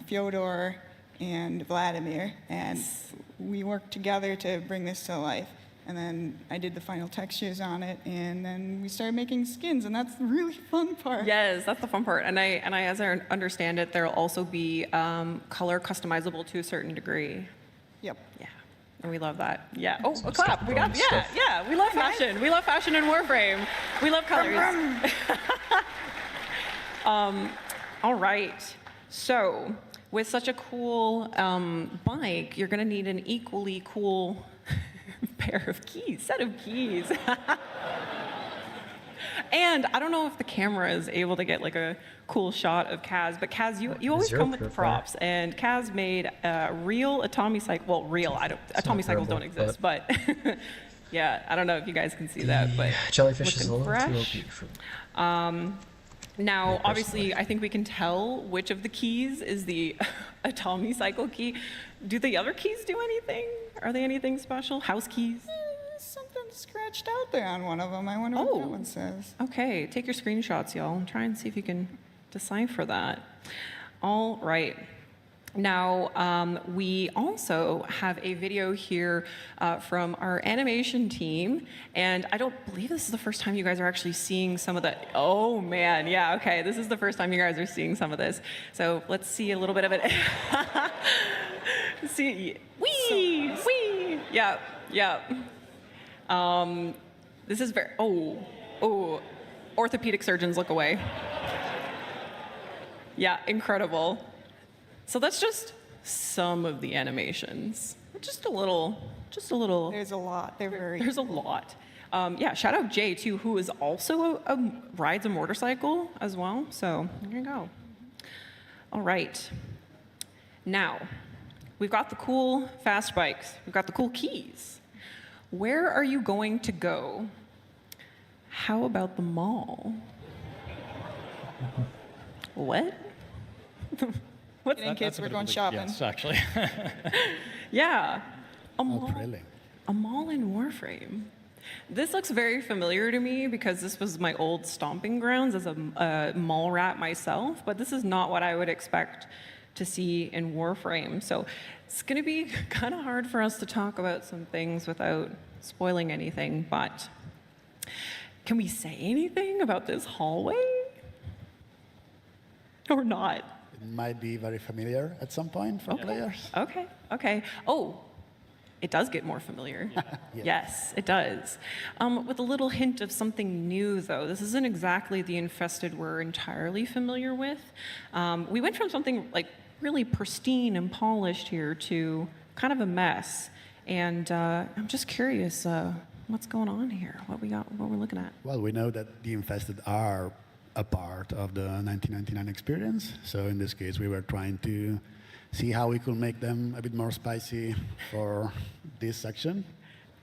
Fyodor, and Vladimir, and we worked together to bring this to life. And then I did the final textures on it, and then we started making skins, and that's the really fun part. Yes, that's the fun part. And I, as I understand it, there'll also be color customizable to a certain degree. Yep. Yeah, and we love that. Yeah. Oh, a clap. We got. Yeah. We love fashion. We love fashion in Warframe. We love colors. All right. So, with such a cool bike, you're going to need an equally cool set of keys. And I don't know if the camera is able to get like a cool shot of Kaz, but Kaz, you always Zero come with the purifier. props, and Kaz made a real Atomi cycle. Well, real. Atomi cycles don't terrible, exist, but yeah, I don't know if you guys can see that, but Jellyfish is a looking little too fresh. OP for me. Now, obviously, I think we can tell which of the keys is the Atomi cycle key. Do the other keys do anything? Are they anything special? House keys? There's something scratched out there on one of them. I wonder what that one says. Okay, take your screenshots, y'all, and try and see if you can decipher that. All right. Now, we also have a video here from our animation team, and I don't believe this is the first time you guys are actually seeing some of the, oh man, yeah, okay, this is the first time you guys are seeing some of this. So let's see a little bit of it. See, wee, wee, yeah, yeah. This is very, orthopedic surgeons look away. Yeah, incredible. So that's just some of the animations. Just a little. There's a lot. There's a lot. Yeah, shout out Jay too, who is also rides a motorcycle as well. So there you go. All right. Now, we've got the cool fast bikes. We've got the cool keys. Where are you going to go? How about the mall? What? What's kids, we're going shopping. Yes, actually. Yeah, a Not mall. really. A mall in Warframe. This looks very familiar to me because this was my old stomping grounds as a mall rat myself, but this is not what I would expect to see in Warframe. So it's going to be kind of hard for us to talk about some things without spoiling anything, but can we say anything about this hallway? Or not? It might be very familiar at some point for players. Okay. Oh, it does get more familiar. Yes, it does. With a little hint of something new, though. This isn't exactly the infested we're entirely familiar with. We went from something like really pristine and polished here to kind of a mess. And I'm just curious, what's going on here? What we're looking at? Well, we know that the infested are a part of the 1999 experience. So in this case, we were trying to see how we could make them a bit more spicy for this section.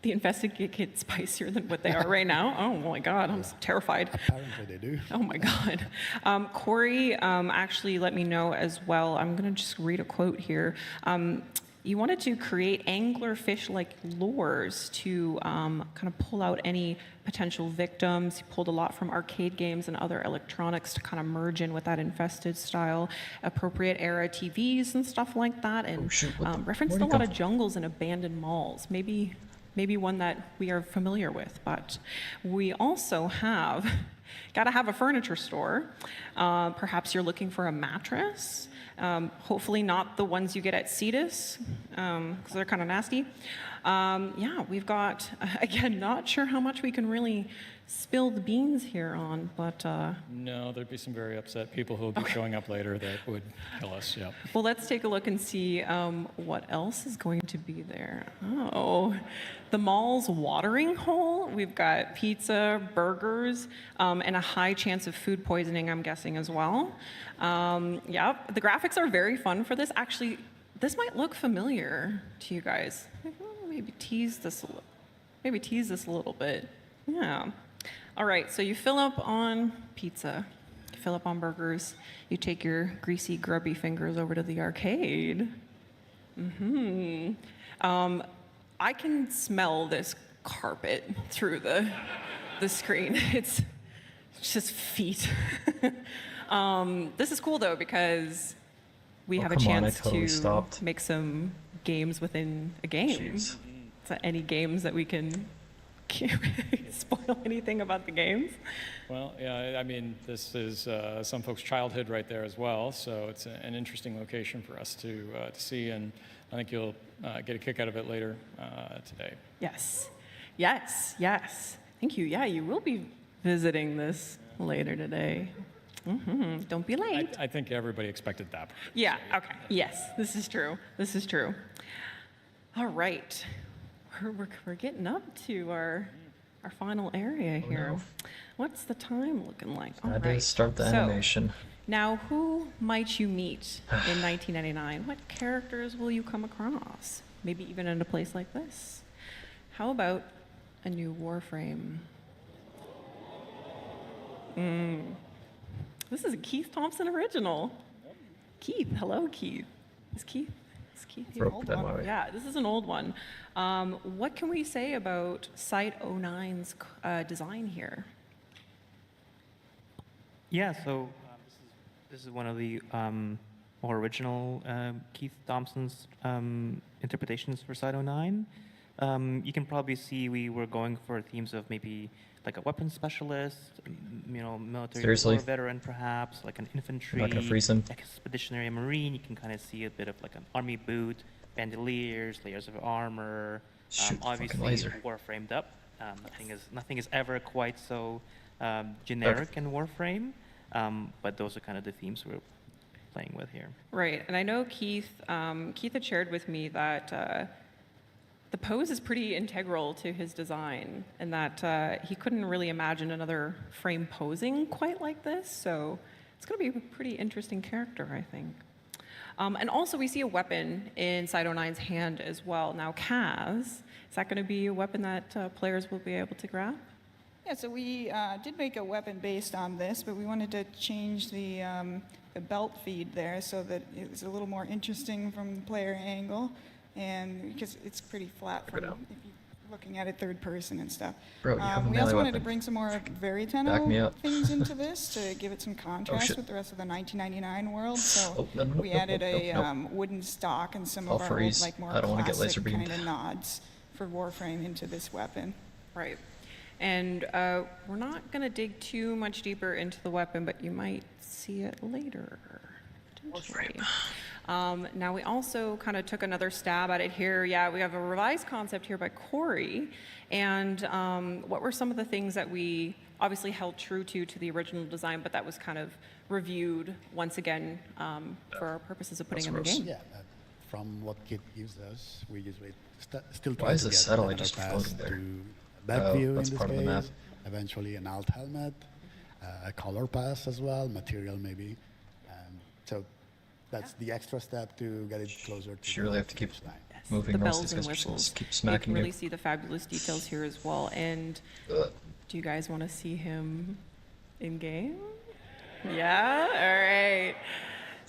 The infested get spicier than what they are right now? Oh my God, I'm terrified. Apparently they do. Oh my God. Corey actually let me know as well. I'm gonna just read a quote here. You wanted to create anglerfish-like lures to kind of pull out any potential victims. You pulled a lot from arcade games and other electronics to kind of merge in with that infested style, appropriate era TVs and stuff like that, and referenced a lot of jungles and abandoned malls. Maybe one that we are familiar with, but we also have, gotta have a furniture store. Perhaps you're looking for a mattress. Hopefully not the ones you get at Cetus, because they're kind of nasty. Yeah, we've got, again, not sure how much we can really spill the beans here on, but... No, there'd be some very upset people who will be showing up later that would kill us, yeah. Well, let's take a look and see what else is going to be there. Oh, the mall's watering hole. We've got pizza, burgers, and a high chance of food poisoning, I'm guessing, as well. Yeah, the graphics are very fun for this. Actually, this might look familiar to you guys. Maybe tease this a little bit. Yeah. All right, so you fill up on pizza, you fill up on burgers, you take your greasy, grubby fingers over to the arcade. I can smell this carpet through the screen. It's just feet. This is cool though because we have a chance to make some games within a game. Is that any games that we can spoil anything about the games? Well, yeah, I mean, this is some folks' childhood right there as well, so it's an interesting location for us to see, and I think you'll get a kick out of it later today. Yes. Thank you. Yeah, you will be visiting this later today. Don't be late. I think everybody expected that. Yeah, okay. Yes, this is true. All right. We're getting up to our our final area here. no. What's the time looking like? All I right. did start the So, animation. now, who might you meet in 1999? What characters will you come across? Maybe even in a place like this. How about a new Warframe? This is a Keith Thompson original. Keith, hello, Keith. Is Keith here? Broke them away. Yeah, this is an old one. What can we say about Site 09's design here? Yeah, so this is one of the more original Keith Thompson's interpretations for Site 09. You can probably see we were going for themes of maybe like a weapons specialist, military Seriously? war veteran perhaps, like an infantry, not gonna freeze him. expeditionary marine. You can kind of see a bit of like an army boot, bandoliers, layers of armor. Shoot the fucking Obviously, laser. Warframed up. Nothing is ever quite so generic in Warframe, but those are kind of the themes we're playing with here. Right, and I know Keith had shared with me that the pose is pretty integral to his design, and that he couldn't really imagine another frame posing quite like this, so it's going to be a pretty interesting character, I think. And also we see a weapon in Site 09's hand as well. Now, Kaz, is that going to be a weapon that players will be able to grab? Yeah, so we did make a weapon based on this, but we wanted to change the belt feed there so that it was a little more interesting from the player angle, and because it's pretty flat from if you're looking at it third person and stuff. Bro, you have a we melee also wanted to weapon. bring some more Back me Veritano up. things into this to give it some contrast shit. with the rest of the 1999 world. So Oh, no, no, we no, added no, a no, no. wooden stock and some I'll of our old, freeze. like more I don't wanna get laser classic beamed. kind of nods for Warframe into this weapon. Right. And we're not going to dig too much deeper into the weapon, but you might see it later. potentially. Now we also kind of took another stab at it here. Yeah, we have a revised concept here by Corey. And what were some of the things that we obviously held true to the original design, but that was kind of reviewed once again for our purposes of putting in the game? Yeah, from what Kit gives us, we usually still Why try is to the get satellite another just pass floating there? to back Oh, view in that's this part of the map. case, eventually an alt helmet, a color pass as well, material maybe. So that's the extra step to get it closer to You really have to keep moving The most bells of these and guys are just gonna whistles. keep You smacking can really you. see the fabulous details here as well. And do you guys want to see him in game? Yeah? All right.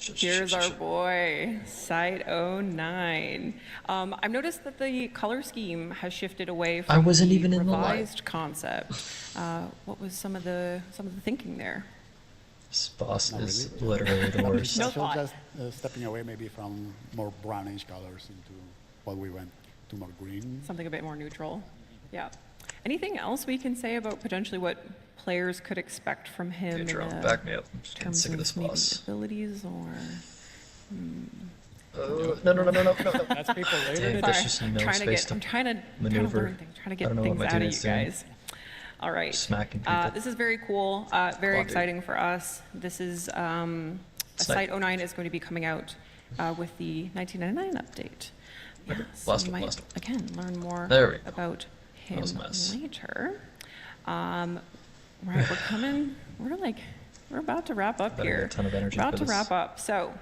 Here's our boy, Site 09. I've noticed that the color scheme has shifted away from I wasn't the even in the live. revised concept. What was some of the thinking there? This boss Not is really. literally the worst. No So thought. just stepping away maybe from more brownish colors into what we went to more green. Something a bit more neutral. Yeah. Anything else we can say about potentially what players could expect from him Okay, in Jerome, back me up. I'm just getting terms sick of this maybe boss. abilities or? No. No. That's people later Dang, today. that's just no I'm space to trying to maneuver. learn things, trying to I get don't know what things my out of you dude's doing. guys. All right. Smacking people. This is very cool, very Come on, dude. exciting for us. This is Site 09 is going to be coming out with the 1999 update. Yeah, so Blast you him, might blast him. again learn more There we go. about That him was a mess. later. Right, we're about to wrap up Better get here. a ton of energy About for to this. wrap up. So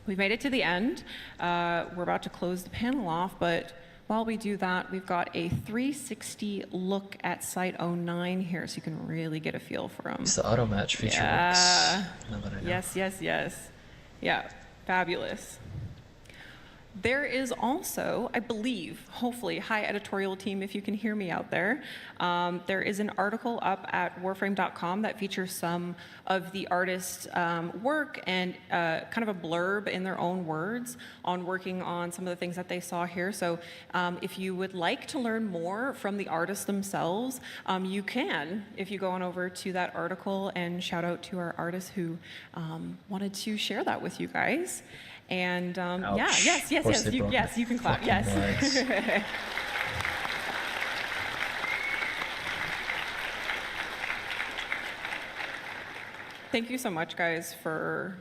we've made it to the end. We're about to close the panel off, but while we do that, we've got a 360 look at Site 09 here, so you can really get a feel for him. It's the auto match feature Yeah. works. Now that I know. Yes. Yeah, fabulous. There is also, I believe, hopefully, hi editorial team, if you can hear me out there, there is an article up at warframe.com that features some of the artists' work and kind of a blurb in their own words on working on some of the things that they saw here. So if you would like to learn more from the artists themselves, you can if you go on over to that article, and shout out to our artists who wanted to share that with you guys. And yeah, Ouch. yes, Of course they you, broke yes, my you can clap. fucking Yes. legs. Thank you so much, guys, for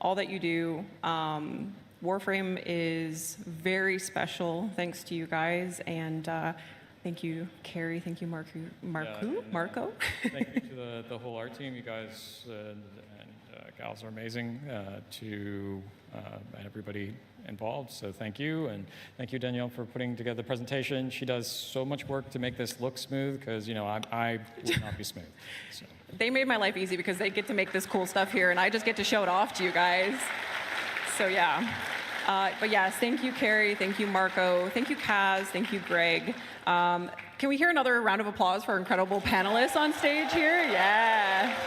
all that you do. Warframe is very special, thanks to you guys, and Thank you, Carrie. Thank you, Marco. Thank you to the whole art team. You guys and gals are amazing, to everybody involved. So thank you. And thank you, Danielle, for putting together the presentation. She does so much work to make this look smooth because, I would not be smooth. So. They made my life easy because they get to make this cool stuff here, and I just get to show it off to you guys. So yeah. But yes, thank you, Carrie. Thank you, Marco. Thank you, Kaz. Thank you, Greg. Can we hear another round of applause for our incredible panelists on stage here? Yeah.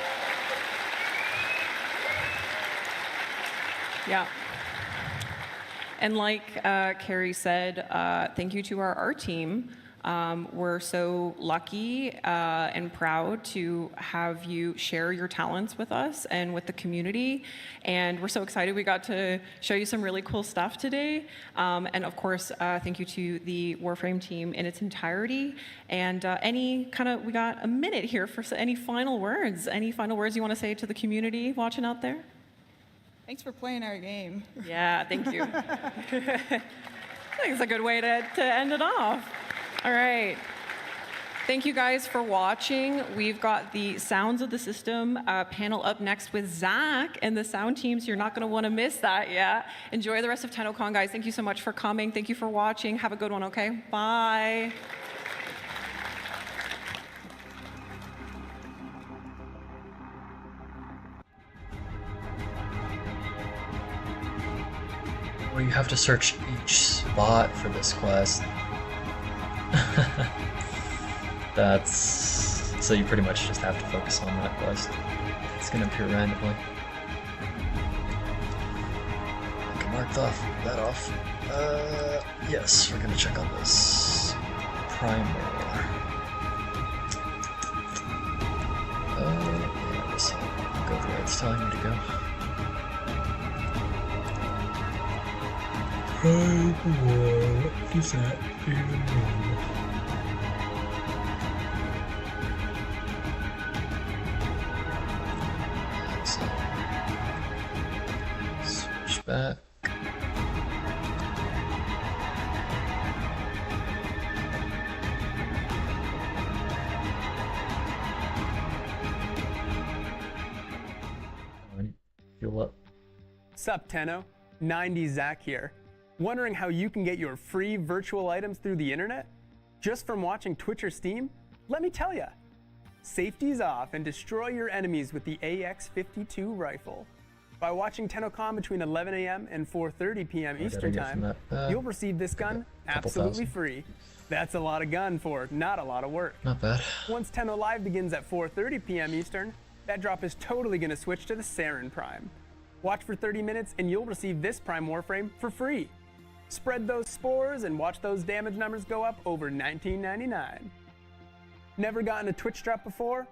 Yeah. And like Carrie said, thank you to our art team. We're so lucky and proud to have you share your talents with us and with the community. And we're so excited we got to show you some really cool stuff today. And of course, thank you to the Warframe team in its entirety. And we got a minute here for any final words. Any final words you want to say to the community watching out there? Thanks for playing our game. Yeah, thank you. I think it's a good way to end it off. All right. Thank you guys for watching. We've got the Sounds of the System panel up next with Zach and the sound teams. You're not going to want to miss that, yeah? Enjoy the rest of Tennocon, guys. Thank you so much for coming. Thank you for watching. Have a good one, okay? Bye. Well, you have to search each spot for this quest. So you pretty much just have to focus on that quest. It's gonna appear randomly. I can mark that off. Yes, we're gonna check on this primer. Yeah, I guess I'll go where it's telling me to go. What does that even mean? Switch back. Fuel up. Sup, Tenno? 90 Zach here. Wondering how you can get your free virtual items through the internet? Just from watching Twitch or Steam? Let me tell ya. Safety's off and destroy your enemies with the AX-52 rifle. By watching Tennocon between 11 a.m. and 4:30 p.m. Eastern Time, you'll receive this gun absolutely free. That's a lot of gun for not a lot of work. Not bad. Once Tenno Live begins at 4:30 p.m. Eastern, that drop is totally going to switch to the Saren Prime. Watch for 30 minutes and you'll receive this Prime Warframe for free. Spread those spores and watch those damage numbers go up over $19.99. Never gotten a Twitch drop before?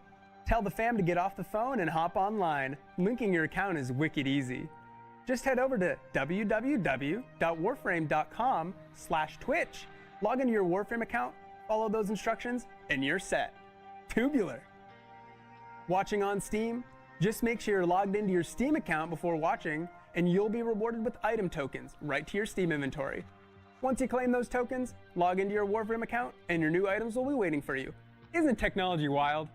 Tell the fam to get off the phone and hop online. Linking your account is wicked easy. Just head over to www.warframe.com/Twitch. Log into your Warframe account, follow those instructions, and you're set. Tubular. Watching on Steam? Just make sure you're logged into your Steam account before watching, and you'll be rewarded with item tokens right to your Steam inventory. Once you claim those tokens, log into your Warframe account, and your new items will be waiting for you. Isn't technology wild?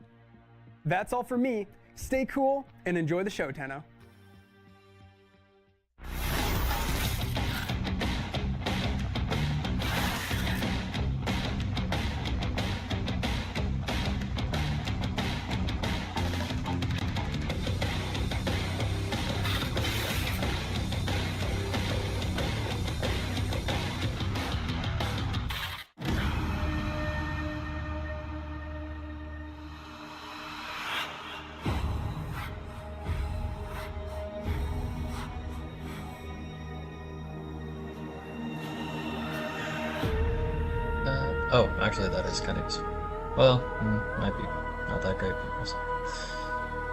That's all for me. Stay cool and enjoy the show, Tenno. Oh, actually that is kind of useful. Well, might be not that great, but we'll see.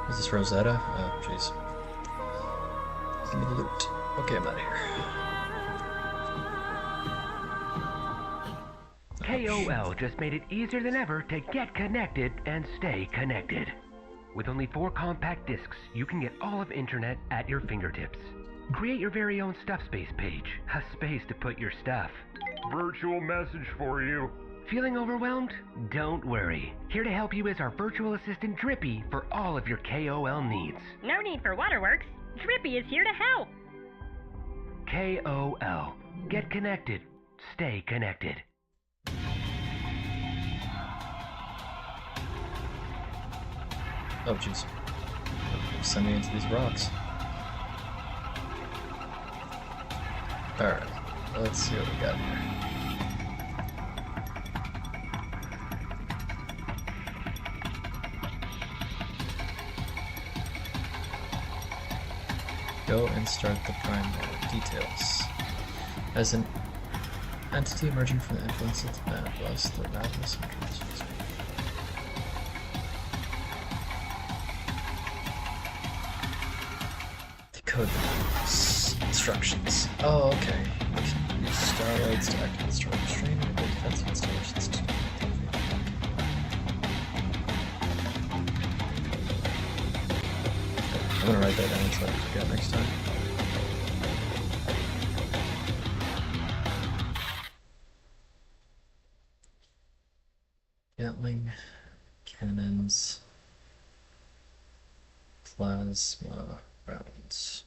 Is this Rosetta? Oh, jeez. Give me the loot. Okay, I'm out of here. KOL just made it easier than ever to get connected and stay connected. With only 4 compact discs, you can get all of internet at your fingertips. Create your very own Stuff Space page, a space to put your stuff. Virtual message for you. Feeling overwhelmed? Don't worry. Here to help you is our virtual assistant Drippy for all of your KOL needs. No need for waterworks. Drippy is here to help. KOL. Get connected. Stay connected. Oh, jeez. Send me into these rocks. Alright, let's see what we got here. Go and start the prime mode. Details. As an entity emerging from the influence of the map, bless the madness and transfers. Decode the instructions. Oh, okay. Use starlights to activate storm restraint and avoid defensive installations to I'm gonna write that down so I don't forget next time. Gatling cannons, plasma rounds.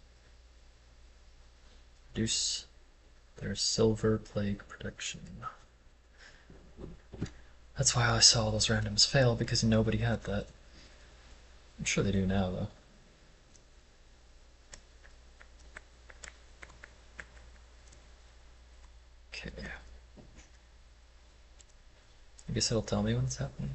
Reduce their silver plague protection. That's why I saw all those randoms fail, because nobody had that. I'm sure they do now, though. Okay. I guess it'll tell me when it's happening.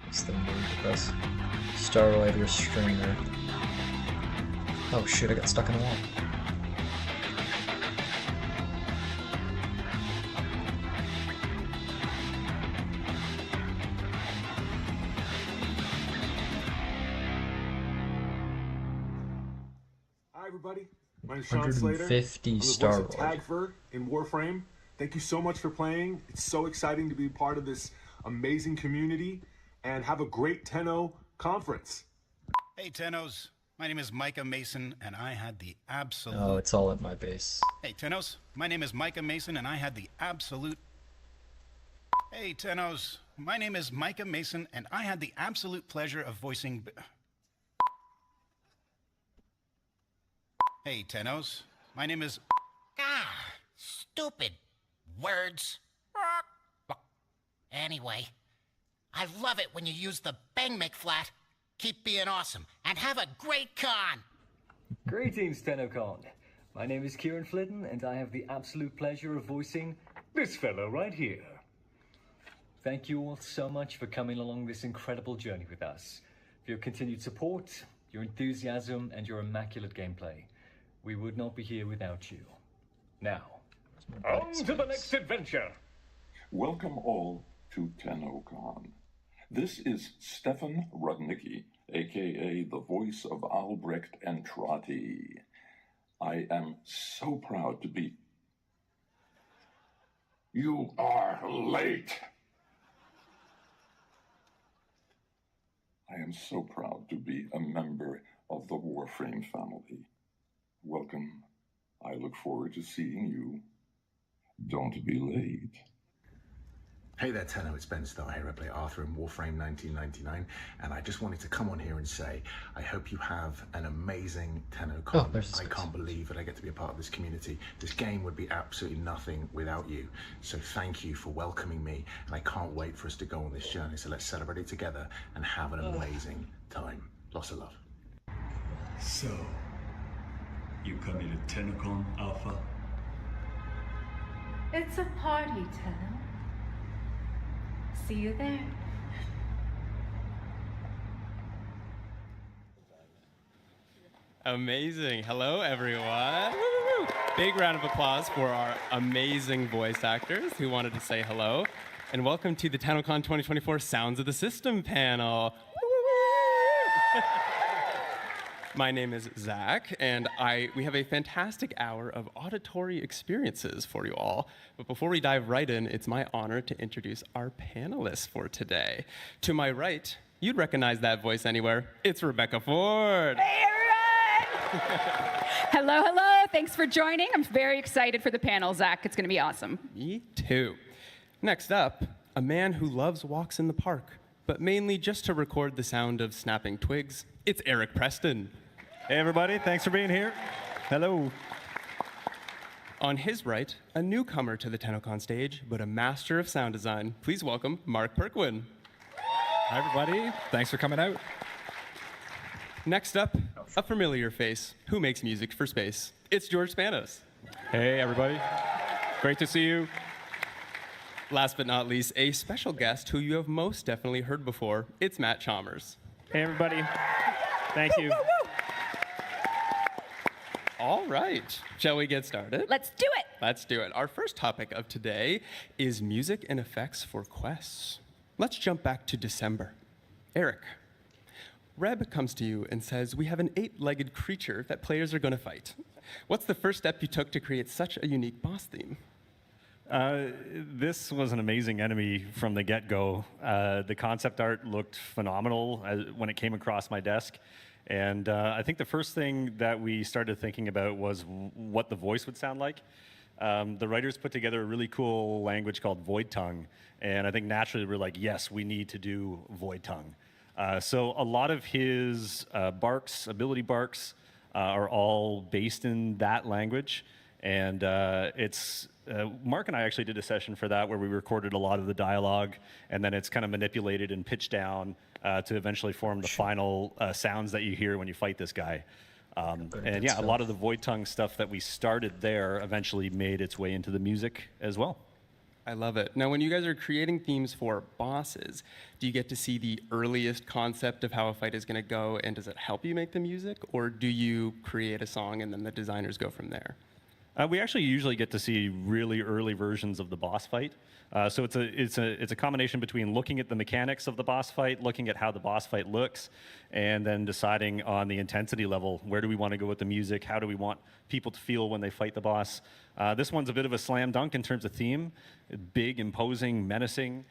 What's the name to press? Starlight Restrainer. Oh shit, I got stuck in a wall. Hi everybody, my name is Sean Slater. 150 I'm the Star voice Lord. of Tagfer in Warframe. Thank you so much for playing. It's so exciting to be part of this amazing community, and have a great Tenno conference. Hey Tennos, my name is Micah Mason, and I had the absolute... Oh, it's all at my base. Hey Tennos, my name is Micah Mason, and I had the absolute... Hey Tennos, my name is Micah Mason, and I had the absolute pleasure of voicing... Hey Tennos, my name is... Stupid words. Anyway, I love it when you use the Bang McFlat. Keep being awesome, and have a great con! Greetings, Tennocon. My name is Kieran Flitton, and I have the absolute pleasure of voicing this fellow right here. Thank you all so much for coming along this incredible journey with us. For your continued support, your enthusiasm, and your immaculate gameplay. We would not be here without you. Now, on to the next adventure! Welcome all to Tennocon. This is Stefan Rudnicki, aka the voice of Albrecht and Trotty. I am so proud to be... You are late! I am so proud to be a member of the Warframe family. Welcome. I look forward to seeing you. Don't be late. Hey there, Tenno, it's Ben Starr here. I play Arthur in Warframe 1999, and I just wanted to come on here and say, I hope you have an amazing Tennocon. I can't believe that I get to be a part of this community. This game would be absolutely nothing without you. So thank you for welcoming me, and I can't wait for us to go on this journey. So let's celebrate it together and have an amazing time. Lots of love. So, you coming to Tennocon, Alpha? It's a party, Tenno. See you there. Amazing. Hello, everyone. Woo-hoo-hoo. Big round of applause for our amazing voice actors who wanted to say hello. And welcome to the Tennocon 2024 Sounds of the System panel. My name is Zach, and we have a fantastic hour of auditory experiences for you all. But before we dive right in, it's my honor to introduce our panelists for today. To my right, You'd recognize that voice anywhere. It's Rebecca Ford. Hey, everyone! Hello, hello. Thanks for joining. I'm very excited for the panel, Zach. It's going to be awesome. Me too. Next up, a man who loves walks in the park, but mainly just to record the sound of snapping twigs. It's Eric Preston. Hey, everybody. Thanks for being here. Hello. On his right, a newcomer to the Tennocon stage, but a master of sound design. Please welcome Mark Perquin. Hi, everybody. Thanks for coming out. Next up, a familiar face who makes music for space. It's George Spanos. Hey, everybody. Great to see you. Last but not least, a special guest who you have most definitely heard before. It's Matt Chalmers. Hey, everybody. Thank you. All right. Shall we get started? Let's do it. Let's do it. Our first topic of today is music and effects for quests. Let's jump back to December. Eric, Reb comes to you and says, we have an 8-legged creature that players are going to fight. What's the first step you took to create such a unique boss theme? This was an amazing enemy from the get-go. The concept art looked phenomenal when it came across my desk. And I think the first thing that we started thinking about was what the voice would sound like. The writers put together a really cool language called Void Tongue. And I think naturally we're like, yes, we need to do Void Tongue. So a lot of his barks, ability barks, are all based in that language. And Mark and I actually did a session for that where we recorded a lot of the dialogue, and then it's kind of manipulated and pitched down to eventually form the final sounds that you hear when you fight this guy. And yeah, a lot of the Void Tongue stuff that we started there eventually made its way into the music as well. I love it. Now, when you guys are creating themes for bosses, do you get to see the earliest concept of how a fight is going to go, and does it help you make the music, or do you create a song and then the designers go from there? We actually usually get to see really early versions of the boss fight. So it's a combination between looking at the mechanics of the boss fight, looking at how the boss fight looks, and then deciding on the intensity level. Where do we want to go with the music? How do we want people to feel when they fight the boss? This one's a bit of a slam dunk in terms of theme. Big, imposing, menacing.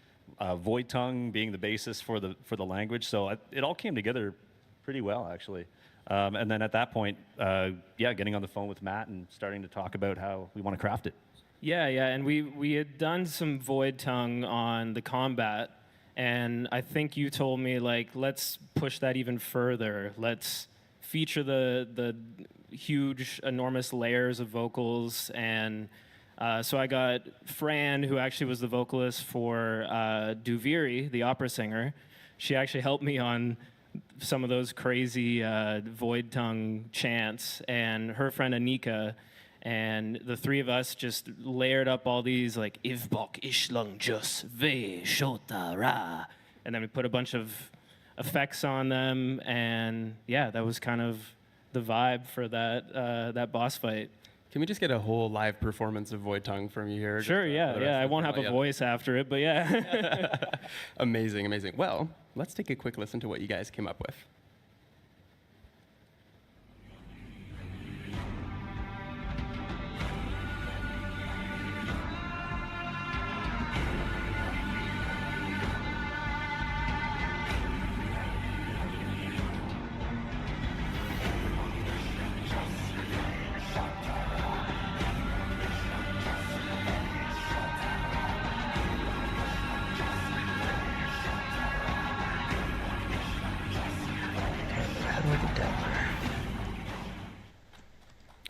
Void Tongue being the basis for the language. So it all came together pretty well, actually. And then at that point, getting on the phone with Matt and starting to talk about how we want to craft it. Yeah, and we had done some Void Tongue on the combat, and I think you told me, like, let's push that even further. Let's feature the huge, enormous layers of vocals, and so I got Fran, who actually was the vocalist for Duviri, the opera singer. She actually helped me on some of those crazy Void Tongue chants, and her friend Anika, and the three of us just layered up all these like Ivbok Ishlung Jus Ve Shota Ra, and then we put a bunch of effects on them, and yeah, that was kind of the vibe for that boss fight. Can we just get a whole live performance of Void Tongue from you here? Sure, yeah. I won't have a voice after it, but yeah. Amazing. Well, let's take a quick listen to what you guys came up with.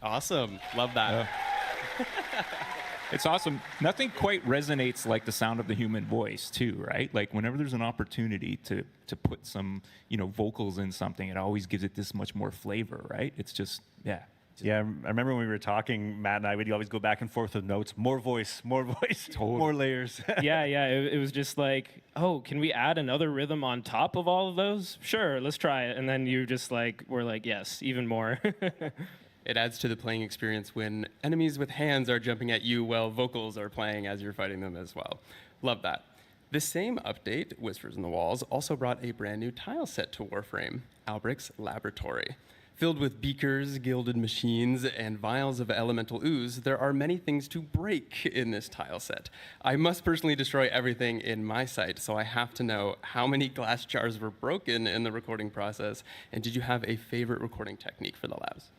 Awesome. Love that. It's awesome. Nothing quite resonates like the sound of the human voice, too, right? Like whenever there's an opportunity to put some, vocals in something, it always gives it this much more flavor, right? It's just, yeah. Yeah, I remember when we were talking, Matt and I would always go back and forth with notes. More voice, totally. More layers. Yeah. It was just like, oh, can we add another rhythm on top of all of those? Sure, let's try it. And then you just we're like, yes, even more. It adds to the playing experience when enemies with hands are jumping at you while vocals are playing as you're fighting them as well. Love that. The same update, Whispers in the Walls, also brought a brand new tile set to Warframe, Albric's Laboratory. Filled with beakers, gilded machines, and vials of elemental ooze, there are many things to break in this tile set. I must personally destroy everything in my sight, so I have to know how many glass jars were broken in the recording process, and did you have a favorite recording technique for the labs?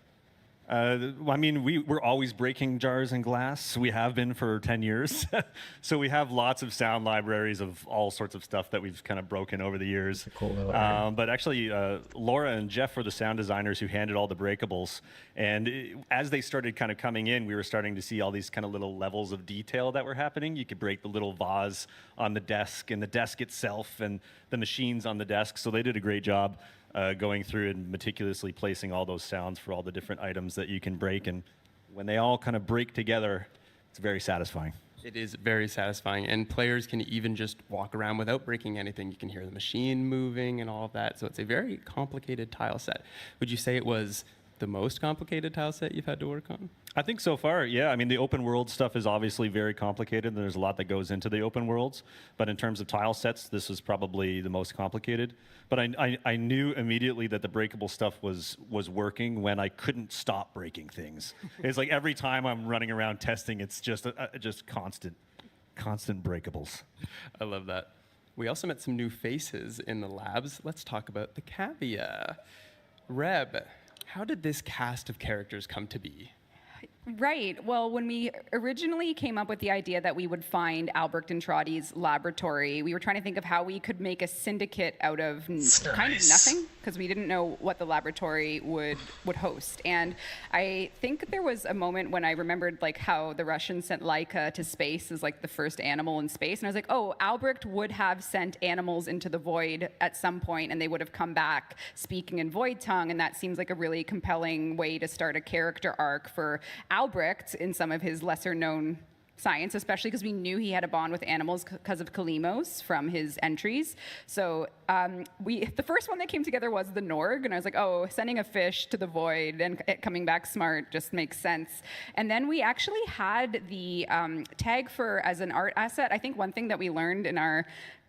I mean, we're always breaking jars and glass. We have been for 10 years. So we have lots of sound libraries of all sorts of stuff that we've kind of broken over the years. Cool. But actually, Laura and Jeff were the sound designers who handled all the breakables. And as they started kind of coming in, we were starting to see all these kind of little levels of detail that were happening. You could break the little vase on the desk and the desk itself and the machines on the desk. So they did a great job. Going through and meticulously placing all those sounds for all the different items that you can break. And when they all kind of break together, it's very satisfying. It is very satisfying, and players can even just walk around without breaking anything. You can hear the machine moving and all of that, so it's a very complicated tile set. Would you say it was the most complicated tile set you've had to work on? I think so far, yeah. I mean, the open world stuff is obviously very complicated, and there's a lot that goes into the open worlds. But in terms of tile sets, this is probably the most complicated. But I knew immediately that the breakable stuff was working when I couldn't stop breaking things. It's like every time I'm running around testing, it's just constant breakables. I love that. We also met some new faces in the labs. Let's talk about the Cavia. Reb, how did this cast of characters come to be? Right. Well, when we originally came up with the idea that we would find Albrecht and Trotti's laboratory, we were trying to think of how we could make a syndicate out of kind of nothing, because we didn't know what the laboratory would host. And I think there was a moment when I remembered like how the Russians sent Laika to space as like the first animal in space, and I was like, oh, Albrecht would have sent animals into the void at some point, and they would have come back speaking in void tongue, and that seems like a really compelling way to start a character arc for Albrecht in some of his lesser-known science, especially because we knew he had a bond with animals because of Kalimos from his entries. So the first one that came together was the Norg, and I was like, oh, sending a fish to the void and it coming back smart just makes sense. And then we actually had the tag for as an art asset. I think one thing that we learned in our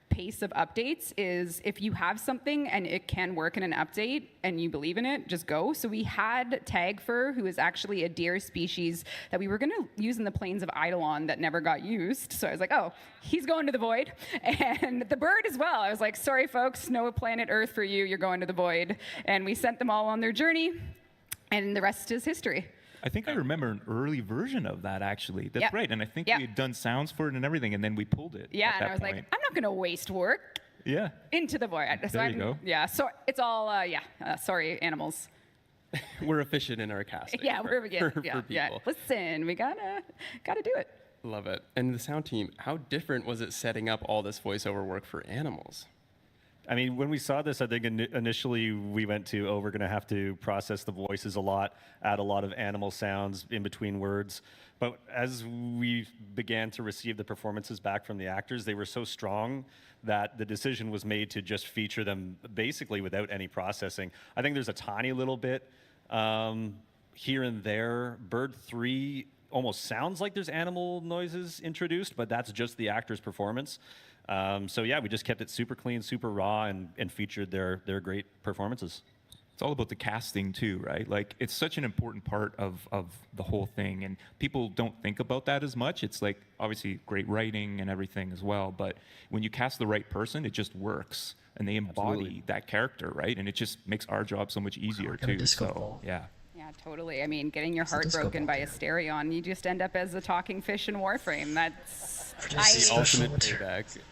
pace of updates is if you have something and it can work in an update and you believe in it, just go. So we had Tagfur, who is actually a deer species that we were going to use in the plains of Eidolon that never got used. So I was like, oh, he's going to the void. And the bird as well. I was like, sorry, folks, no planet Earth for you. You're going to the void. And we sent them all on their journey, and the rest is history. I think I remember an early version of that, actually. That's right. And I think we had done sounds for it and everything, and then we pulled it. Yeah, and I was like, I'm not going to waste work. Yeah. Into the void. So there you go. Yeah, so it's all, sorry, animals. We're efficient in our casting. Yeah, for people. Listen, we gotta do it. Love it. And the sound team, how different was it setting up all this voiceover work for animals? I mean, when we saw this, I think initially we went to, we're going to have to process the voices a lot, add a lot of animal sounds in between words. But as we began to receive the performances back from the actors, they were so strong that the decision was made to just feature them basically without any processing. I think there's a tiny little bit here and there. Bird 3 almost sounds like there's animal noises introduced, but that's just the actor's performance. So yeah, we just kept it super clean, super raw, and featured their great performances. It's all about the casting too, right? Like, it's such an important part of the whole thing, and people don't think about that as much. It's like, obviously, great writing and everything as well, but when you cast the right person, it just works, and they embody that character, right? And it just makes our job so much easier too. So, yeah. Yeah, totally. I mean, getting your heart broken by a Stereon, you just end up as a talking fish in Warframe. That's the ultimate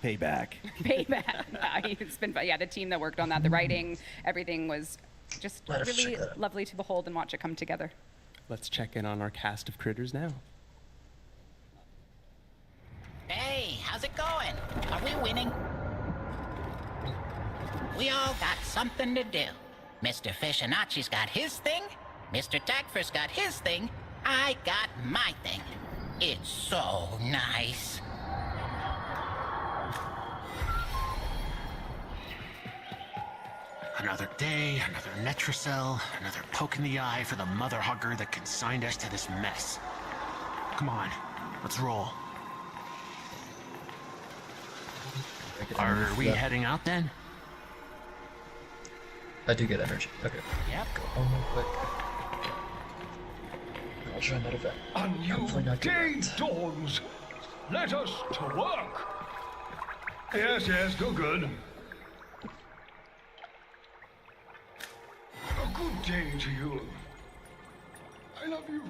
payback. Payback. The team that worked on that, the writing, everything was just really lovely to behold and watch it come together. Let's check in on our cast of critters now. Hey, how's it going? Are we winning? We all got something to do. Mr. Fishinacci's got his thing. Mr. Tagfur's got his thing. I got my thing. It's so nice. Another day, another Netracell, another poke in the eye for the mother hugger that consigned us to this mess. Come on, let's roll. Are we heading out then? I do get energy. Okay. Yep. Go home real quick. I'll join that event. A new day dawns. Let us to work. Yes, yes, do good. A good day to you. I love you.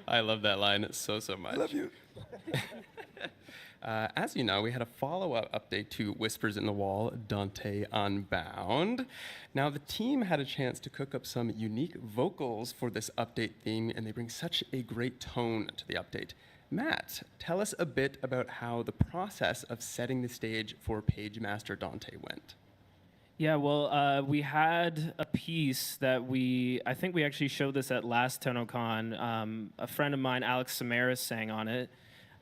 I love that line so much. I love you. As you know, we had a follow-up update to Whispers in the Wall, Dante Unbound. Now, the team had a chance to cook up some unique vocals for this update theme, and they bring such a great tone to the update. Matt, tell us a bit about how the process of setting the stage for Page Master Dante went. Yeah, well, we had a piece that I think we actually showed this at last Tennocon. A friend of mine, Alex Samaras, sang on it.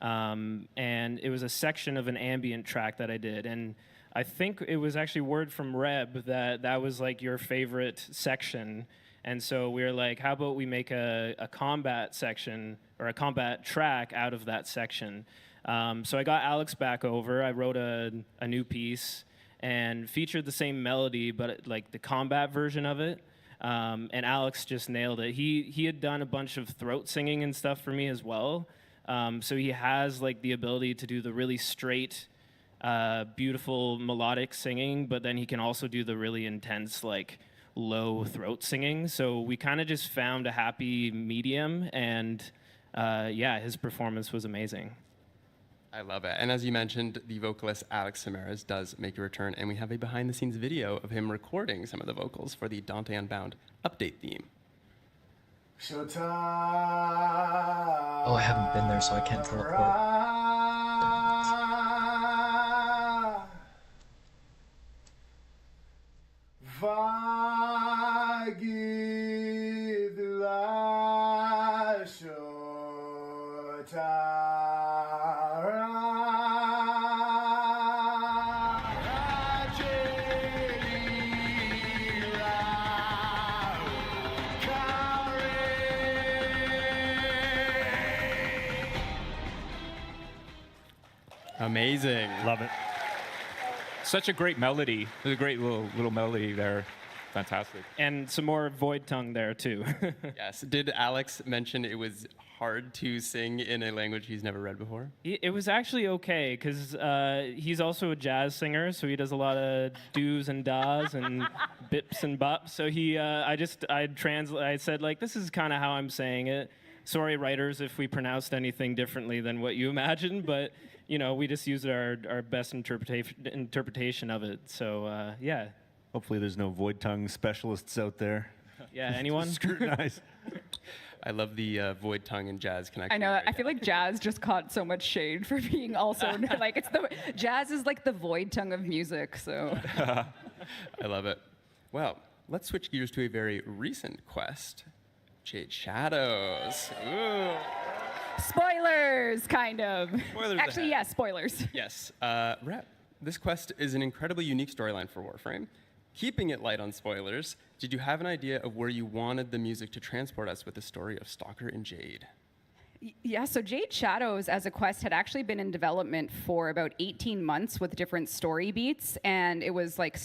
And it was a section of an ambient track that I did. And I think it was actually word from Reb that was like your favorite section. And so we were like, how about we make a combat section or a combat track out of that section? So I got Alex back over. I wrote a new piece and featured the same melody, but like the combat version of it. And Alex just nailed it. He had done a bunch of throat singing and stuff for me as well. So he has like the ability to do the really straight, beautiful melodic singing, but then he can also do the really intense, like low throat singing. So we kind of just found a happy medium, and yeah, his performance was amazing. I love it. And as you mentioned, the vocalist Alex Samaras does make a return, and we have a behind-the-scenes video of him recording some of the vocals for the Dante Unbound update theme. Oh, I haven't been there, so I can't teleport. Amazing. Love it. Such a great melody. There's a great little melody there. Fantastic. And some more void tongue there too. Yes. Did Alex mention it was hard to sing in a language he's never read before? It was actually okay because he's also a jazz singer, so he does a lot of do's and da's and bips and bops. So I said like, this is kind of how I'm saying it. Sorry, writers, if we pronounced anything differently than what you imagined, but you know, we just used our best interpretation of it. So yeah. Hopefully there's no void tongue specialists out there. Yeah, anyone? Scrutinize. I love the void tongue and jazz connection. I know. Right I feel like jazz just caught so much shade for being also like jazz is like the void tongue of music. So I love it. Well, let's switch gears to a very recent quest, Jade Shadows. Ooh. Spoilers, kind of. Spoilers Actually, ahead. yeah, spoilers. Yes. Rep, this quest is an incredibly unique storyline for Warframe. Keeping it light on spoilers, did you have an idea of where you wanted the music to transport us with the story of Stalker and Jade? Yeah, so Jade Shadows as a quest had actually been in development for about 18 months with different story beats, and it was like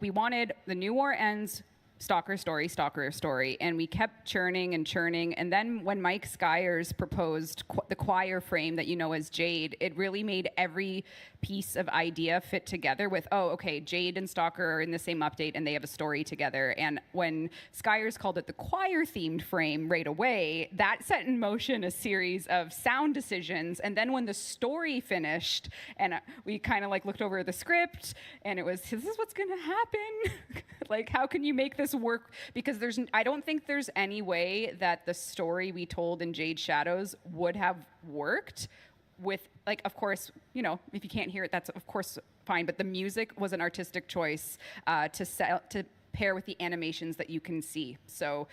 we wanted the New War ends, Stalker story, and we kept churning, and then when Mike Skyers proposed the choir frame that you know as Jade, it really made every piece of idea fit together with, oh, okay, Jade and Stalker are in the same update and they have a story together. And when Skyers called it the choir-themed frame right away, that set in motion a series of sound decisions. And then when the story finished, and we kind of like looked over the script, and it was, this is what's gonna happen? Like, how can you make this work? Because I don't think there's any way that the story we told in Jade Shadows would have worked with, like, of course, you know, if you can't hear it, that's of course fine, but the music was an artistic choice to pair with the animations that you can see. So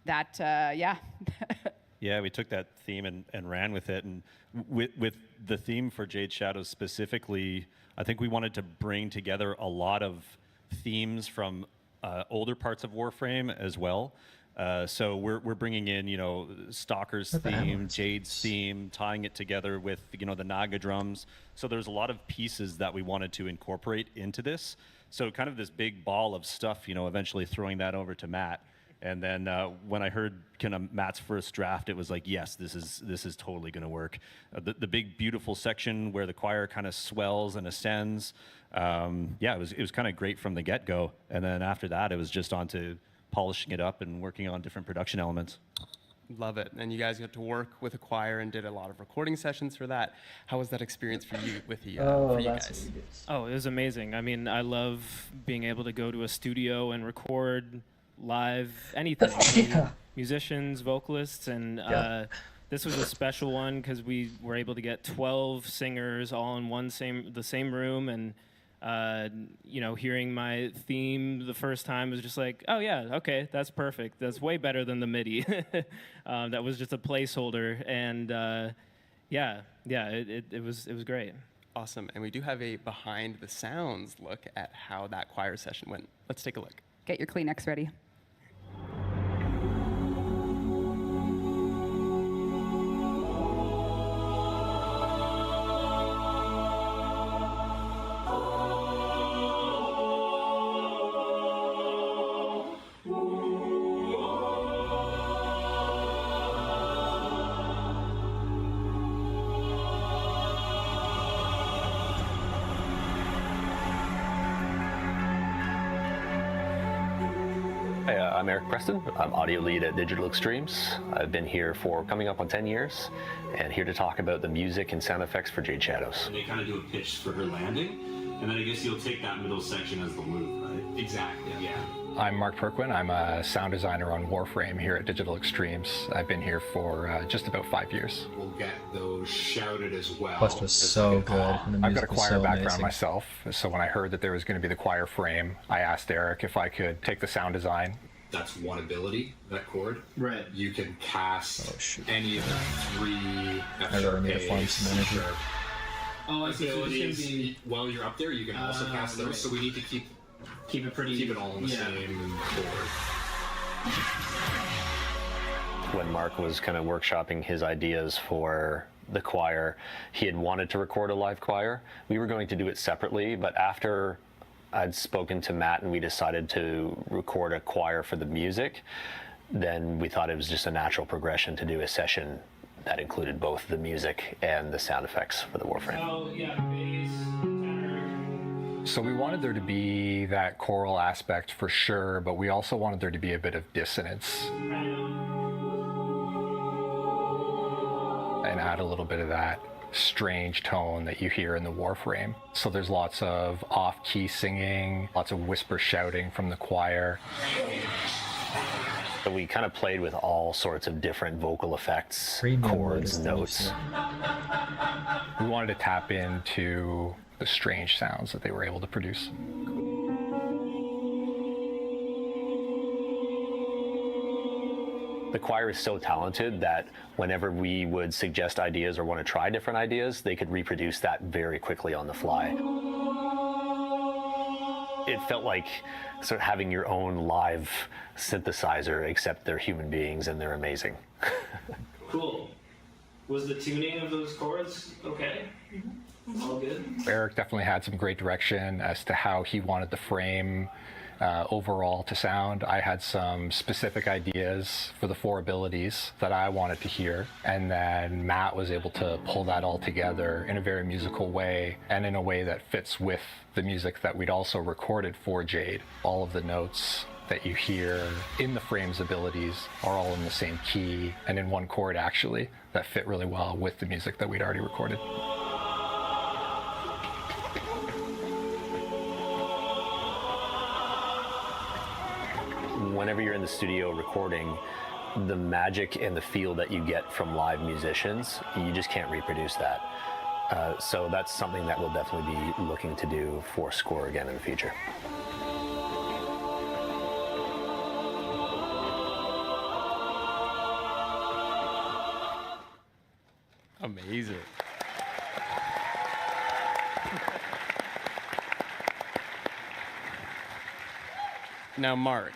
that, yeah. Yeah, we took that theme and ran with it. And with the theme for Jade Shadows specifically, I think we wanted to bring together a lot of themes from older parts of Warframe as well. So we're bringing in, you know, Stalker's theme, Jade's theme, tying it together with, you know, the Naga drums. So there's a lot of pieces that we wanted to incorporate into this So kind of this big ball of stuff, eventually throwing that over to Matt. And then when I heard kind of Matt's first draft, it was like, yes, this is totally going to work. The big beautiful section where the choir kind of swells and ascends, it was kind of great from the get-go. And then after that, it was just on to polishing it up and working on different production elements. Love it. And you guys got to work with a choir and did a lot of recording sessions for that. How was that experience for you for you guys? Oh, it was amazing. I mean, I love being able to go to a studio and record live anything. Musicians, vocalists, and this was a special one because we were able to get 12 singers all in the same room, and hearing my theme the first time was just like, oh yeah, okay, that's perfect. That's way better than the MIDI. That was just a placeholder, and it was great. Awesome. And we do have a behind the sounds look at how that choir session went. Let's take a look. Get your Kleenex ready. I'm Eric Preston. I'm audio lead at Digital Extremes. I've been here for coming up on 10 years and here to talk about the music and sound effects for Jade Shadows. They kind of do a pitch for her landing, and then I guess you'll take that middle section as the loop, right? Exactly, yeah. I'm Mark Perquin. I'm a sound designer on Warframe here at Digital Extremes. I've been here for just about 5 years. We'll get those shouted as well. Quest was so good. And the I've got a music was choir so background amazing. myself, so when I heard that there was going to be the choir frame, I asked Eric if I could take the sound design. That's one ability, that chord. Right. You can cast any of the 3 I really need to farm some energy. Oh, I see. So it's gonna be, while you're up there, you can also cast those. Right. So we need to keep it all in the same chord. When Mark was kind of workshopping his ideas for the choir, he had wanted to record a live choir. We were going to do it separately, but after I'd spoken to Matt and we decided to record a choir for the music, then we thought it was just a natural progression to do a session that included both the music and the sound effects for the Warframe. Oh, yeah, bass, tenor. So we wanted there to be that choral aspect for sure, but we also wanted there to be a bit of dissonance. And add a little bit of that strange tone that you hear in the Warframe. So there's lots of off-key singing, lots of whisper shouting from the choir. So we kind of played with all sorts of different vocal effects, chords, notes. We wanted to tap into the strange sounds that they were able to produce. The choir is so talented that whenever we would suggest ideas or want to try different ideas, they could reproduce that very quickly on the fly. It felt like sort of having your own live synthesizer, except they're human beings and they're amazing. Cool. Was the tuning of those chords okay? All good? Eric definitely had some great direction as to how he wanted the frame overall to sound. I had some specific ideas for the 4 abilities that I wanted to hear, and then Matt was able to pull that all together in a very musical way and in a way that fits with the music that we'd also recorded for Jade. All of the notes that you hear in the frame's abilities are all in the same key and in one chord actually that fit really well with the music that we'd already recorded. Whenever you're in the studio recording, the magic and the feel that you get from live musicians, you just can't reproduce that. So that's something that we'll definitely be looking to do for score again in the future. Amazing. Now, Mark,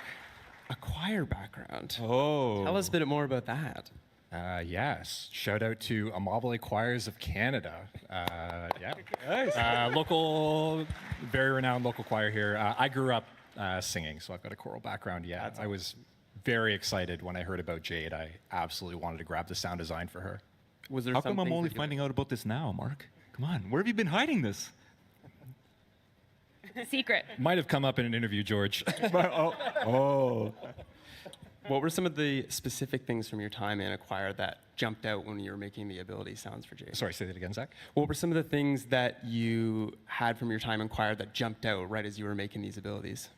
a choir background. Oh. Tell us a bit more about that. Yes. Shout out to Amabile Choirs of Canada. Local, very renowned local choir here. I grew up singing, so I've got a choral background. Yeah, I was very excited when I heard about Jade. I absolutely wanted to grab the sound design for her. Was there How come I'm only finding out about this now, Mark? Come on, where have you been hiding this? Secret. Might have come up in an interview, George. What were some of the specific things from your time in a choir that jumped out when you were making the ability sounds for Jade? Sorry, say that again, Zach. What were some of the things that you had from your time in choir that jumped out right as you were making these abilities?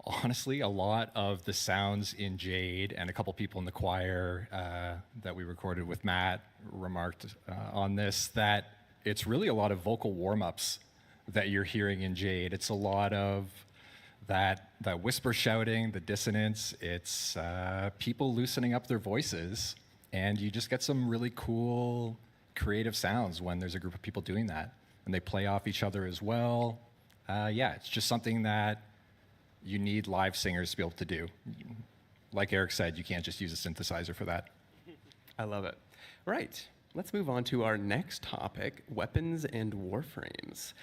Honestly, a lot of the sounds in Jade, and a couple people in the choir that we recorded with Matt remarked on this, that it's really a lot of vocal warm-ups that you're hearing in Jade. It's a lot of that whisper shouting, the dissonance. It's people loosening up their voices, and you just get some really cool creative sounds when there's a group of people doing that, and they play off each other as well. It's just something that you need live singers to be able to do. Like Eric said, you can't just use a synthesizer for that. I love it. Right, let's move on to our next topic, weapons and warframes.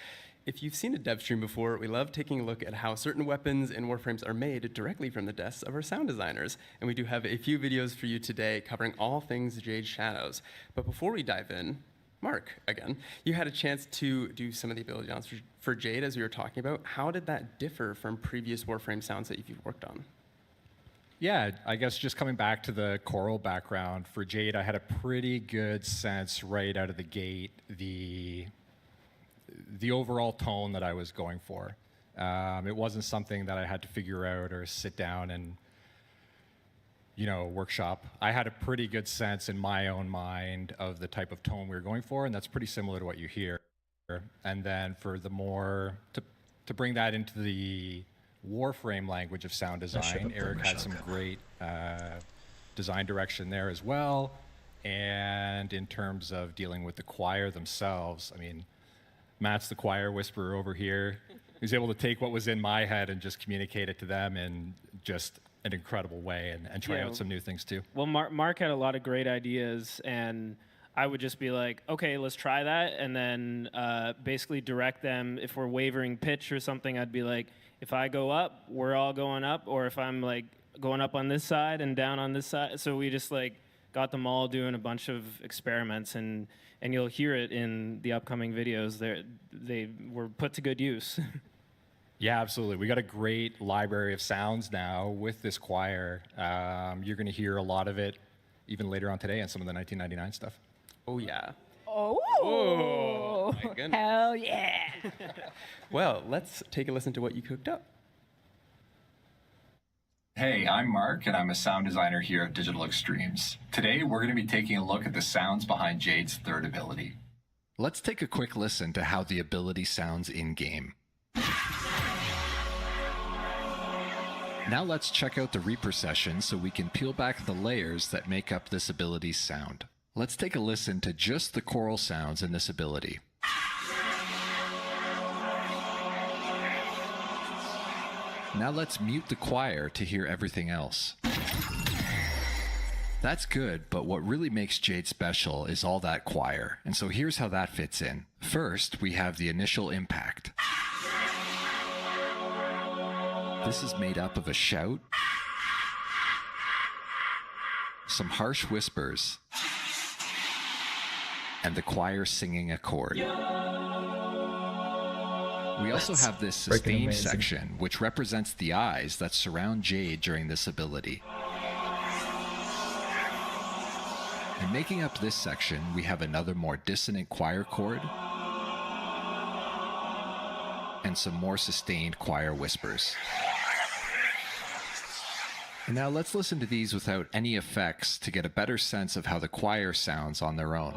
If you've seen a dev stream before, we love taking a look at how certain weapons and warframes are made directly from the desks of our sound designers. And we do have a few videos for you today covering all things Jade Shadows. But before we dive in, Mark, again, you had a chance to do some of the ability sounds for Jade, as we were talking about. How did that differ from previous warframe sounds that you've worked on? Yeah, I guess just coming back to the choral background, for Jade, I had a pretty good sense right out of the gate, the overall tone that I was going for. It wasn't something that I had to figure out or sit down and, workshop. I had a pretty good sense in my own mind of the type of tone we were going for, and that's pretty similar to what you hear. And then for the more, to bring that into the warframe language of sound design, Eric had some great design direction there as well. And in terms of dealing with the choir themselves, I mean, Matt's the choir whisperer over here. He's able to take what was in my head and just communicate it to them in just an incredible way and try out some new things too. Well, Mark had a lot of great ideas, and I would just be like, okay, let's try that, and then basically direct them. If we're wavering pitch or something, I'd be like, if I go up, we're all going up, or if I'm like going up on this side and down on this side. So we just like got them all doing a bunch of experiments, and you'll hear it in the upcoming videos. They were put to good use. Yeah, absolutely. We got a great library of sounds now with this choir. You're going to hear a lot of it even later on today and some of the 1999 stuff. Oh, yeah. Oh, my goodness. Hell yeah. Well, let's take a listen to what you cooked up. Hey, I'm Mark, and I'm a sound designer here at Digital Extremes. Today, we're going to be taking a look at the sounds behind Jade's third ability. Let's take a quick listen to how the ability sounds in-game. Now let's check out the Reaper session so we can peel back the layers that make up this ability's sound. Let's take a listen to just the choral sounds in this ability. Now let's mute the choir to hear everything else. That's good, but what really makes Jade special is all that choir, and so here's how that fits in. First, we have the initial impact. This is made up of a shout, some harsh whispers, and the choir singing a chord. We also have this sustained section, which represents the eyes that surround Jade during this ability. And making up this section, we have another more dissonant choir chord and some more sustained choir whispers. And now let's listen to these without any effects to get a better sense of how the choir sounds on their own.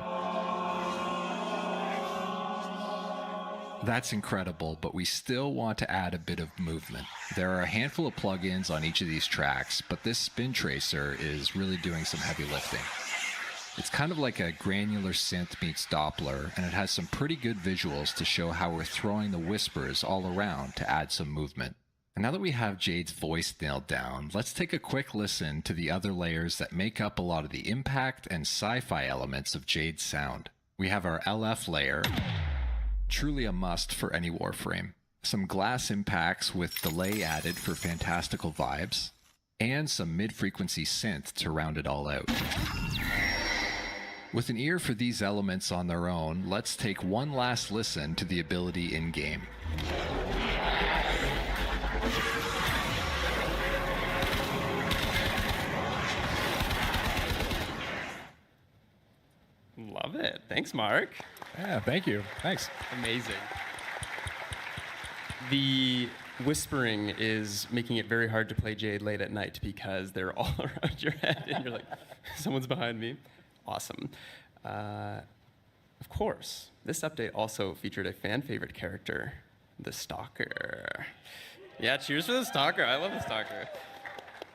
That's incredible, but we still want to add a bit of movement. There are a handful of plugins on each of these tracks, but this spin tracer is really doing some heavy lifting. It's kind of like a granular synth meets Doppler, and it has some pretty good visuals to show how we're throwing the whispers all around to add some movement. And now that we have Jade's voice nailed down, let's take a quick listen to the other layers that make up a lot of the impact and sci-fi elements of Jade's sound. We have our LF layer, truly a must for any Warframe. Some glass impacts with delay added for fantastical vibes, and some mid-frequency synth to round it all out. With an ear for these elements on their own, let's take one last listen to the ability in-game. Love it. Thanks, Mark. Yeah, thank you. Thanks. Amazing. The whispering is making it very hard to play Jade late at night because they're all around your head and you're like, someone's behind me. Awesome. Of course, this update also featured a fan favorite character, the Stalker. Yeah, cheers for the Stalker. I love the Stalker.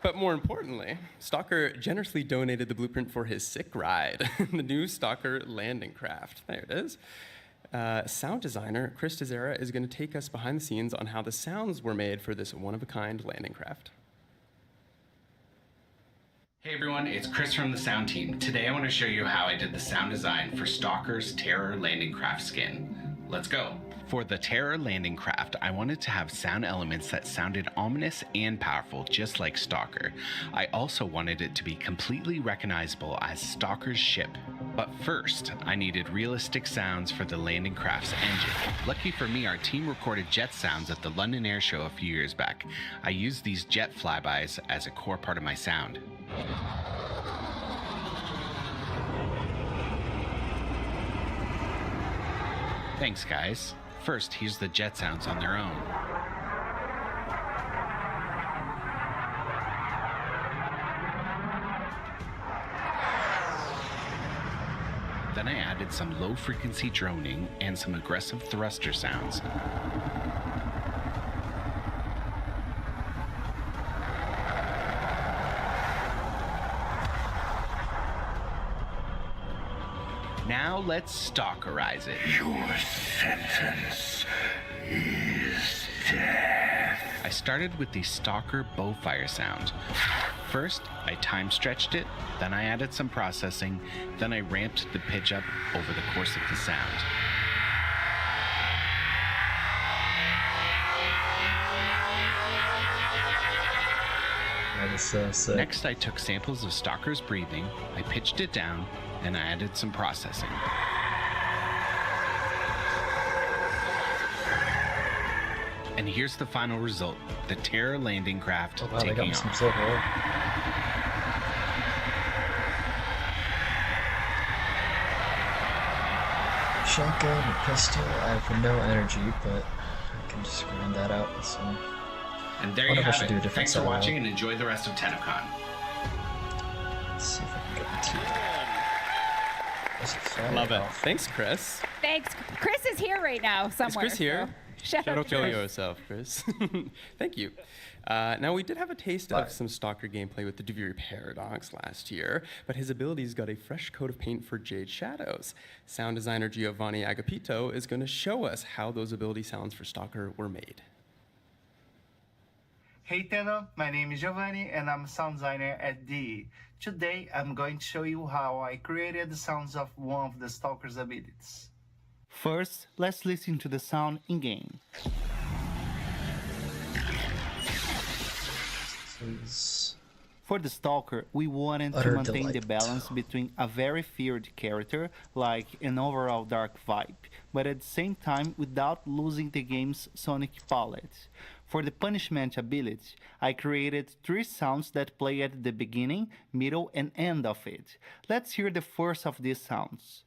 But more importantly, Stalker generously donated the blueprint for his sick ride, the new Stalker landing craft. There it is. Sound designer Chris Tezera is going to take us behind the scenes on how the sounds were made for this one-of-a-kind landing craft. Hey everyone, it's Chris from the sound team. Today I want to show you how I did the sound design for Stalker's Terror landing craft skin. Let's go. For the Terror landing craft, I wanted to have sound elements that sounded ominous and powerful, just like Stalker. I also wanted it to be completely recognizable as Stalker's ship. But first, I needed realistic sounds for the landing craft's engine. Lucky for me, our team recorded jet sounds at the London Air Show a few years back. I used these jet flybys as a core part of my sound. Thanks, guys. First, here's the jet sounds on their own. Then I added some low-frequency droning and some aggressive thruster sounds. Now let's Stalkerize it. Your sentence is death. I started with the Stalker bowfire sound. First, I time stretched it, then I added some processing, then I ramped the pitch up over the course of the sound. That is so sick. Next, I took samples of Stalker's breathing, I pitched it down, and I added some processing. And here's the final result, the Terror landing craft taking off. Shotgun or pistol, I have no energy, but I can just grind that out with some... And there you have it. Thanks for watching and enjoy the rest of Tennocon. Let's see if I can get into it. Love it. Thanks, Chris. Thanks. Chris is here right now somewhere. Is Chris here? So shout out to Show Chris. yourself, Chris. Thank you. Now, we did have a taste of some Stalker gameplay with the Duviri Paradox last year, but his abilities got a fresh coat of paint for Jade Shadows. Sound designer Giovanni Agapito is going to show us how those ability sounds for Stalker were made. Hey Tenno, my name is Giovanni and I'm a sound designer at DE. Today I'm going to show you how I created the sounds of one of the Stalker's abilities. First, let's listen to the sound in-game. For the Stalker, we wanted to maintain the balance between a very feared character, like an overall dark vibe, but at the same time without losing the game's sonic palette. For the punishment ability, I created 3 sounds that play at the beginning, middle, and end of it. Let's hear the first of these sounds.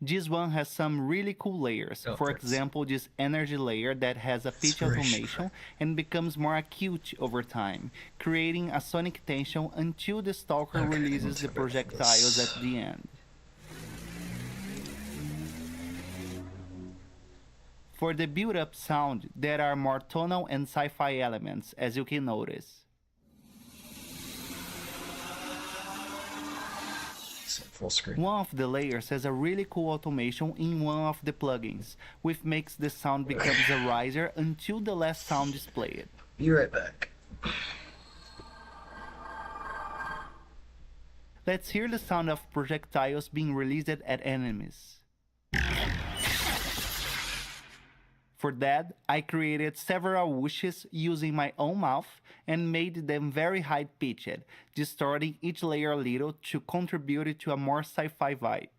This one has some really cool layers. For example, this energy layer that has a pitch automation and becomes more acute over time, creating a sonic tension until the Stalker releases the projectiles at the end. For the build-up sound, there are more tonal and sci-fi elements, as you can notice. full screen. One of the layers has a really cool automation in one of the plugins, which makes the sound becomes a riser until the last sound is played. Be right back. Let's hear the sound of projectiles being released at enemies. For that, I created several whooshes using my own mouth and made them very high-pitched, distorting each layer a little to contribute to a more sci-fi vibe.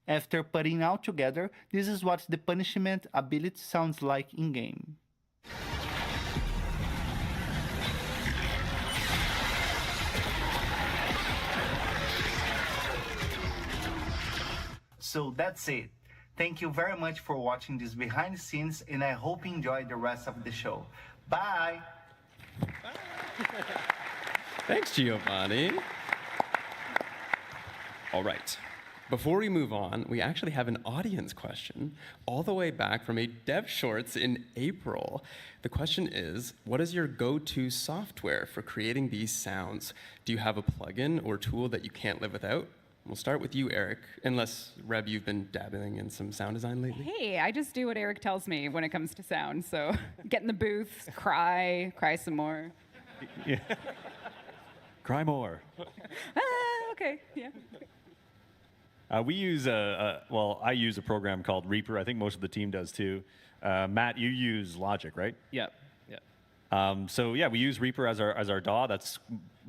After putting it all together, this is what the punishment ability sounds like in-game. So that's it. Thank you very much for watching this behind the scenes, and I hope you enjoy the rest of the show. Bye! Thanks, Giovanni. All right. Before we move on, we actually have an audience question all the way back from a Dev Shorts in April. The question is, what is your go-to software for creating these sounds? Do you have a plugin or tool that you can't live without? We'll start with you, Eric, unless, Reb, you've been dabbling in some sound design lately. Hey, I just do what Eric tells me when it comes to sound. So get in the booth, cry some more. Yeah. Cry more. Okay, yeah. We use I use a program called Reaper. I think most of the team does too. Matt, you use Logic, right? Yep. So yeah, we use Reaper as our DAW. That's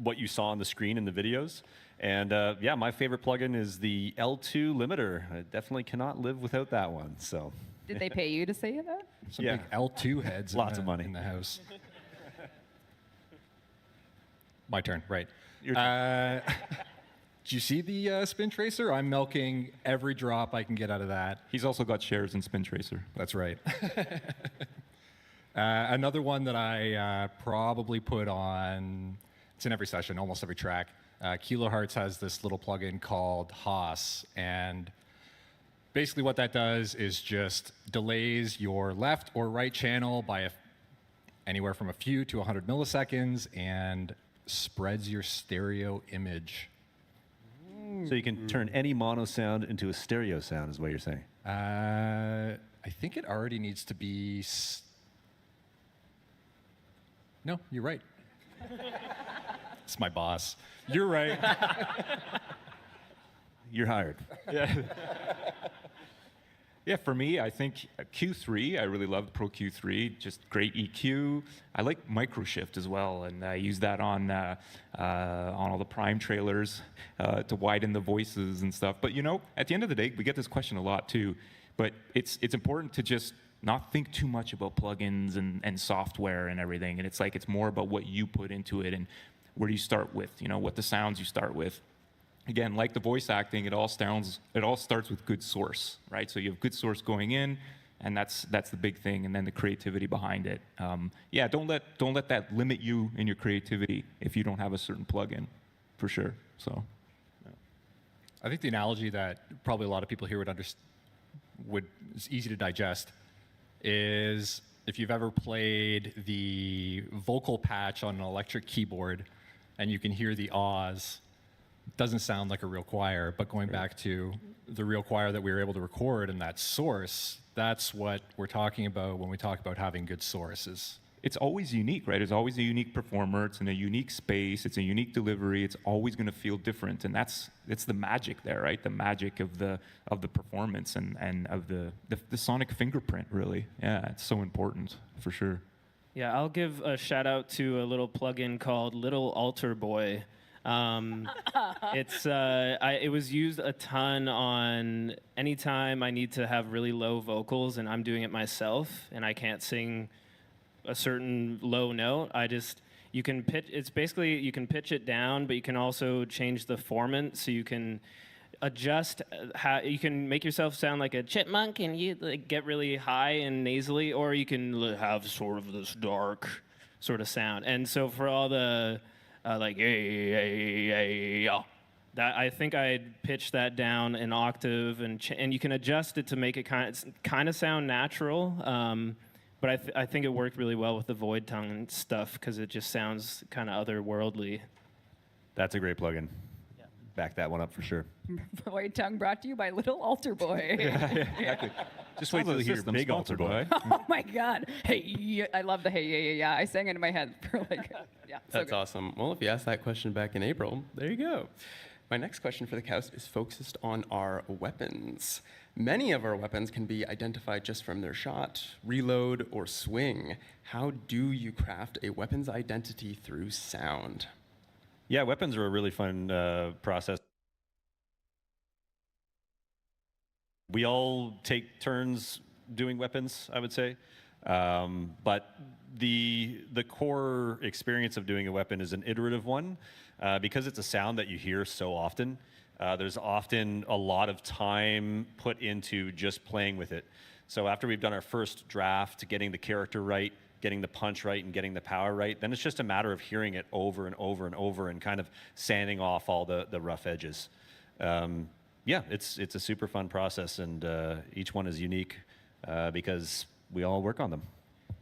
what you saw on the screen in the videos. And yeah, my favorite plugin is the L2 limiter. I definitely cannot live without that one. So. Did they pay you to say that? Some big L2 heads. Lots of money in the house. My turn, right? Your turn. Do you see the Spin Tracer? I'm milking every drop I can get out of that. He's also got shares in Spin Tracer. That's right. Another one that I probably put on, it's in every session, almost every track. Kilohertz has this little plugin called Haas, and basically what that does is just delays your left or right channel by anywhere from a few to 100 milliseconds and spreads your stereo image. So you can turn any mono sound into a stereo sound, is what you're saying? I think it already needs to be... No, you're right. It's my boss. You're right. You're hired. Yeah. Yeah, for me, I think Q3, I really love Pro Q3, just great EQ. I like Microshift as well, and I use that on all the Prime trailers to widen the voices and stuff. But you know, at the end of the day, we get this question a lot too, but it's important to just not think too much about plugins and software and everything. And it's more about what you put into it and where you start with, you know, what the sounds you start with. Again, like the voice acting, it all starts with good source, right? So you have good source going in, and that's the big thing, and then the creativity behind it. Yeah, don't let that limit you in your creativity if you don't have a certain plugin, for sure. So, yeah. I think the analogy that probably a lot of people here is easy to digest is if you've ever played the vocal patch on an electric keyboard, and you can hear the ahs. Doesn't sound like a real choir, but going back to the real choir that we were able to record and that source, that's what we're talking about when we talk about having good sources. It's always unique, right? It's always a unique performer. It's in a unique space. It's a unique delivery. It's always going to feel different, and it's the magic there, right? The magic of the performance and of the sonic fingerprint, really. Yeah, it's so important for sure. Yeah, I'll give a shout out to a little plugin called Little Altar Boy. It was used a ton on anytime I need to have really low vocals and I'm doing it myself and I can't sing a certain low note. You can pitch it down, but you can also change the formant, so you can adjust you can make yourself sound like a chipmunk and you get really high and nasally, or you can have sort of this dark sort of sound. And so for all the that I think I'd pitch that down an octave, and you can adjust it to make it kind of sound natural. But I think it worked really well with the void tongue and stuff because it just sounds kind of otherworldly. That's a great plugin. Back that one up for sure. Void Tongue brought to you by Little Altar Boy. Exactly. Just wait till you hear them big altar sponsored boy. by. Oh my God. Hey, I love the hey, yeah, yeah, yeah. I sang it in my head for like, yeah. So That's good. awesome. Well, if you asked that question back in April, there you go. My next question for the Coust is focused on our weapons. Many of our weapons can be identified just from their shot, reload, or swing. How do you craft a weapon's identity through sound? Yeah, weapons are a really fun process. We all take turns doing weapons, I would say. But the core experience of doing a weapon is an iterative one. Because it's a sound that you hear so often, there's often a lot of time put into just playing with it. So after we've done our first draft, getting the character right, getting the punch right, and getting the power right, then it's just a matter of hearing it over and over and over and kind of sanding off all the rough edges. Yeah, it's a super fun process, and each one is unique because we all work on them.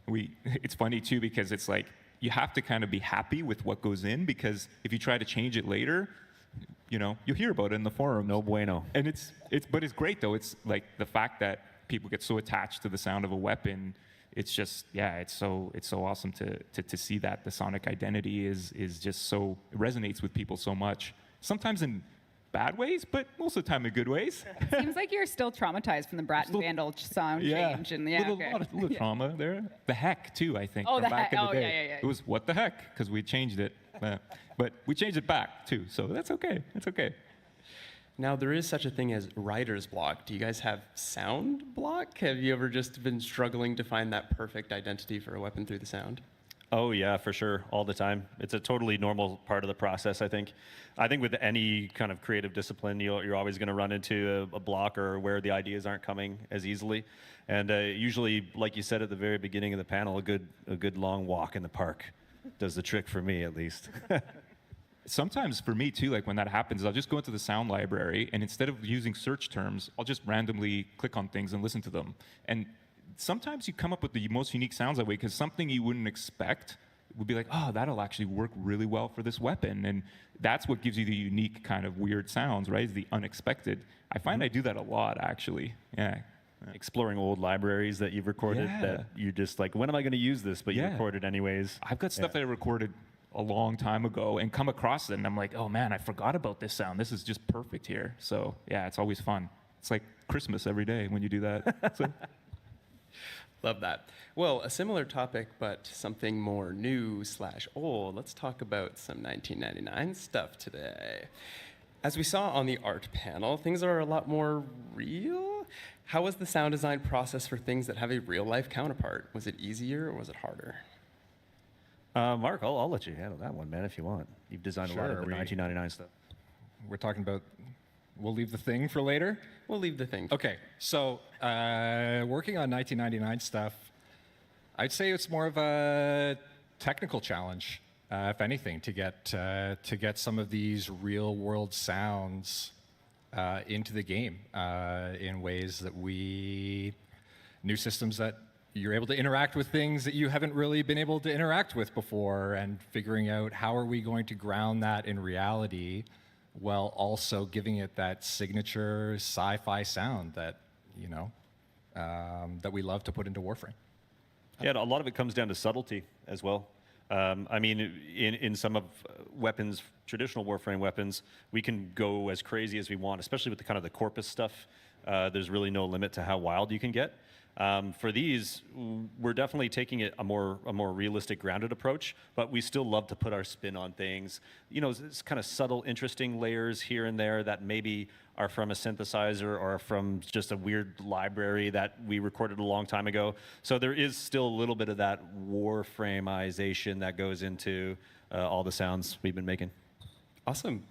It's funny too because it's like you have to kind of be happy with what goes in, because if you try to change it later, you'll hear about it in the forum. No bueno. And but it's great though. It's like the fact that people get so attached to the sound of a weapon. It's just, yeah, it's so awesome to see that the sonic identity is just so, it resonates with people so much. Sometimes in bad ways, but most of the time in good ways. Seems like you're still traumatized from the Bratton Vandal sound change. And a little trauma there. The heck too, I think. Oh, from the back heck. in the Oh, day. yeah. It was what the heck, because we changed it. But we changed it back too, so that's okay. It's okay. Now, there is such a thing as writer's block. Do you guys have sound block? Have you ever just been struggling to find that perfect identity for a weapon through the sound? Oh yeah, for sure, all the time. It's a totally normal part of the process, I think. I think with any kind of creative discipline, you're always going to run into a block or where the ideas aren't coming as easily. And usually, like you said at the very beginning of the panel, a good long walk in the park does the trick for me, at least. Sometimes for me too, like when that happens, I'll just go into the sound library, and instead of using search terms, I'll just randomly click on things and listen to them. And sometimes you come up with the most unique sounds that way, because something you wouldn't expect would be like, oh, that'll actually work really well for this weapon. And that's what gives you the unique kind of weird sounds, right? Is the unexpected. I find I do that a lot, actually. Yeah. Exploring old libraries that you've recorded that you're just like, when am I going to use this? But you record it anyways. I've got stuff that I recorded a long time ago and come across it, and I'm like, oh man, I forgot about this sound. This is just perfect here. So yeah, it's always fun. It's like Christmas every day when you do that. So. Love that. Well, a similar topic, but something more new/old. Let's talk about some 1999 stuff today. As we saw on the art panel, things are a lot more real. How was the sound design process for things that have a real-life counterpart? Was it easier or was it harder? Mark, I'll let you handle that one, man, if you want. You've designed a lot of the 1999 stuff. We're talking about, we'll leave the thing for later? We'll leave the thing. Okay, so working on 1999 stuff, I'd say it's more of a technical challenge, if anything, to get some of these real-world sounds into the game in ways that new systems that you're able to interact with things that you haven't really been able to interact with before, and figuring out how are we going to ground that in reality while also giving it that signature sci-fi sound that, that we love to put into Warframe. Yeah, a lot of it comes down to subtlety as well. I mean, in some of weapons, traditional Warframe weapons, we can go as crazy as we want, especially with the kind of the corpus stuff. There's really no limit to how wild you can get. For these, we're definitely taking it a more realistic, grounded approach, but we still love to put our spin on things. It's kind of subtle, interesting layers here and there that maybe are from a synthesizer or from just a weird library that we recorded a long time ago. So there is still a little bit of that Warframeization that goes into all the sounds we've been making. Awesome.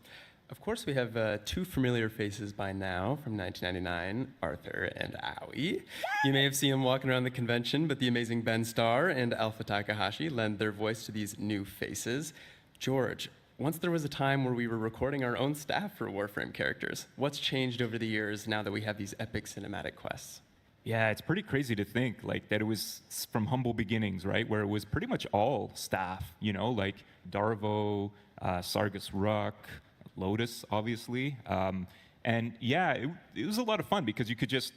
Of course, we have two familiar faces by now from 1999, Arthur and Aoi. You may have seen them walking around the convention, but the amazing Ben Starr and Alpha Takahashi lend their voice to these new faces. George, once there was a time where we were recording our own staff for Warframe characters. What's changed over the years now that we have these epic cinematic quests? Yeah, it's pretty crazy to think that it was from humble beginnings, right? Where it was pretty much all staff, like Darvo, Sargus Rock, Lotus, obviously. And yeah, it was a lot of fun because you could just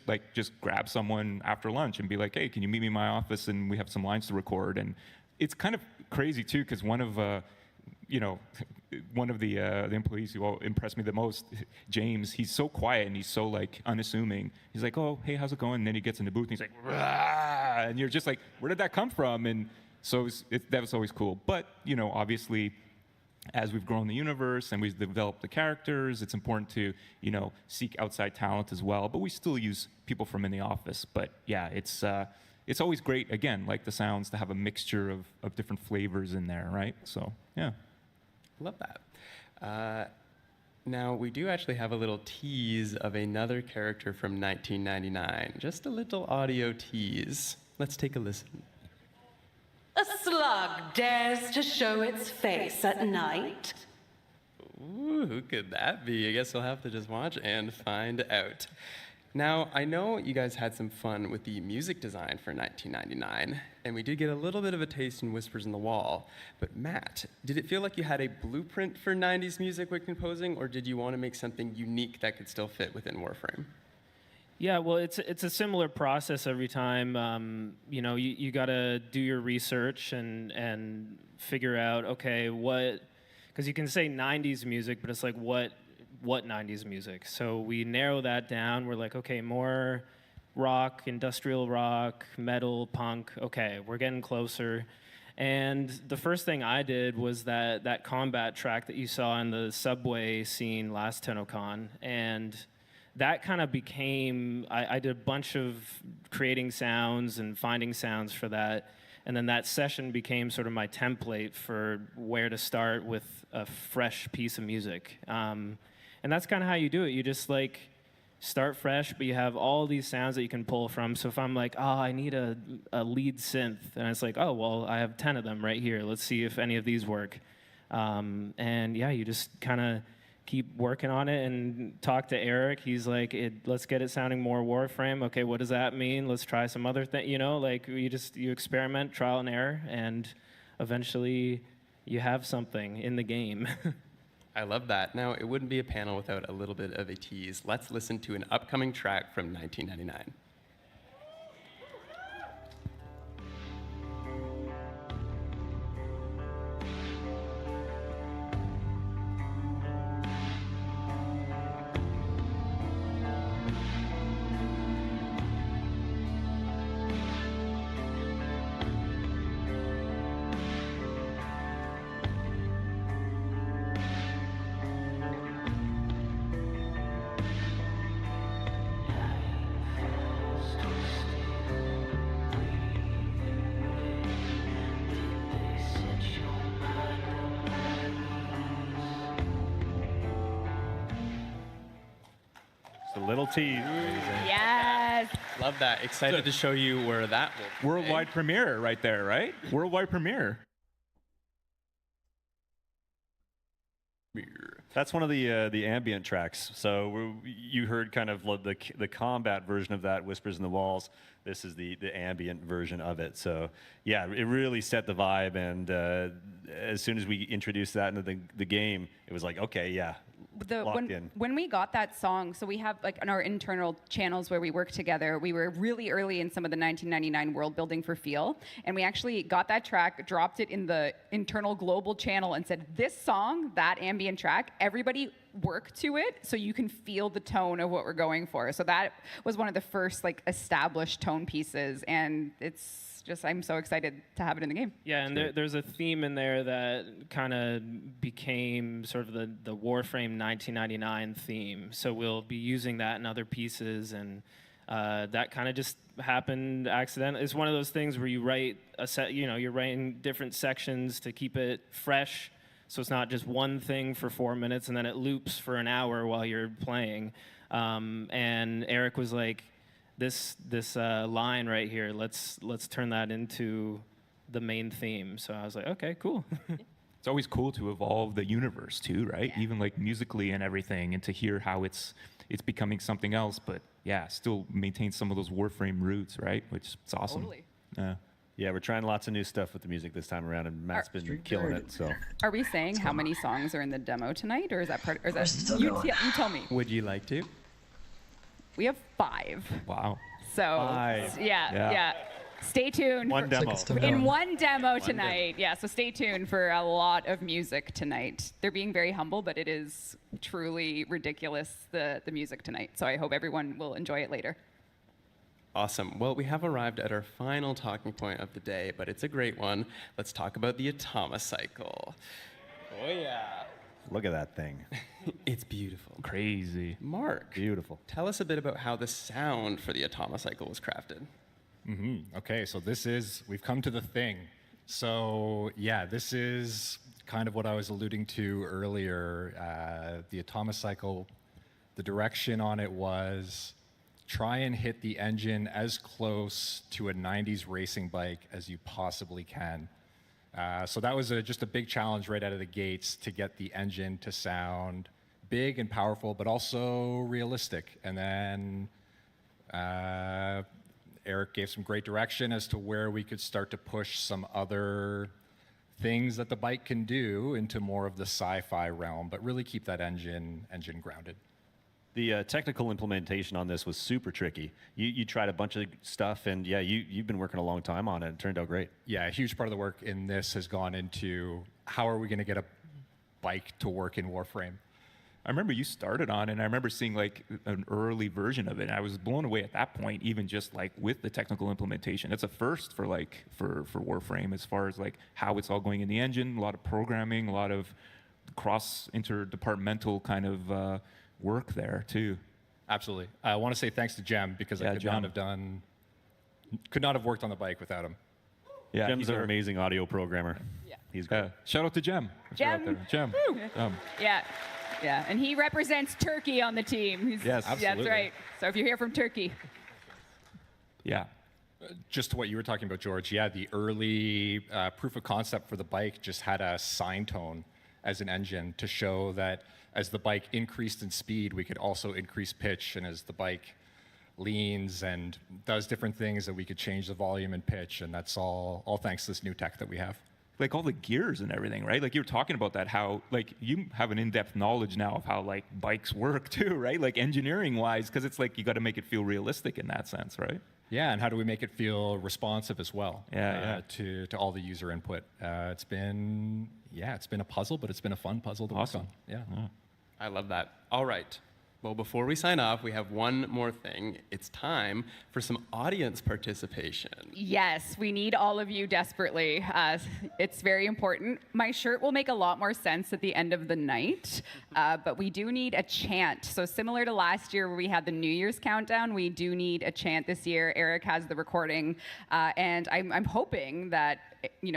grab someone after lunch and be like, hey, can you meet me in my office and we have some lines to record. And it's kind of crazy too, because one of the employees who impressed me the most, James, he's so quiet and he's so like unassuming. He's like, oh, hey, how's it going? And then he gets in the booth and he's like, rah! And you're just like, where did that come from? And so that was always cool. But, obviously, as we've grown the universe and we've developed the characters, it's important to, seek outside talent as well. But we still use people from in the office. But yeah, it's always great, again, like the sounds, to have a mixture of different flavors in there, right? So, yeah. Love that. Now, we do actually have a little tease of another character from 1999. Just a little audio tease. Let's take a listen. A slug dares to show its face at night. Ooh, who could that be? I guess we'll have to just watch and find out. Now, I know you guys had some fun with the music design for 1999, and we did get a little bit of a taste in Whispers in the Wall. But Matt, did it feel like you had a blueprint for 90s music when composing, or did you want to make something unique that could still fit within Warframe? Yeah, well, it's a similar process every time. You got to do your research and figure out, okay, because you can say 90s music, but it's like, what 90s music? So we narrow that down. We're like, okay, more rock, industrial rock, metal, punk. Okay, we're getting closer. And the first thing I did was that combat track that you saw in the subway scene last Tennocon. And that kind of became, I did a bunch of creating sounds and finding sounds for that. And then that session became sort of my template for where to start with a fresh piece of music. And that's kind of how you do it. You just like start fresh, but you have all these sounds that you can pull from. So if I'm like, oh, I need a lead synth, and it's like, oh, well, I have 10 of them right here. Let's see if any of these work. And yeah, you just kind of keep working on it and talk to Eric. He's like, let's get it sounding more Warframe. Okay, what does that mean? Let's try some other thing. You experiment, trial and error, and eventually you have something in the game. I love that. Now, it wouldn't be a panel without a little bit of a tease. Let's listen to an upcoming track from 1999. Little tease. Yes. Love that. Excited to show you where that will Worldwide premiere right there, right? Worldwide premiere. That's one of the ambient tracks. So you heard kind of the combat version of that, Whispers in the Walls. This is the ambient version of it. So yeah, it really set the vibe. And as soon as we introduced that into the game, it was like, okay, yeah, locked in. When we got that song, so we have like on our internal channels where we work together, we were really early in some of the 1999 world building for Feel, and we actually got that track, dropped it in the internal global channel and said, this song, that ambient track, everybody work to it so you can feel the tone of what we're going for. So that was one of the first like established tone pieces, and it's just, I'm so excited to have it in the game. Yeah, and there's a theme in there that kind of became sort of the Warframe 1999 theme. So we'll be using that in other pieces, and that kind of just happened accidentally. It's one of those things where you write a set, you're writing different sections to keep it fresh. So it's not just one thing for 4 minutes and then it loops for an hour while you're playing. And Eric was like, this line right here, let's turn that into the main theme. So I was like, okay, cool. It's always cool to evolve the universe too, right? Yeah. Even like musically and everything, and to hear how it's becoming something else, but yeah, still maintain some of those Warframe roots, right? Which is awesome. Totally. Yeah. Yeah, we're trying lots of new stuff with the music this time around, and Matt's been killing it. So. Are we saying how many songs are in the demo tonight, or is that part? Or is that you tell me? Would you like to? We have 5. Wow. So 5. Yeah. Stay tuned. One demo. In one demo tonight. Yeah, so stay tuned for a lot of music tonight. They're being very humble, but it is truly ridiculous, the music tonight. So I hope everyone will enjoy it later. Awesome. Well, we have arrived at our final talking point of the day, but it's a great one. Let's talk about the Atomocycle. Oh, yeah. Look at that thing. It's beautiful. Crazy. Mark. Beautiful. Tell us a bit about how the sound for the Atomocycle was crafted. Okay, so we've come to the thing. So yeah, this is kind of what I was alluding to earlier. The Atomocycle, the direction on it was try and hit the engine as close to a 90s racing bike as you possibly can. So that was just a big challenge right out of the gates to get the engine to sound big and powerful, but also realistic. And then Eric gave some great direction as to where we could start to push some other things that the bike can do into more of the sci-fi realm, but really keep that engine grounded. The technical implementation on this was super tricky. You tried a bunch of stuff, and yeah, you've been working a long time on it. It turned out great. Yeah, a huge part of the work in this has gone into how are we going to get a bike to work in Warframe. I remember you started on it, and I remember seeing like an early version of it. And I was blown away at that point, even just like with the technical implementation. It's a first for Warframe as far as like how it's all going in the engine, a lot of programming, a lot of cross interdepartmental kind of work there too. Absolutely. I want to say thanks to Jem because I could not have worked on the bike without him. Yeah, Jem's an amazing audio programmer. Yeah. He's great. Shout out to Jem. Jem. Yeah, and he represents Turkey on the team. Yes, absolutely. That's right. So if you're here from Turkey. Yeah. Just to what you were talking about, George, yeah, the early proof of concept for the bike just had a sine tone as an engine to show that as the bike increased in speed, we could also increase pitch, and as the bike leans and does different things, that we could change the volume and pitch, and that's all thanks to this new tech that we have. Like all the gears and everything, right? Like you were talking about that, how like you have an in-depth knowledge now of how like bikes work too, right? Like engineering-wise, because it's like you got to make it feel realistic in that sense, right? Yeah, and how do we make it feel responsive as well? To all the user input. It's been a puzzle, but it's been a fun puzzle to work on. Yeah. I love that. All right. Well, before we sign off, we have one more thing. It's time for some audience participation. Yes, we need all of you desperately. It's very important. My shirt will make a lot more sense at the end of the night, but we do need a chant. So similar to last year where we had the New Year's countdown, we do need a chant this year. Eric has the recording, and I'm hoping that,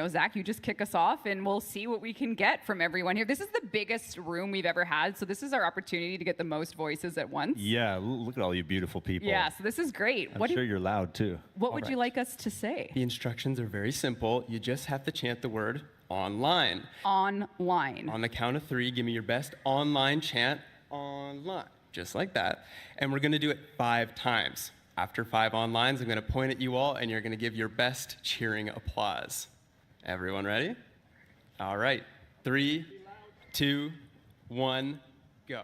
Zach, you just kick us off and we'll see what we can get from everyone here. This is the biggest room we've ever had, so this is our opportunity to get the most voices at once. Yeah, look at all you beautiful people. Yeah, so this is great. I'm sure you're loud too. What would you like us to say? The instructions are very simple. You just have to chant the word online. Online. On the count of 3, give me your best online chant. Online. Just like that. And we're going to do it 5 times. After 5 onlines, I'm going to point at you all, and you're going to give your best cheering applause. Everyone ready? All right. 3, 2, 1, go.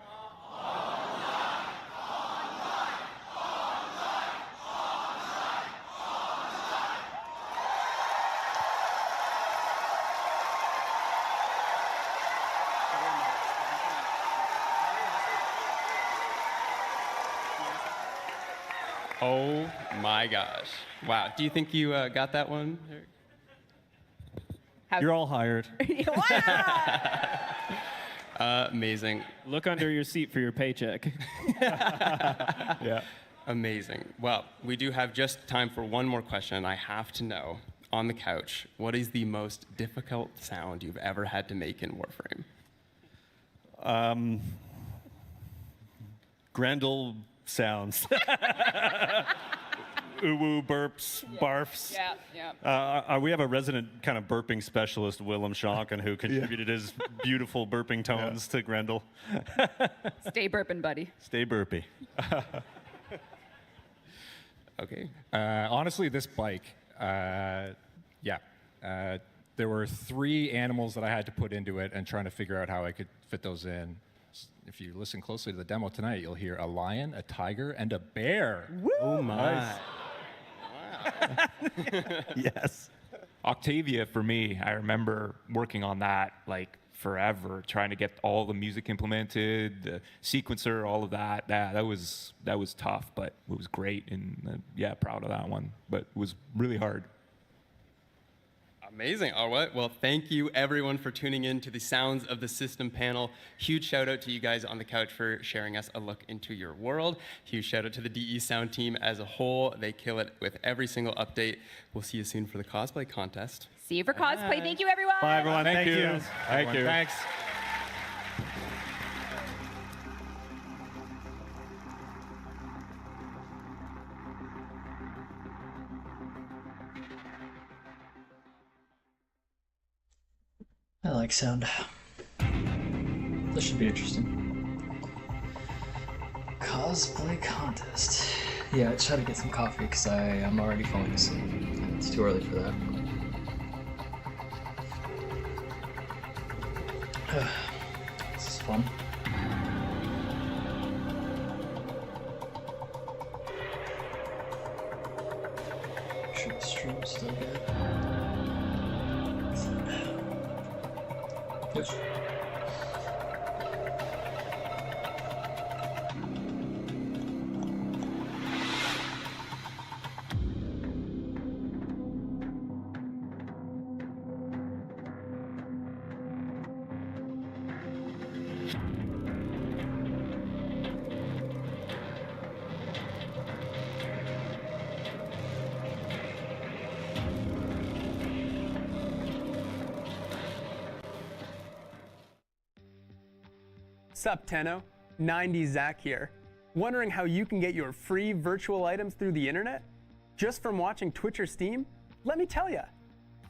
Oh my gosh. Wow. Do you think you got that one, Eric? You're all hired. Amazing. Look under your seat for your paycheck. Yeah. Amazing. Well, we do have just time for one more question. I have to know, on the couch, what is the most difficult sound you've ever had to make in Warframe? Grendel sounds. Uwu, burps, barfs. Yeah. We have a resident kind of burping specialist, Willem Schonken, who contributed his beautiful burping tones to Grendel. Stay burping, buddy. Stay burpy. Okay. Honestly, this bike, Yeah. There were 3 animals that I had to put into it and trying to figure out how I could fit those in. If you listen closely to the demo tonight, you'll hear a lion, a tiger, and a bear. Woo! Oh my. Nice. Wow. Yes. Octavia, for me, I remember working on that like forever, trying to get all the music implemented, the sequencer, all of that. That was tough, but it was great, and yeah, proud of that one. But it was really hard. Amazing. All right. Well, thank you everyone for tuning in to the Sounds of the System panel. Huge shout out to you guys on the couch for sharing us a look into your world. Huge shout out to the DE Sound team as a whole. They kill it with every single update. We'll see you soon for the cosplay contest. See you for cosplay. Thank you, everyone. Bye, everyone. Thank you. Thank Everyone, you. Thanks. I like sound. This should be interesting. Cosplay contest. Yeah, I just had to get some coffee because I'm already falling asleep. It's too early for that. This is fun. Make sure the stream's still good. Yes. Sup, Tenno? 90 Zach here. Wondering how you can get your free virtual items through the internet? Just from watching Twitch or Steam? Let me tell ya.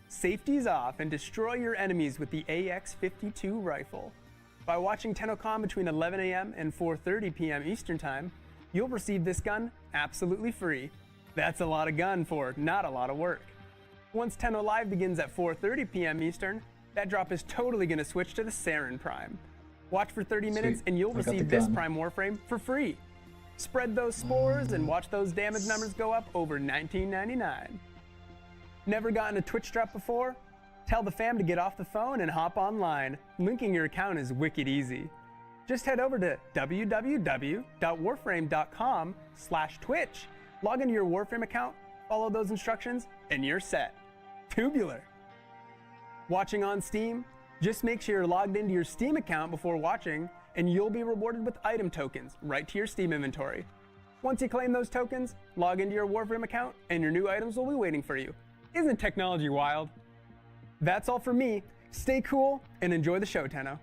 Safety's off and destroy your enemies with the AX-52 rifle. By watching Tennocon between 11 a.m. and 4:30 p.m. Eastern Time, you'll receive this gun absolutely free. That's a lot of gun for not a lot of work. Once Tenno Live begins at 4:30 p.m. Eastern, that drop is totally gonna switch to the Saren Prime. Watch for 30 minutes and you'll receive this Prime Warframe for free. Spread those spores and watch those damage numbers go up over $19.99. Never gotten a Twitch drop before? Tell the fam to get off the phone and hop online. Linking your account is wicked easy. Just head over to www.warframe.com/Twitch. Log into your Warframe account, follow those instructions, and you're set. Tubular. Watching on Steam? Just make sure you're logged into your Steam account before watching, and you'll be rewarded with item tokens right to your Steam inventory. Once you claim those tokens, log into your Warframe account, and your new items will be waiting for you. Isn't technology wild? That's all for me. Stay cool and enjoy the show, Tenno.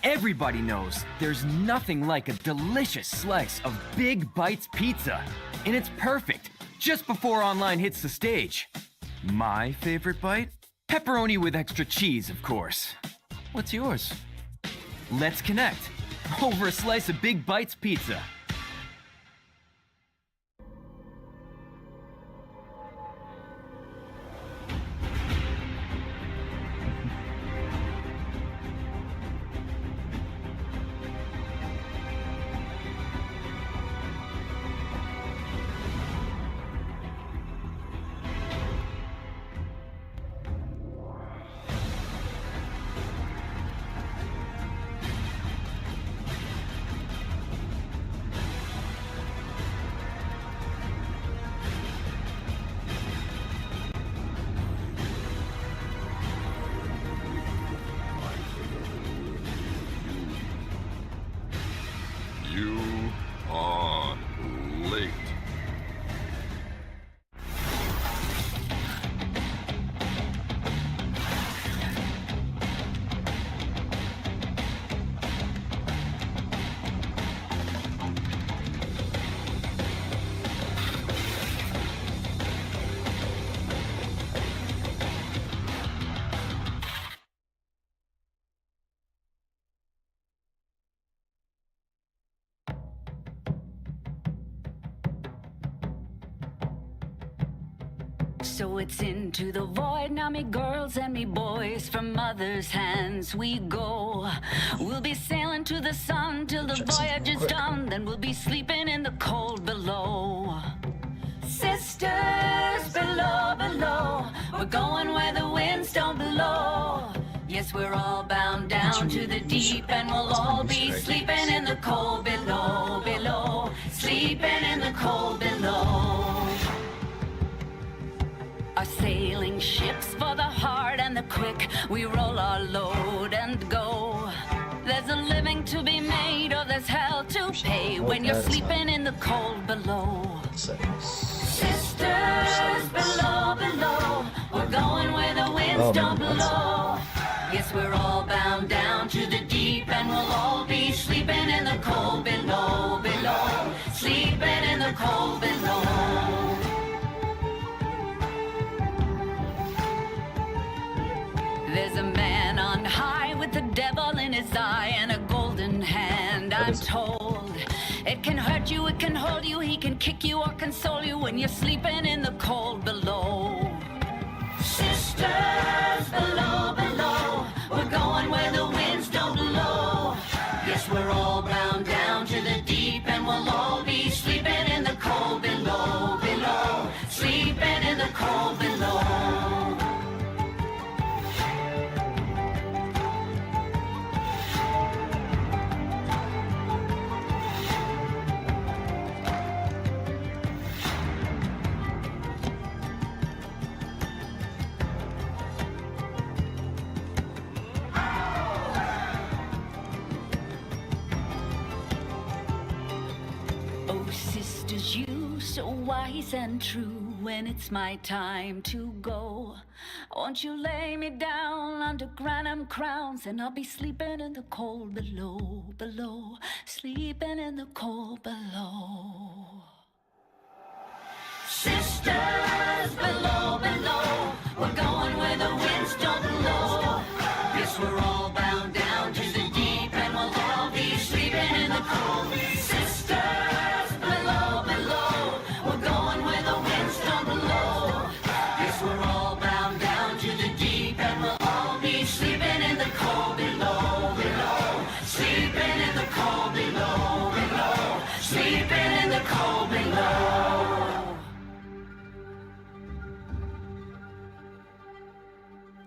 Everybody knows there's nothing like a delicious slice of Big Bites pizza. And it's perfect just before online hits the stage. My favorite bite? Pepperoni with extra cheese, of course. What's yours? Let's connect over a slice of Big Bites pizza. So it's into the void now, me girls and me boys. From mother's hands we go. We'll be sailing to the sun till the voyage is done. Then we'll be sleeping in the cold below. Sisters below, below, we're going where the winds don't blow. Yes, we're all bound down to the deep, and we'll all be sleeping in the cold below, below, sleeping in the cold below. Our sailing ships for the hard and the quick, we roll our load and go. There's a living to be made, or there's hell to pay when you're sleeping in the cold below. Sisters below, below, we're going where the winds don't blow. Yes, we're all bound down to the deep, and we'll all be sleeping in the cold below, below, sleeping in the cold below. There's a man on high with the devil in his eye and a golden hand, I'm told. It can hurt you, it can hold you, he can kick you or console you when you're sleeping in the cold below. Sisters below, below, we're going where the winds don't blow. Yes, we're all bound down to the deep, and we'll all be sleeping in the cold below, below, sleeping in the cold below. You so wise and true, when it's my time to go, won't you lay me down under granum crowns, and I'll be sleeping in the cold below, below, sleeping in the cold below. Sisters below, below, we're going where the winds don't blow. Yes, we're all bound down to the deep, and we'll all be sleeping in the cold. Sisters below, below, we're going where the winds don't blow. Yes, we're all bound down to the deep, and we'll all be sleeping in the cold below, below, sleeping in the cold below, below, sleeping in the cold below.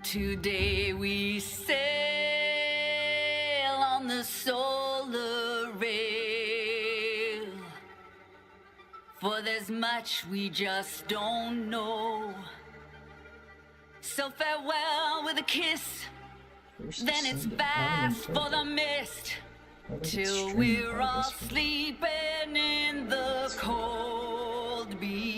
Today we sail on the solar rail, for there's much we just don't know. So farewell with a kiss, then it's fast for the mist, till we're all sleeping in the cold below.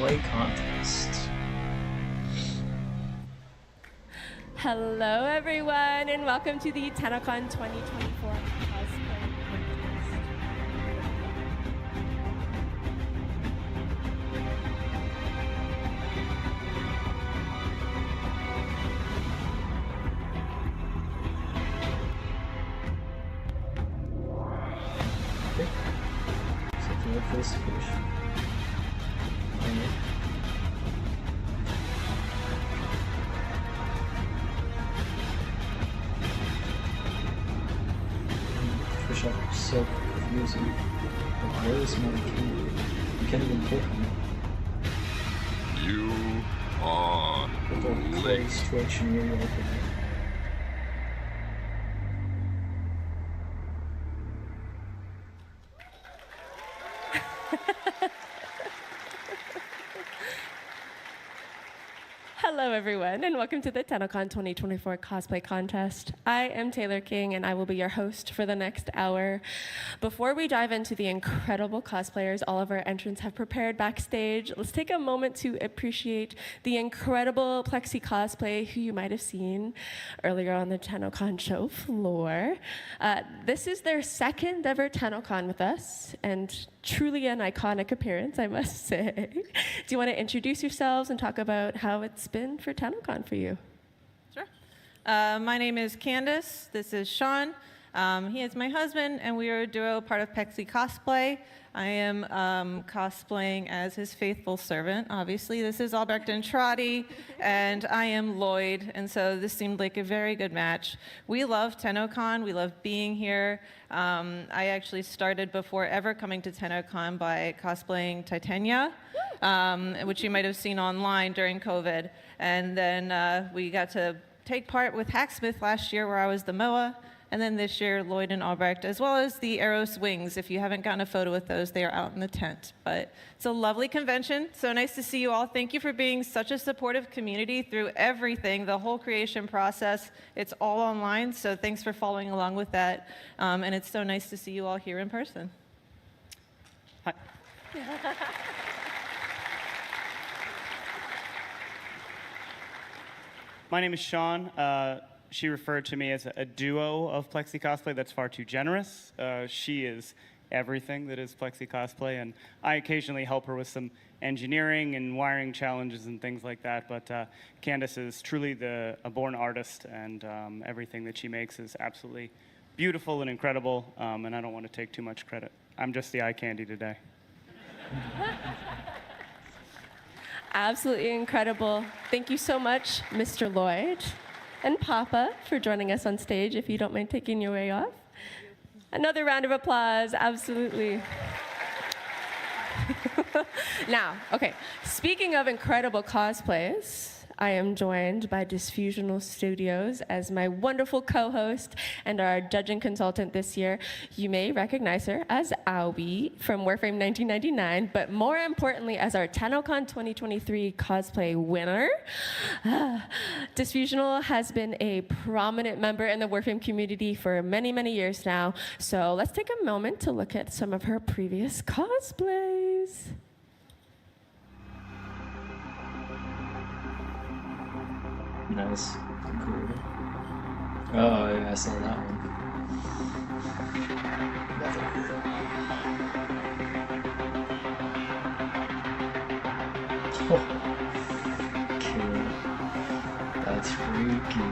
cosplay contest. Hello, everyone, and welcome to the Tennocon 2024 cosplay contest. Okay. So if you look for this fish. Fish are so confusing. Like, where is my key? You can't even pick them. You are The late. close stretching area over there. Hello, everyone, and welcome to the Tennocon 2024 cosplay contest. I am Taylor King, and I will be your host for the next hour. Before we dive into the incredible cosplayers all of our entrants have prepared backstage, let's take a moment to appreciate the incredible Plexi cosplay who you might have seen earlier on the Tennocon show floor. This is their second ever Tennocon with us, and truly an iconic appearance, I must say. Do you want to introduce yourselves and talk about how it's been for Tennocon for you? Sure. My name is Candace. This is Sean. He is my husband, and we are a duo, part of Pexi Cosplay. I am cosplaying as his faithful servant. Obviously, this is Albrecht and Trotty, and I am Lloyd, and so this seemed like a very good match. We love Tennocon. We love being here. I actually started before ever coming to Tennocon by cosplaying Titania, which you might have seen online during COVID. And then we got to take part with Hacksmith last year, where I was the MOA. And then this year, Lloyd and Albrecht, as well as the Eros Wings. If you haven't gotten a photo with those, they are out in the tent. But it's a lovely convention. So nice to see you all. Thank you for being such a supportive community through everything, the whole creation process. It's all online, so thanks for following along with that. And it's so nice to see you all here in person. Hi. My name is Sean. She referred to me as a duo of Plexi Cosplay. That's far too generous. She is everything that is Plexi Cosplay, and I occasionally help her with some engineering and wiring challenges and things like that. But Candace is truly a born artist, and everything that she makes is absolutely beautiful and incredible, and I don't want to take too much credit. I'm just the eye candy today. Absolutely incredible. Thank you so much, Mr. Lloyd and Papa, for joining us on stage, if you don't mind taking your way off. Another round of applause, absolutely. Now, okay, speaking of incredible cosplays, I am joined by Disfusional Studios as my wonderful co-host and our judging consultant this year. You may recognize her as Aoi from Warframe 1999, but more importantly, as our Tennocon 2023 cosplay winner. Disfusional has been a prominent member in the Warframe community for many, many years now. So let's take a moment to look at some of her previous cosplays. Nice. Cool. Oh, yeah, I saw that one. Oh. Cool. That's freaky.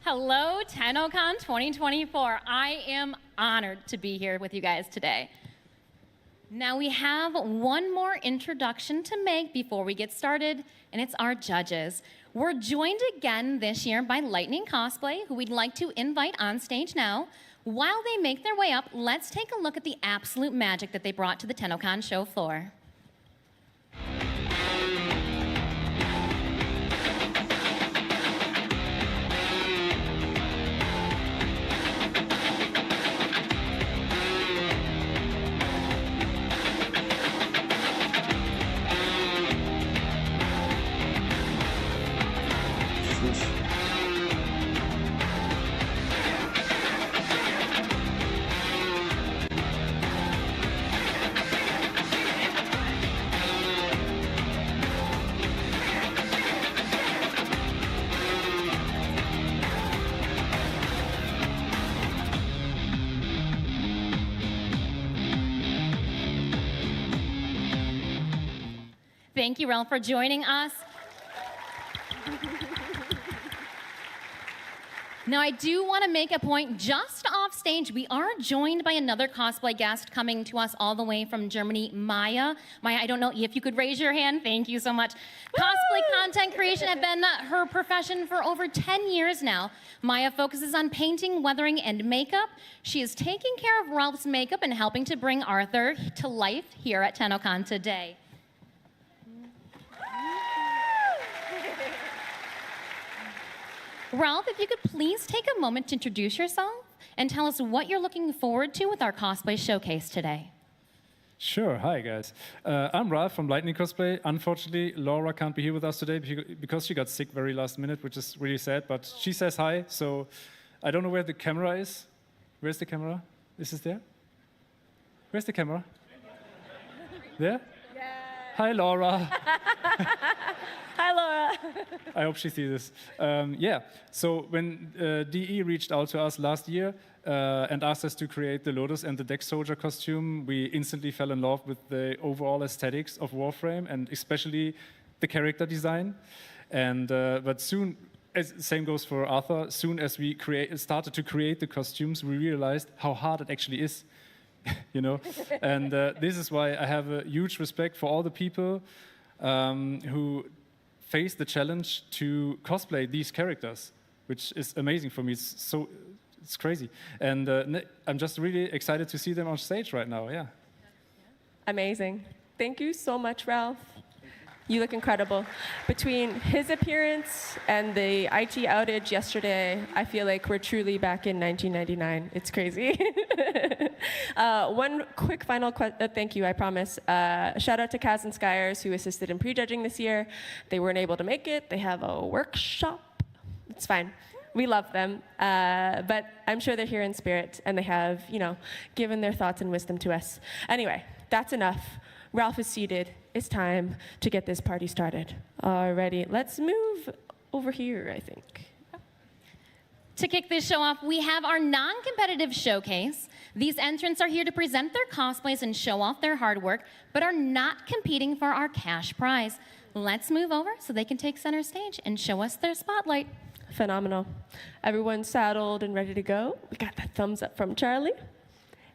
Hello, Tennocon 2024. I am honored to be here with you guys today. Now we have one more introduction to make before we get started, and it's our judges. We're joined again this year by Lightning Cosplay, who we'd like to invite on stage now. While they make their way up, let's take a look at the absolute magic that they brought to the Tennocon show floor. Thank you, Ralph, for joining us. Now, I do want to make a point. Just off stage, we are joined by another cosplay guest coming to us all the way from Germany, Maya. Maya, I don't know if you could raise your hand. Thank you so much. Cosplay content creation has been her profession for over 10 years now. Maya focuses on painting, weathering, and makeup. She is taking care of Ralph's makeup and helping to bring Arthur to life here at Tennocon today. Ralph, if you could please take a moment to introduce yourself and tell us what you're looking forward to with our cosplay showcase today. Sure. Hi, guys. I'm Ralph from Lightning Cosplay. Unfortunately, Laura can't be here with us today because she got sick very last minute, which is really sad, but she says hi, so I don't know where the camera is. Where's the camera? Is it there? Where's the camera? There? Yeah. Hi, Laura. Hi, Laura. I hope she sees this. Yeah, so when DE reached out to us last year and asked us to create the Lotus and the Dex Soldier costume, we instantly fell in love with the overall aesthetics of Warframe and especially the character design. And but soon, same goes for Arthur, soon as we started to create the costumes, we realized how hard it actually is. You know, and this is why I have a huge respect for all the people who face the challenge to cosplay these characters, which is amazing for me. It's crazy, and I'm just really excited to see them on stage right now. Yeah. Amazing. Thank you so much, Ralph. You look incredible. Between his appearance and the IT outage yesterday, I feel like we're truly back in 1999. It's crazy. One quick final thank you, I promise. Shout out to Kaz and Skyers, who assisted in prejudging this year. They weren't able to make it. They have a workshop. It's fine. We love them. But I'm sure they're here in spirit, and they have, given their thoughts and wisdom to us. Anyway, that's enough. Ralph is seated. It's time to get this party started. Alrighty, let's move over here, I think. To kick this show off, we have our non-competitive showcase. These entrants are here to present their cosplays and show off their hard work, but are not competing for our cash prize. Let's move over so they can take center stage and show us their spotlight. Phenomenal. Everyone saddled and ready to go? We got that thumbs up from Charlie.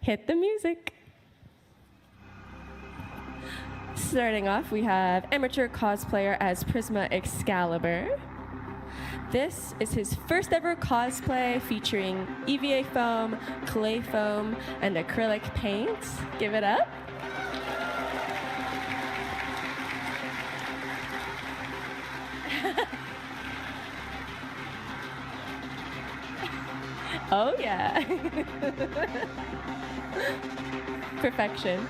Hit the music. Starting off, we have amateur cosplayer as Prisma Excalibur. This is his first ever cosplay featuring EVA foam, clay foam, and acrylic paint. Give it up. Oh yeah. Perfection.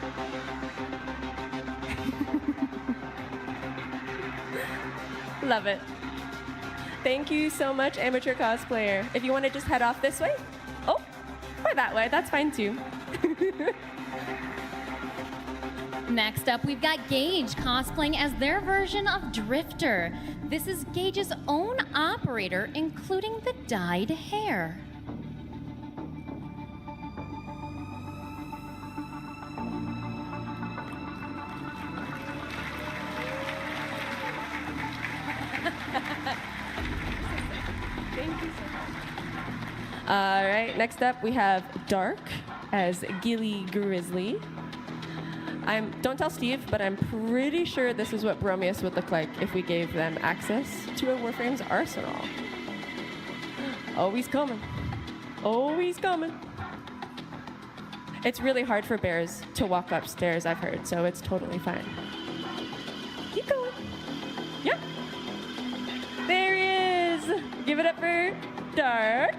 Love it. Thank you so much, amateur cosplayer. If you want to just head off this way, or that way, that's fine too. Next up, we've got Gage cosplaying as their version of Drifter. This is Gage's own operator, including the dyed hair. Thank you so much. All right, next up we have Dark as Gilly Grizzly. Don't tell Steve, but I'm pretty sure this is what Bromius would look like if we gave them access to a Warframe's arsenal. Oh, he's coming. Oh, he's coming. It's really hard for bears to walk upstairs, I've heard, so it's totally fine. Keep going. Yep. There he is. Give it up for Dark.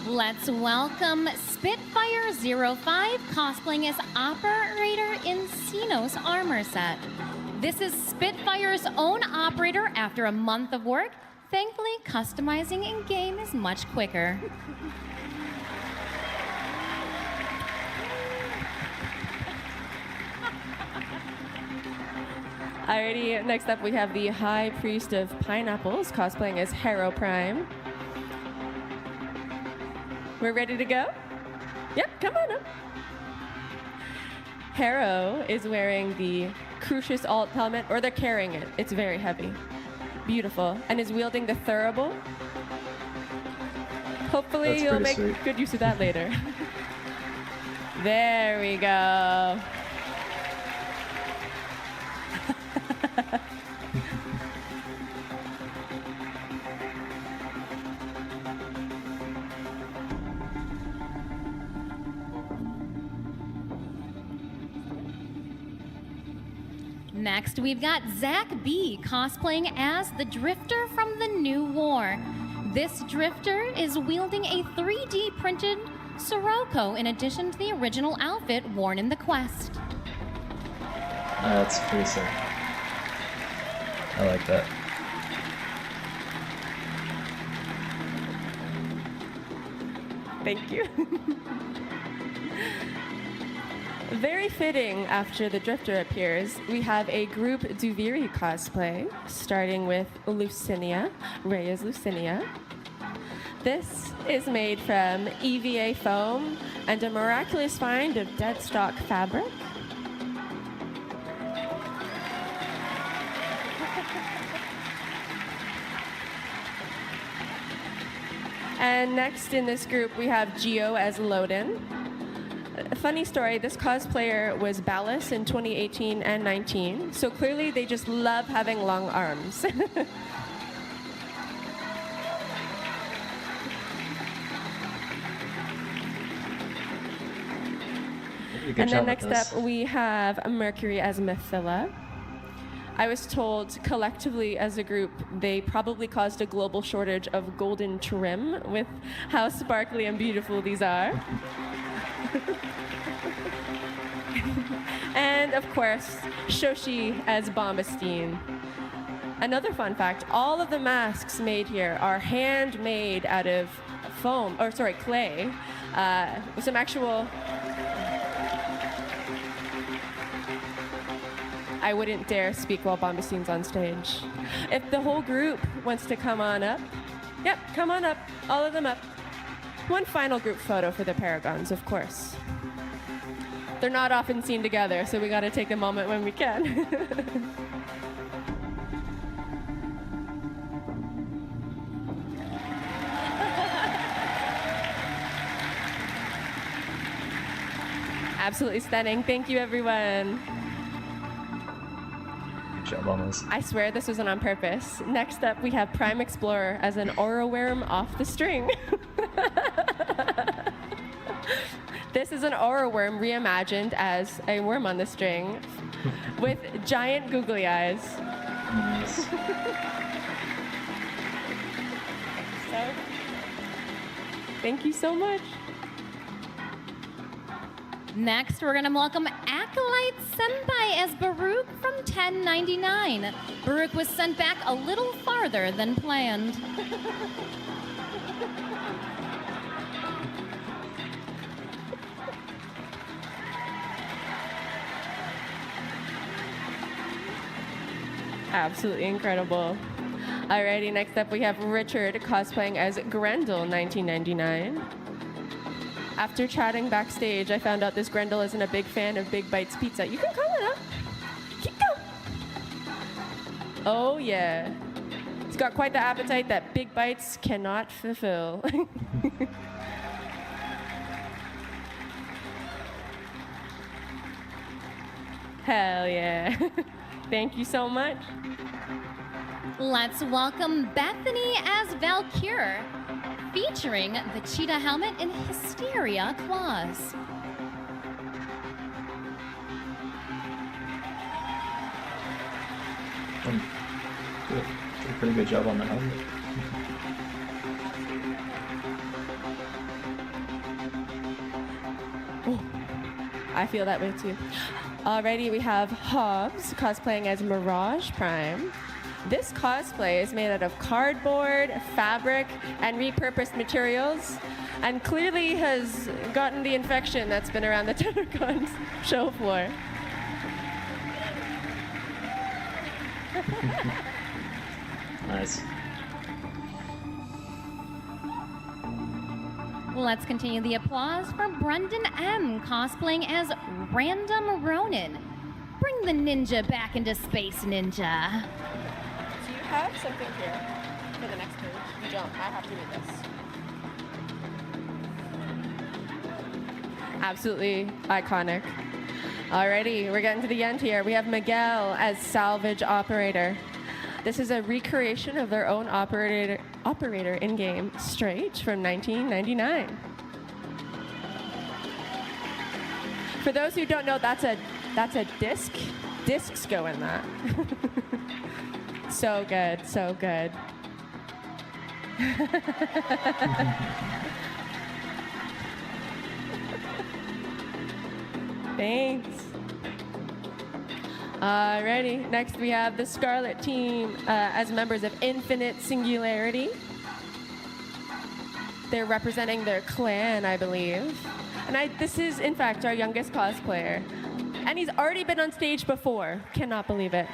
Let's welcome Spitfire05 cosplaying as Operator in Xenos armor set. This is Spitfire's own operator after a month of work. Thankfully, customizing in-game is much quicker. Alrighty, next up we have the High Priest of Pineapples cosplaying as Harrow Prime. We're ready to go? Yep, come on up. Harrow is wearing the Crucius Alt helmet, or they're carrying it. It's very heavy. Beautiful. And is wielding the Thurible. Hopefully That's you'll pretty make sweet. good use of that later. There we go. Next, we've got Zach B cosplaying as the Drifter from the New War. This Drifter is wielding a 3D printed Sirocco in addition to the original outfit worn in the quest. That's pretty sick. I like that. Thank you. Very fitting after the Drifter appears, we have a group Duviri cosplay, starting with Lucinia, Rey as Lucinia. This is made from EVA foam and a miraculous find of dead stock fabric. And next in this group, we have Geo as Loden. A funny story, this cosplayer was Ballas in 2018 and 19, so clearly they just love having long arms. And then next up, we have Mercury as Mithila. I was told collectively as a group, they probably caused a global shortage of golden trim with how sparkly and beautiful these are. And of course, Shoshi as Bombastine. Another fun fact, all of the masks made here are handmade out of foam, or sorry, clay, with some actual... I wouldn't dare speak while Bombastine's on stage. If the whole group wants to come on up, yep, come on up, all of them up. One final group photo for the Paragons, of course. They're not often seen together, so we gotta take a moment when we can. Absolutely stunning. Thank you, everyone. Good job on this. I swear this wasn't on purpose. Next up, we have Prime Explorer as an aura worm off the string. This is an aura worm reimagined as a worm on the string with giant googly eyes. Nice. So, thank you so much. Next, we're gonna welcome Acolyte Senpai as Baruch from 1099. Baruch was sent back a little farther than planned. Absolutely incredible. Alrighty, next up we have Richard cosplaying as Grendel 1999. After chatting backstage, I found out this Grendel isn't a big fan of Big Bites Pizza. You can call it up. Keep going. Oh yeah. He's got quite the appetite that Big Bites cannot fulfill. Hell yeah. Thank you so much. Let's welcome Bethany as Valkyr, featuring the cheetah helmet and hysteria claws. Good. Did a pretty good job on the helmet. Oh, I feel that way too. Alrighty, we have Hobbs cosplaying as Mirage Prime. This cosplay is made out of cardboard, fabric, and repurposed materials, and clearly has gotten the infection that's been around the Tennocon show floor. Nice. Let's continue the applause for Brendan M. cosplaying as Random Ronin. Bring the ninja back into Space Ninja. Do you have something here for the next page? You don't. I have to read this. Absolutely iconic. Alrighty, we're getting to the end here. We have Miguel as salvage operator. This is a recreation of their own operator in-game, straight from 1999. For those who don't know, that's a disc. Discs go in that. So good, so good. Thanks. Alrighty, next we have the Scarlet team as members of Infinite Singularity. They're representing their clan, I believe. And this is, in fact, our youngest cosplayer. And he's already been on stage before. Cannot believe it.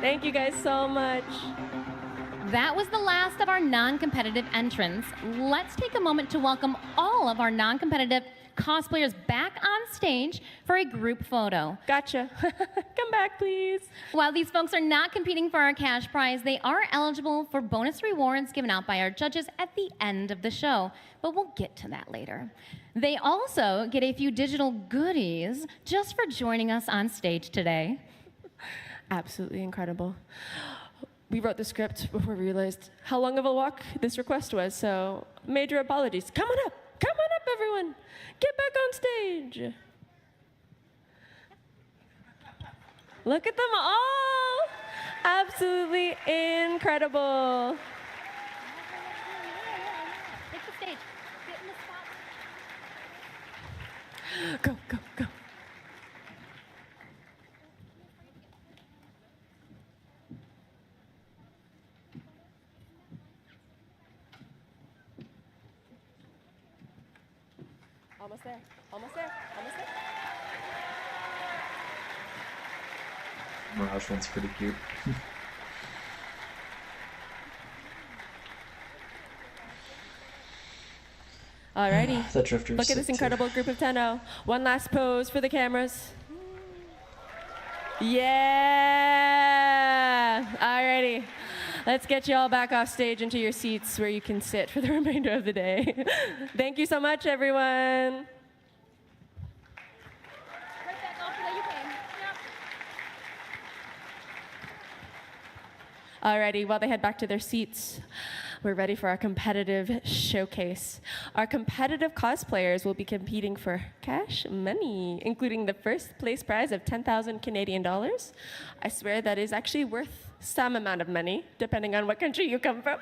Thank you guys so much. That was the last of our non-competitive entrants. Let's take a moment to welcome all of our non-competitive cosplayers back on stage for a group photo. Gotcha. Come back, please. While these folks are not competing for our cash prize, they are eligible for bonus rewards given out by our judges at the end of the show, but we'll get to that later. They also get a few digital goodies just for joining us on stage today. Absolutely incredible. We wrote the script before we realized how long of a walk this request was, so major apologies. Come on up, everyone. Get back on stage. Look at them all. Absolutely incredible. Take the stage. Get in the spot. Go, go, go. Almost there, almost there, almost there. Mirage one's pretty cute. Alrighty. That drifter's Look at this sick, incredible group of Tenno. One last pose for the cameras. Yeah! Alrighty. Let's get you all back off stage into your seats where you can sit for the remainder of the day. Thank you so much, everyone. Right back off the way you came. Yep. Alrighty, while they head back to their seats, we're ready for our competitive showcase. Our competitive cosplayers will be competing for cash money, including the first place prize of 10,000 Canadian dollars. I swear that is actually worth some amount of money, depending on what country you come from.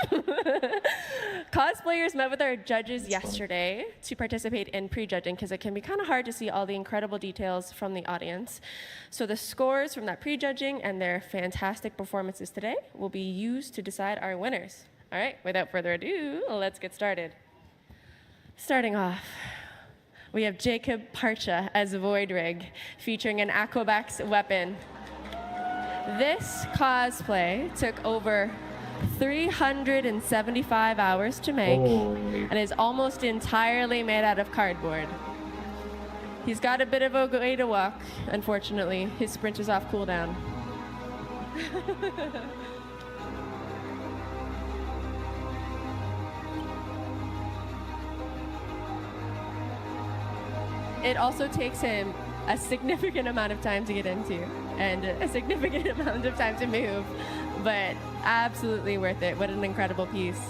Cosplayers met with our judges yesterday to participate in prejudging, because it can be kind of hard to see all the incredible details from the audience. So the scores from that prejudging and their fantastic performances today will be used to decide our winners. All right, without further ado, let's get started. Starting off, we have Jacob Parcha as Voidrig, featuring an Aquabax weapon. This cosplay took over 375 hours to make and is almost entirely made out of cardboard. He's got a bit of a way to walk, unfortunately. His sprint is off cooldown. It also takes him a significant amount of time to get into and a significant amount of time to move, but absolutely worth it. What an incredible piece.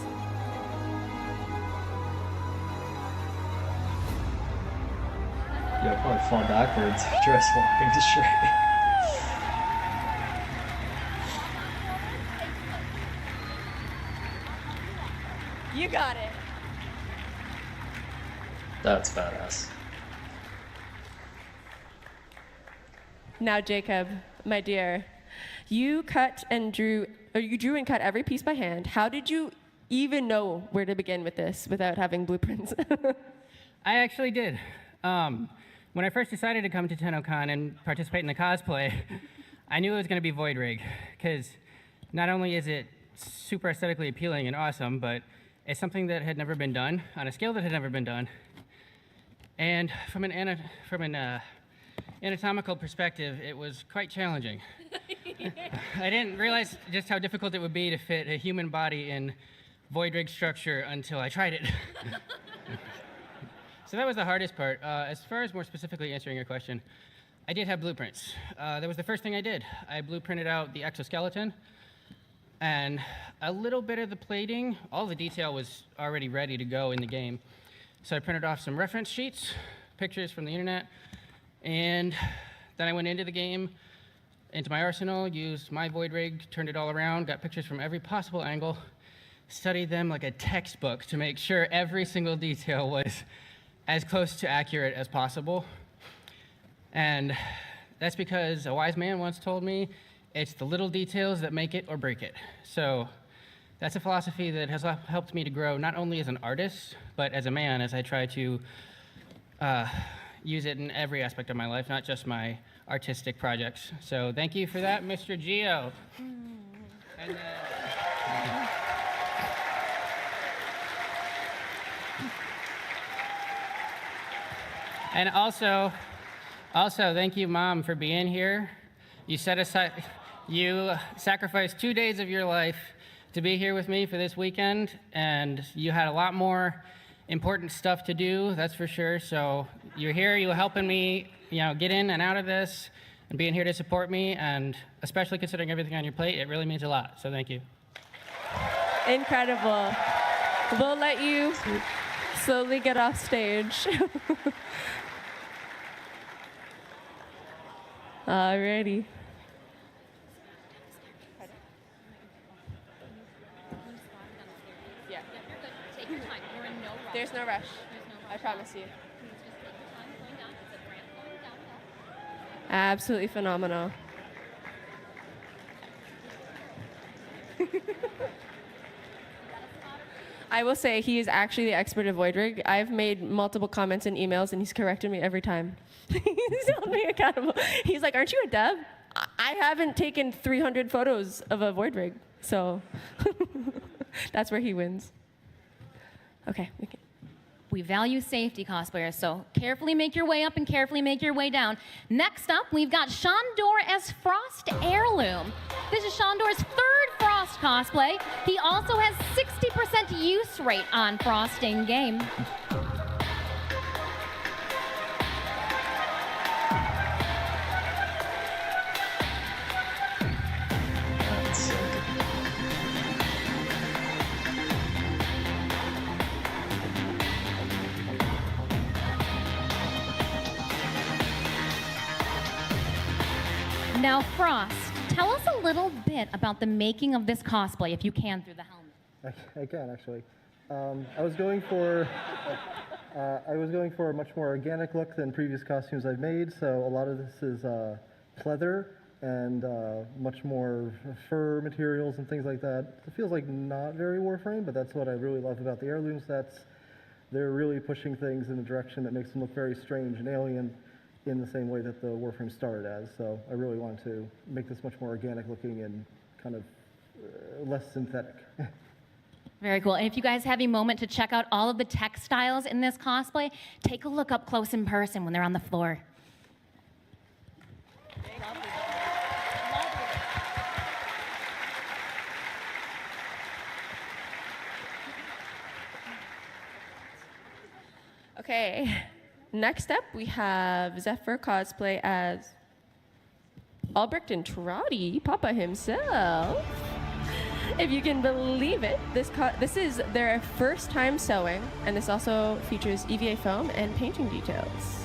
Yeah, I'll probably fall backwards after us walking to straight. You got it. That's badass. Now, Jacob, my dear, you cut and drew or you drew and cut every piece by hand. How did you even know where to begin with this without having blueprints? I actually did. When I first decided to come to Tennocon and participate in the cosplay, I knew it was going to be Void Rig, because not only is it super aesthetically appealing and awesome, but it's something that had never been done on a scale that had never been done. And from an anatomical perspective, it was quite challenging. I didn't realize just how difficult it would be to fit a human body in Void Rig structure until I tried it. So that was the hardest part. As far as more specifically answering your question, I did have blueprints. That was the first thing I did. I blueprinted out the exoskeleton and a little bit of the plating. All the detail was already ready to go in the game. So I printed off some reference sheets, pictures from the internet, and then I went into the game, into my arsenal, used my Void Rig, turned it all around, got pictures from every possible angle, studied them like a textbook to make sure every single detail was as close to accurate as possible. And that's because a wise man once told me, it's the little details that make it or break it. So that's a philosophy that has helped me to grow not only as an artist, but as a man, as I try to use it in every aspect of my life, not just my artistic projects. So thank you for that, Mr. Geo. And, and also, thank you, Mom, for being here. You sacrificed 2 days of your life to be here with me for this weekend, and you had a lot more important stuff to do, that's for sure. So you're here, you're helping me, get in and out of this, and being here to support me, and especially considering everything on your plate, it really means a lot. So thank you. Incredible. We'll let you slowly get off stage. Alrighty. Yeah. Take your time. You're in no rush. There's no rush. I promise you. Absolutely phenomenal. I will say he is actually the expert of Void Rig. I've made multiple comments and emails, and he's corrected me every time. He's held me accountable. He's like, "Aren't you a dev?" I haven't taken 300 photos of a Void Rig, so that's where he wins. Okay, we can. We value safety, cosplayers, so carefully make your way up and carefully make your way down. Next up, we've got Shandor as Frost Heirloom. This is Shandor's third Frost cosplay. He also has 60% use rate on Frost in-game. Now, Frost, tell us a little bit about the making of this cosplay, if you can, through the helmet. I can actually. I was going for a much more organic look than previous costumes I've made. So a lot of this is pleather and much more fur materials and things like that. It feels like not very Warframe, but that's what I really love about the heirloom sets. They're really pushing things in a direction that makes them look very strange and alien, in the same way that the Warframe started as. So I really wanted to make this much more organic looking and kind of less synthetic. Very cool. And if you guys have a moment to check out all of the textiles in this cosplay, take a look up close in person when they're on the floor. Okay. Next up, we have Zephyr cosplay as Albrecht and Trotty, Papa himself. If you can believe it, this is their first time sewing, and this also features EVA foam and painting details.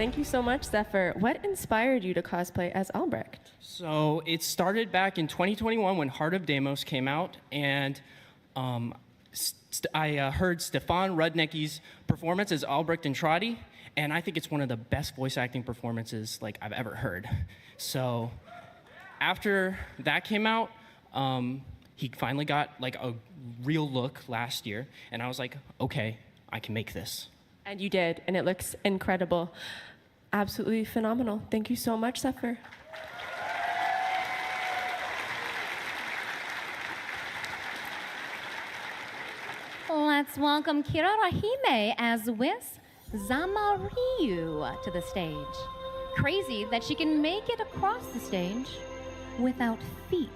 Thank you so much, Zephyr. What inspired you to cosplay as Albrecht? So it started back in 2021 when Heart of Deimos came out, and I heard Stefan Rudnicki's performance as Albrecht and Trotty, and I think it's one of the best voice acting performances like I've ever heard. So after that came out, he finally got like a real look last year, and I was like, okay, I can make this. And you did, and it looks incredible. Absolutely phenomenal. Thank you so much, Zephyr. Let's welcome Kira Rahime as Whis Zamariu to the stage. Crazy that she can make it across the stage without feet.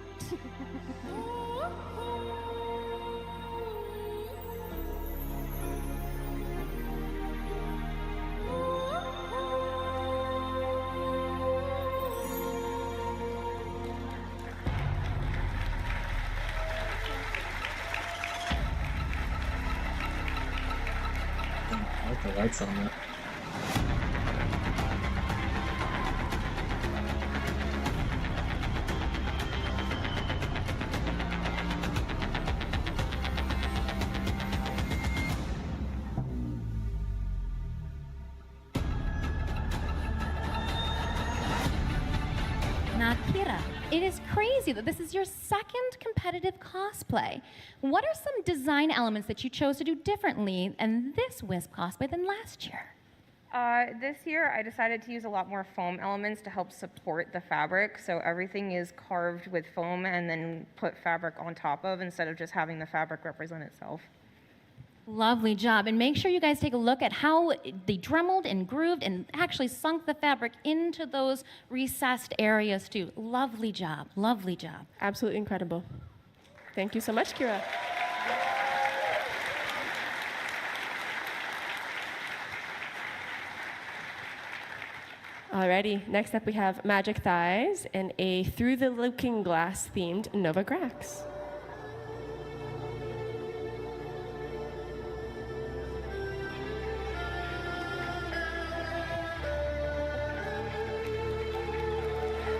I like the lights on that. Now, Kira, it is crazy that this is your second competitive cosplay. What are some design elements that you chose to do differently in this Wisp cosplay than last year? This year, I decided to use a lot more foam elements to help support the fabric. So everything is carved with foam and then put fabric on top of instead of just having the fabric represent itself. Lovely job. And make sure you guys take a look at how they dremeled and grooved and actually sunk the fabric into those recessed areas too. Lovely job. Lovely job. Absolutely incredible. Thank you so much, Kira. Alrighty, next up we have Magic Thighs and a Through the Looking Glass themed Nova Grax.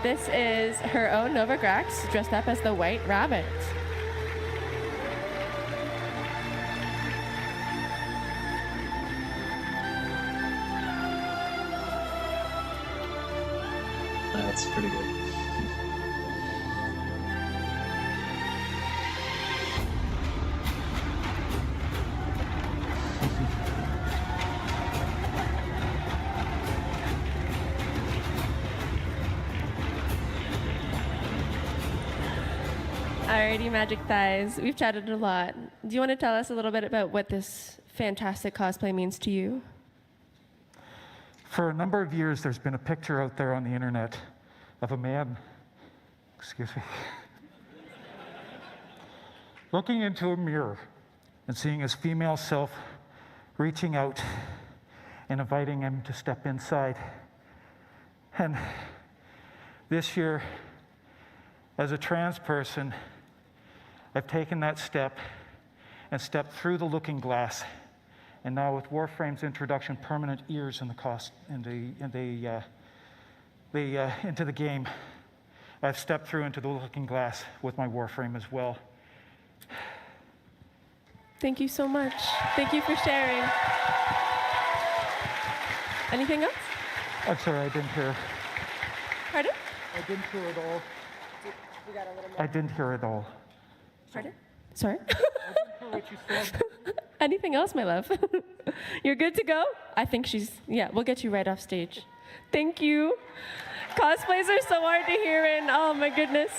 This is her own Nova Grax dressed up as the White Rabbit. That's pretty good. Alrighty, Magic Thighs. We've chatted a lot. Do you want to tell us a little bit about what this fantastic cosplay means to you? For a number of years, there's been a picture out there on the internet of a man, looking into a mirror and seeing his female self reaching out and inviting him to step inside. And this year, as a trans person, I've taken that step and stepped through the looking glass. And now with Warframe's introduction, permanent ears in the into the game, I've stepped through into the looking glass with my Warframe as well. Thank you so much. Thank you for sharing. Anything else? I'm sorry, I didn't hear. Pardon? I didn't hear it all. I didn't hear it all. Pardon? Sorry? I didn't hear what you said. Anything else, my love? You're good to go? I think we'll get you right off stage. Thank you. Cosplays are so hard to hear in. Oh my goodness.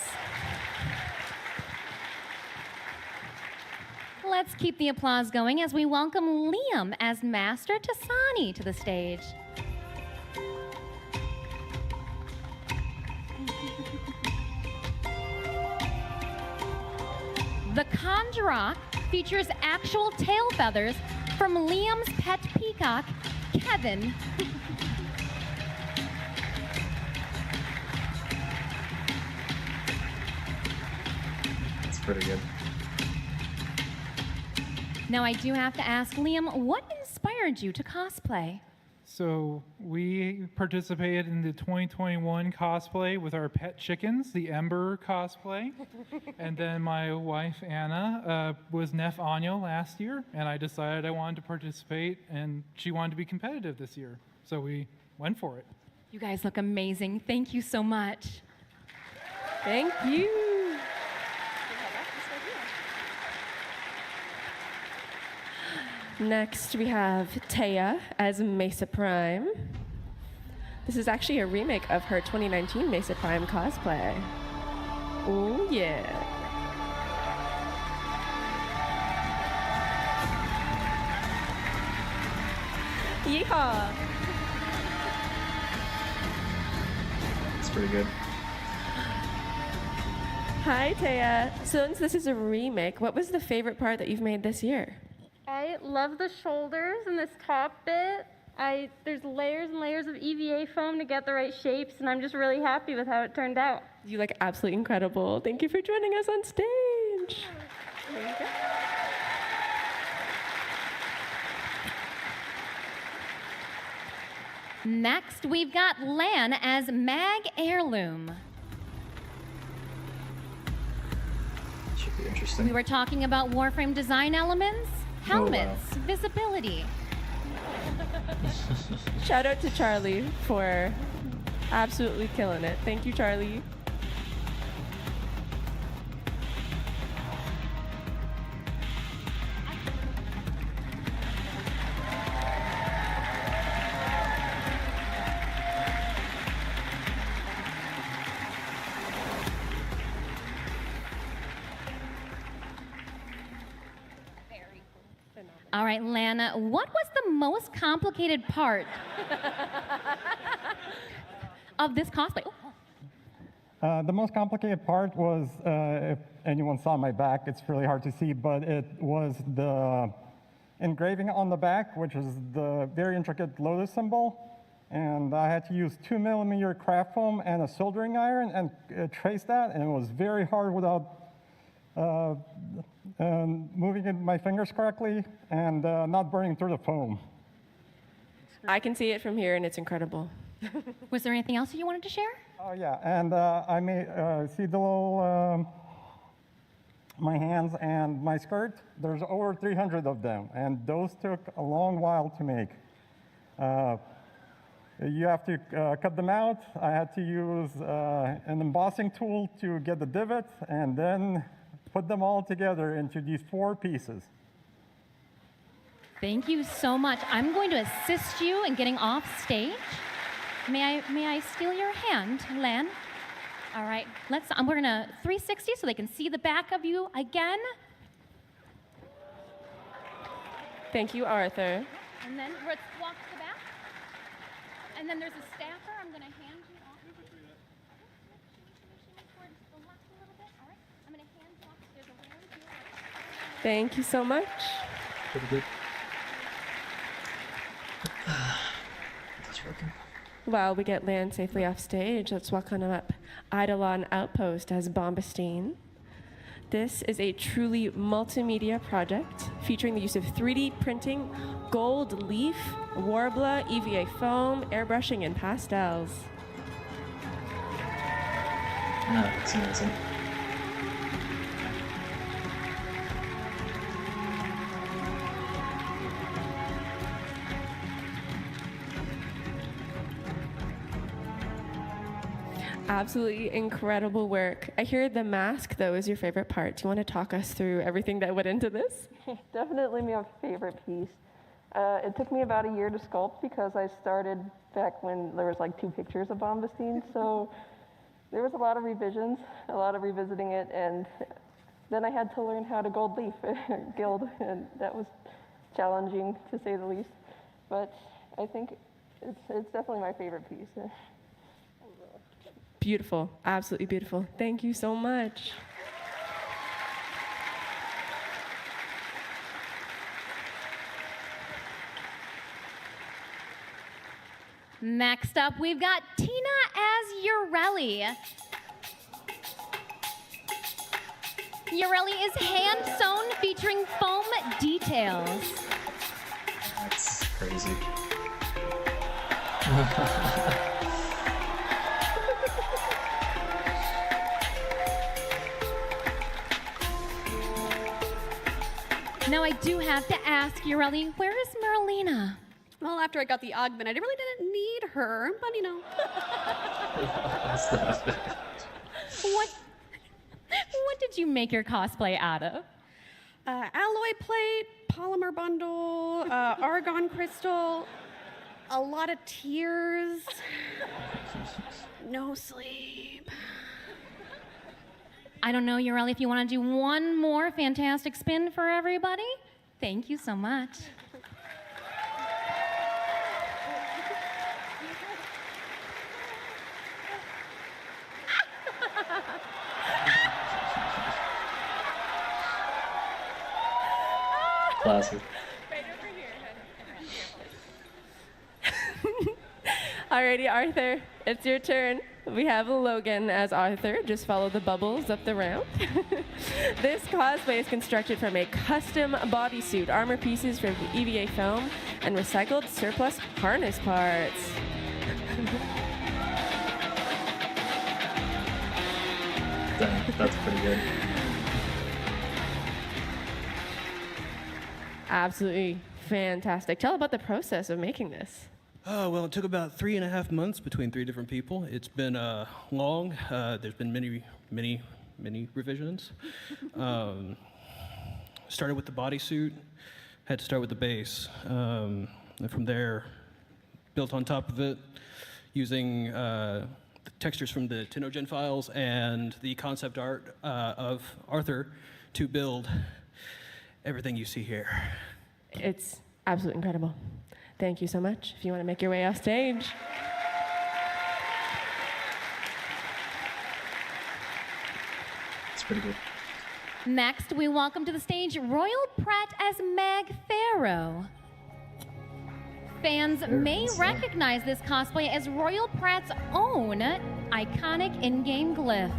Let's keep the applause going as we welcome Liam as Master Tasani to the stage. The Conjurock features actual tail feathers from Liam's pet peacock, Kevin. That's pretty good. Now I do have to ask Liam, what inspired you to cosplay? So we participated in the 2021 cosplay with our pet chickens, the Ember cosplay. And then my wife, Anna, was Nef Anyo last year, and I decided I wanted to participate, and she wanted to be competitive this year. So we went for it. You guys look amazing. Thank you so much. Thank you. Next, we have Taya as Mesa Prime. This is actually a remake of her 2019 Mesa Prime cosplay. Oh, yeah. Yeehaw! It's pretty good. Hi, Taya. Since this is a remake, what was the favorite part that you've made this year? I love the shoulders and this top bit. There's layers and layers of EVA foam to get the right shapes, and I'm just really happy with how it turned out. You look absolutely incredible. Thank you for joining us on stage. Next, we've got Lan as Mag Heirloom. Should be interesting. We were talking about Warframe design elements, helmets, visibility. Shout out to Charlie for absolutely killing it. Thank you, Charlie. All right, Lana, what was the most complicated part of this cosplay? The most complicated part was, if anyone saw my back, it's really hard to see, but it was the engraving on the back, which is the very intricate lotus symbol. And I had to use 2mm craft foam and a soldering iron and trace that, and it was very hard without moving in my fingers correctly and not burning through the foam. I can see it from here, and it's incredible. Was there anything else you wanted to share? Oh, yeah, and I made, see the little, my hands and my skirt? There's over 300 of them, and those took a long while to make. You have to cut them out. I had to use an embossing tool to get the divot, and then put them all together into these 4 pieces. Thank you so much. I'm going to assist you in getting off stage. May I steal your hand, Lan? All right, we're gonna 360 so they can see the back of you again. Thank you, Arthur. And then let's walk to the back. And then there's a staffer. I'm gonna hand you off. Thank you so much. Pretty good. That's working. While we get Lan safely off stage, let's walk on up Eidolon Outpost as Bombastine. This is a truly multimedia project featuring the use of 3D printing, gold leaf, Warbler, EVA foam, airbrushing, and pastels. That's amazing. Absolutely incredible work. I hear the mask, though, is your favorite part. Do you want to talk us through everything that went into this? Definitely my favorite piece. It took me about a year to sculpt because I started back when there was like 2 pictures of Bombastine, so there was a lot of revisions, a lot of revisiting it, and then I had to learn how to gold leaf gild, and that was challenging to say the least. But I think it's definitely my favorite piece. Beautiful, absolutely beautiful. Thank you so much. Next up, we've got Tina as Urelli. Urelli is hand-sewn, featuring foam details. That's crazy. Now I do have to ask you, Relly, where is Merlina? Well, after I got the augment, I really didn't need her, but you know. What did you make your cosplay out of? Alloy plate, polymer bundle, argon crystal, a lot of tears, no sleep. I don't know, Ureli, if you want to do one more fantastic spin for everybody. Thank you so much. Classic. Alrighty, Arthur, it's your turn. We have Logan as Arthur. Just follow the bubbles up the ramp. This cosplay is constructed from a custom bodysuit, armor pieces from EVA foam, and recycled surplus harness parts. That's pretty good. Absolutely fantastic. Tell about the process of making this. Well, it took about 3.5 months between 3 different people. It's been long. There's been many revisions. Started with the bodysuit. Had to start with the base. And from there, built on top of it using the textures from the Tennocon files and the concept art of Arthur to build everything you see here. It's absolutely incredible. Thank you so much. If you want to make your way off stage. It's pretty good. Next, we welcome to the stage Royal Pratt as Mag Pharaoh. Fans may recognize this cosplay as Royal Pratt's own iconic in-game glyph.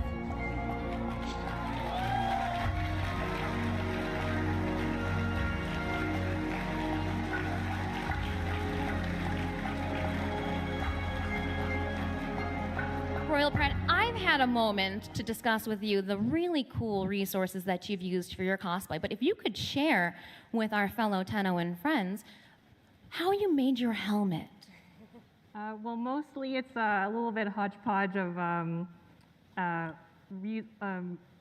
Royal Pratt, I've had a moment to discuss with you the really cool resources that you've used for your cosplay, but if you could share with our fellow Tennocon friends how you made your helmet. Well, mostly it's a little bit hodgepodge of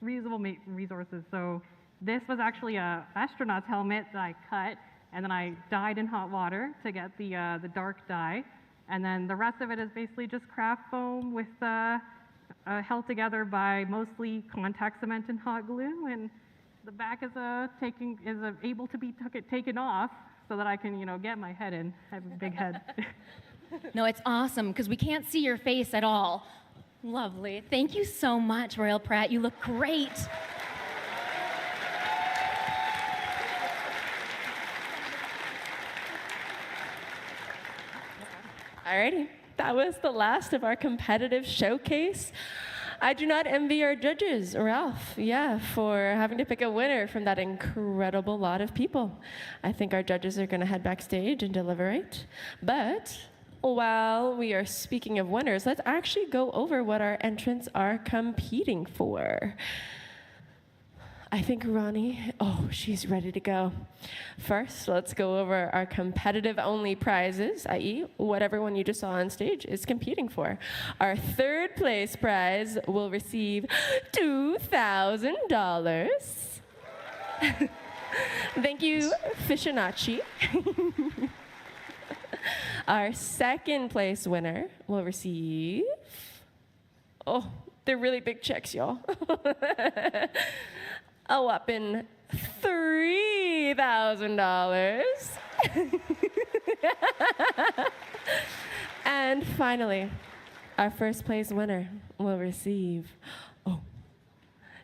reusable resources. So this was actually a astronaut's helmet that I cut, and then I dyed in hot water to get the dark dye. And then the rest of it is basically just craft foam with held together by mostly contact cement and hot glue. And the back is able to be taken off so that I can get my head in. I have a big head. No, it's awesome because we can't see your face at all. Lovely. Thank you so much, Royal Pratt. You look great. Alrighty, that was the last of our competitive showcase. I do not envy our judges, Ralph, for having to pick a winner from that incredible lot of people. I think our judges are gonna head backstage and deliberate. But while we are speaking of winners, let's actually go over what our entrants are competing for. I think Ronnie, she's ready to go. First, let's go over our competitive-only prizes, i.e. what everyone you just saw on stage is competing for. Our third place prize will receive $2,000. Thank you, Fishinacci. Our second place winner will receive, they're really big checks, y'all. A whopping $3,000. And finally, our first place winner will receive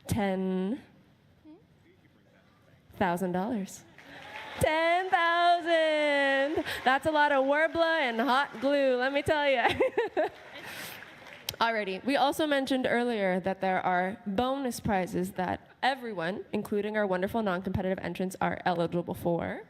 $10,000. $10,000. That's a lot of Worbla and hot glue, let me tell you. Alrighty, we also mentioned earlier that there are bonus prizes that everyone, including our wonderful non-competitive entrants, are eligible for.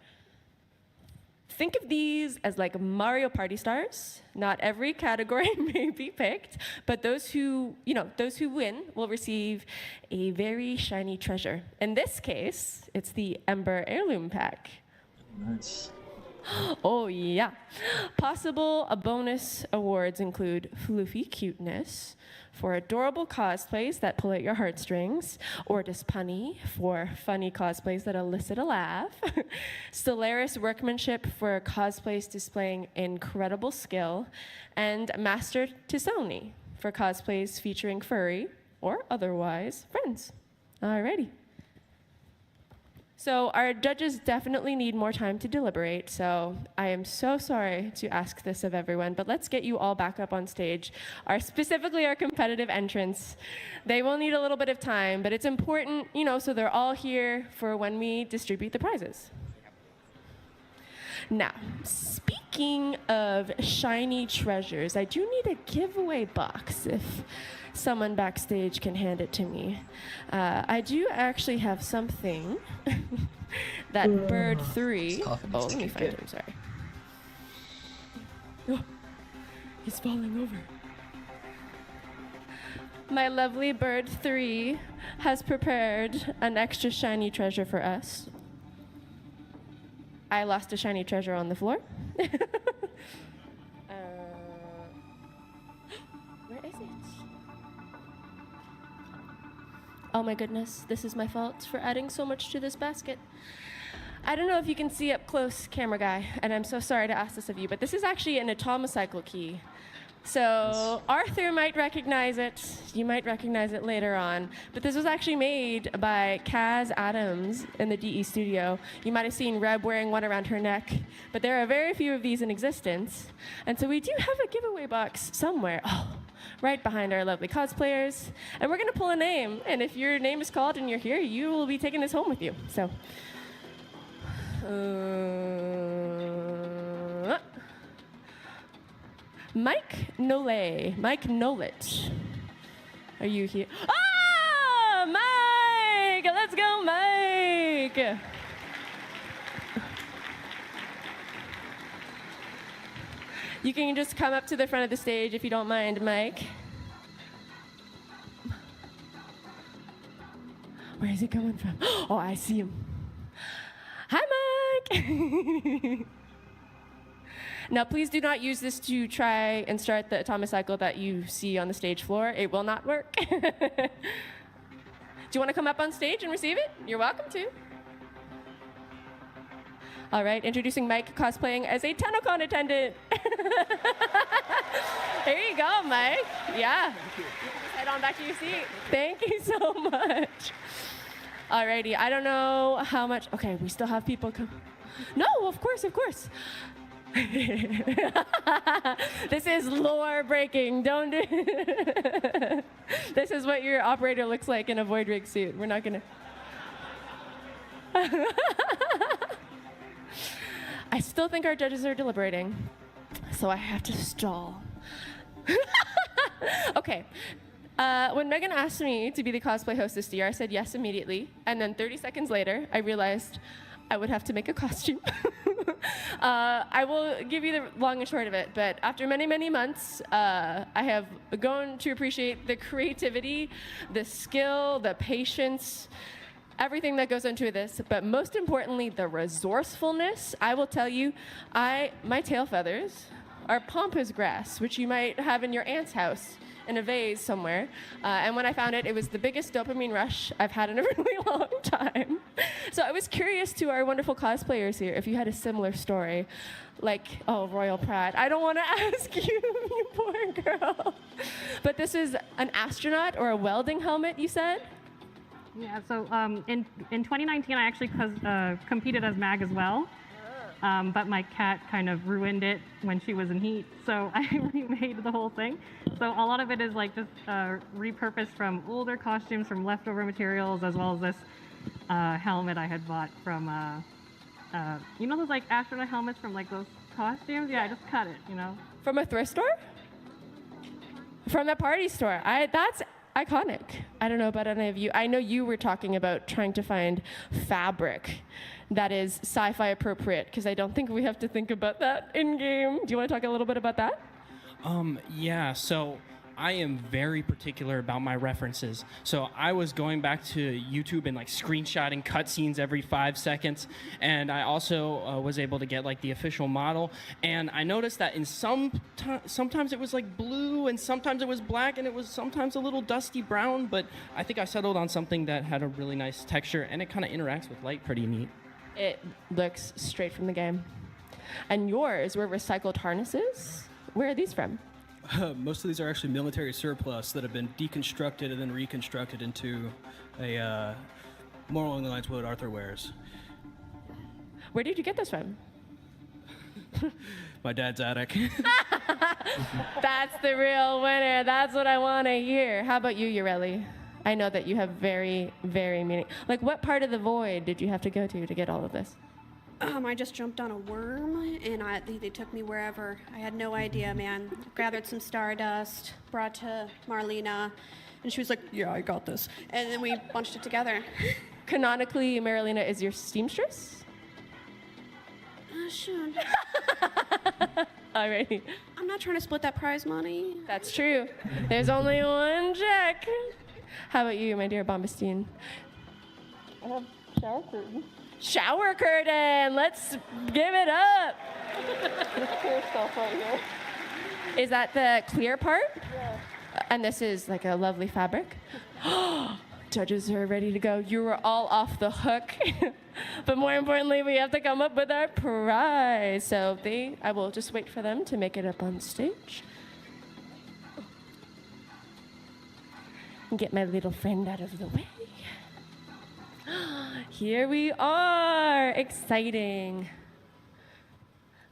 Think of these as like Mario Party stars. Not every category may be picked, but those who win will receive a very shiny treasure. In this case, it's the Ember Heirloom Pack. Nice. Oh yeah. Possible bonus awards include Floofy Cuteness for adorable cosplays that pull at your heartstrings, Ortis Punny for funny cosplays that elicit a laugh, Stellaris Workmanship for cosplays displaying incredible skill, and Master Tissoni for cosplays featuring furry or otherwise friends. Alrighty. So our judges definitely need more time to deliberate, so I am so sorry to ask this of everyone, but let's get you all back up on stage. Specifically our competitive entrants. They will need a little bit of time, but it's important, so they're all here for when we distribute the prizes. Now, speaking of shiny treasures, I do need a giveaway box if someone backstage can hand it to me. I do actually have something that Bird 3. Oh, let me find it. I'm sorry. Oh, he's falling over. My lovely Bird 3 has prepared an extra shiny treasure for us. I lost a shiny treasure on the floor. Where is it? Oh my goodness, this is my fault for adding so much to this basket. I don't know if you can see up close, camera guy, and I'm so sorry to ask this of you, but this is actually an atomocycle key. So Arthur might recognize it. You might recognize it later on. But this was actually made by Kaz Adams in the DE studio. You might have seen Reb wearing one around her neck. But there are very few of these in existence. And so we do have a giveaway box somewhere. Oh, right behind our lovely cosplayers. And we're going to pull a name. And if your name is called and you're here, you will be taking this home with you. So. Mike Nole. Mike Nolet. Are you here? Ah, Mike! Let's go, Mike! You can just come up to the front of the stage if you don't mind, Mike. Where is he coming from? Oh, I see him. Hi, Mike! Now, please do not use this to try and start the atomocycle that you see on the stage floor. It will not work. Do you want to come up on stage and receive it? You're welcome to. All right, introducing Mike cosplaying as a Tennocon attendant. Here you go, Mike. Yeah. Thank you. You can just head on back to your seat. Thank you so much. Alrighty, I don't know how much. Okay, we still have people come. No, of course, of course. This is lore breaking. Don't do This is what your operator looks like in a void rig suit. We're not gonna. I still think our judges are deliberating, so I have to stall. Okay. When Megan asked me to be the cosplay host this year, I said yes immediately. And then 30 seconds later, I realized I would have to make a costume. I will give you the long and short of it, but after many, many months, I have grown to appreciate the creativity, the skill, the patience, everything that goes into this, but most importantly, the resourcefulness. I will tell you, my tail feathers are pampas grass, which you might have in your aunt's house in a vase somewhere. And when I found it, it was the biggest dopamine rush I've had in a really long time. So I was curious to our wonderful cosplayers here if you had a similar story. Like, oh, Royal Pratt. I don't want to ask you, you poor girl. But this is an astronaut or a welding helmet, you said? Yeah, so in 2019, I actually competed as MAG as well. But my cat kind of ruined it when she was in heat, so I remade the whole thing. So a lot of it is like just repurposed from older costumes, from leftover materials, as well as this helmet I had bought from, you know those like astronaut helmets from like those costumes? Yeah, I just cut it, you know. From a thrift store? From a party store. iconic. I don't know about any of you. I know you were talking about trying to find fabric that is sci-fi appropriate, because I don't think we have to think about that in game. Do you want to talk a little bit about that? Yeah, so I am very particular about my references. So I was going back to YouTube and like screenshotting cutscenes every 5 seconds. And I also was able to get like the official model. And I noticed that in sometimes it was like blue and sometimes it was black and it was sometimes a little dusty brown. But I think I settled on something that had a really nice texture and it kind of interacts with light pretty neat. It looks straight from the game. And yours were recycled harnesses? Where are these from? Most of these are actually military surplus that have been deconstructed and then reconstructed into a more along the lines of what Arthur wears. Where did you get this from? My dad's attic. That's the real winner. That's what I want to hear. How about you, Ureli? I know that you have very, very meaning. Like, what part of the void did you have to go to get all of this? I just jumped on a worm, and they took me wherever. I had no idea, man. Gathered some stardust, brought to Marlena, and she was like, yeah, I got this. And then we bunched it together. Canonically, Marlena is your seamstress? Sure. Alrighty. I'm not trying to split that prize money. That's true. There's only one check. How about you, my dear Bombastine? I have shower curtain. Shower curtain! Let's give it up! This clear stuff right here. Is that the clear part? Yeah. And this is like a lovely fabric? Judges are ready to go. You were all off the hook. But more importantly, we have to come up with our prize. So I will just wait for them to make it up on stage. And get my little friend out of the way. Here we are. Exciting.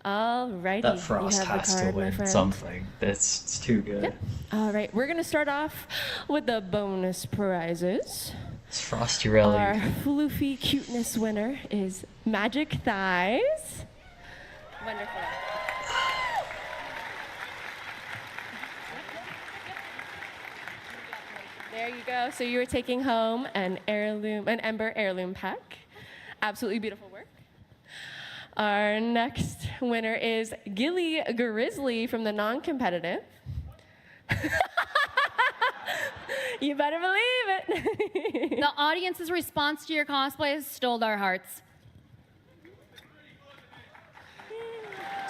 Alrighty. That Frost you have has the card, to win my friend. something. It's too good. Yep. All right, we're going to start off with the bonus prizes. It's Frosty really. Our floofy cuteness winner is Magic Thighs. Wonderful. There you go. So you were taking home an Ember heirloom pack. Absolutely beautiful work. Our next winner is Gilly Grizzly from the non-competitive. You better believe it. The audience's response to your cosplay stole our hearts. Do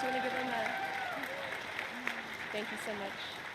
you want to give them a... Thank you so much.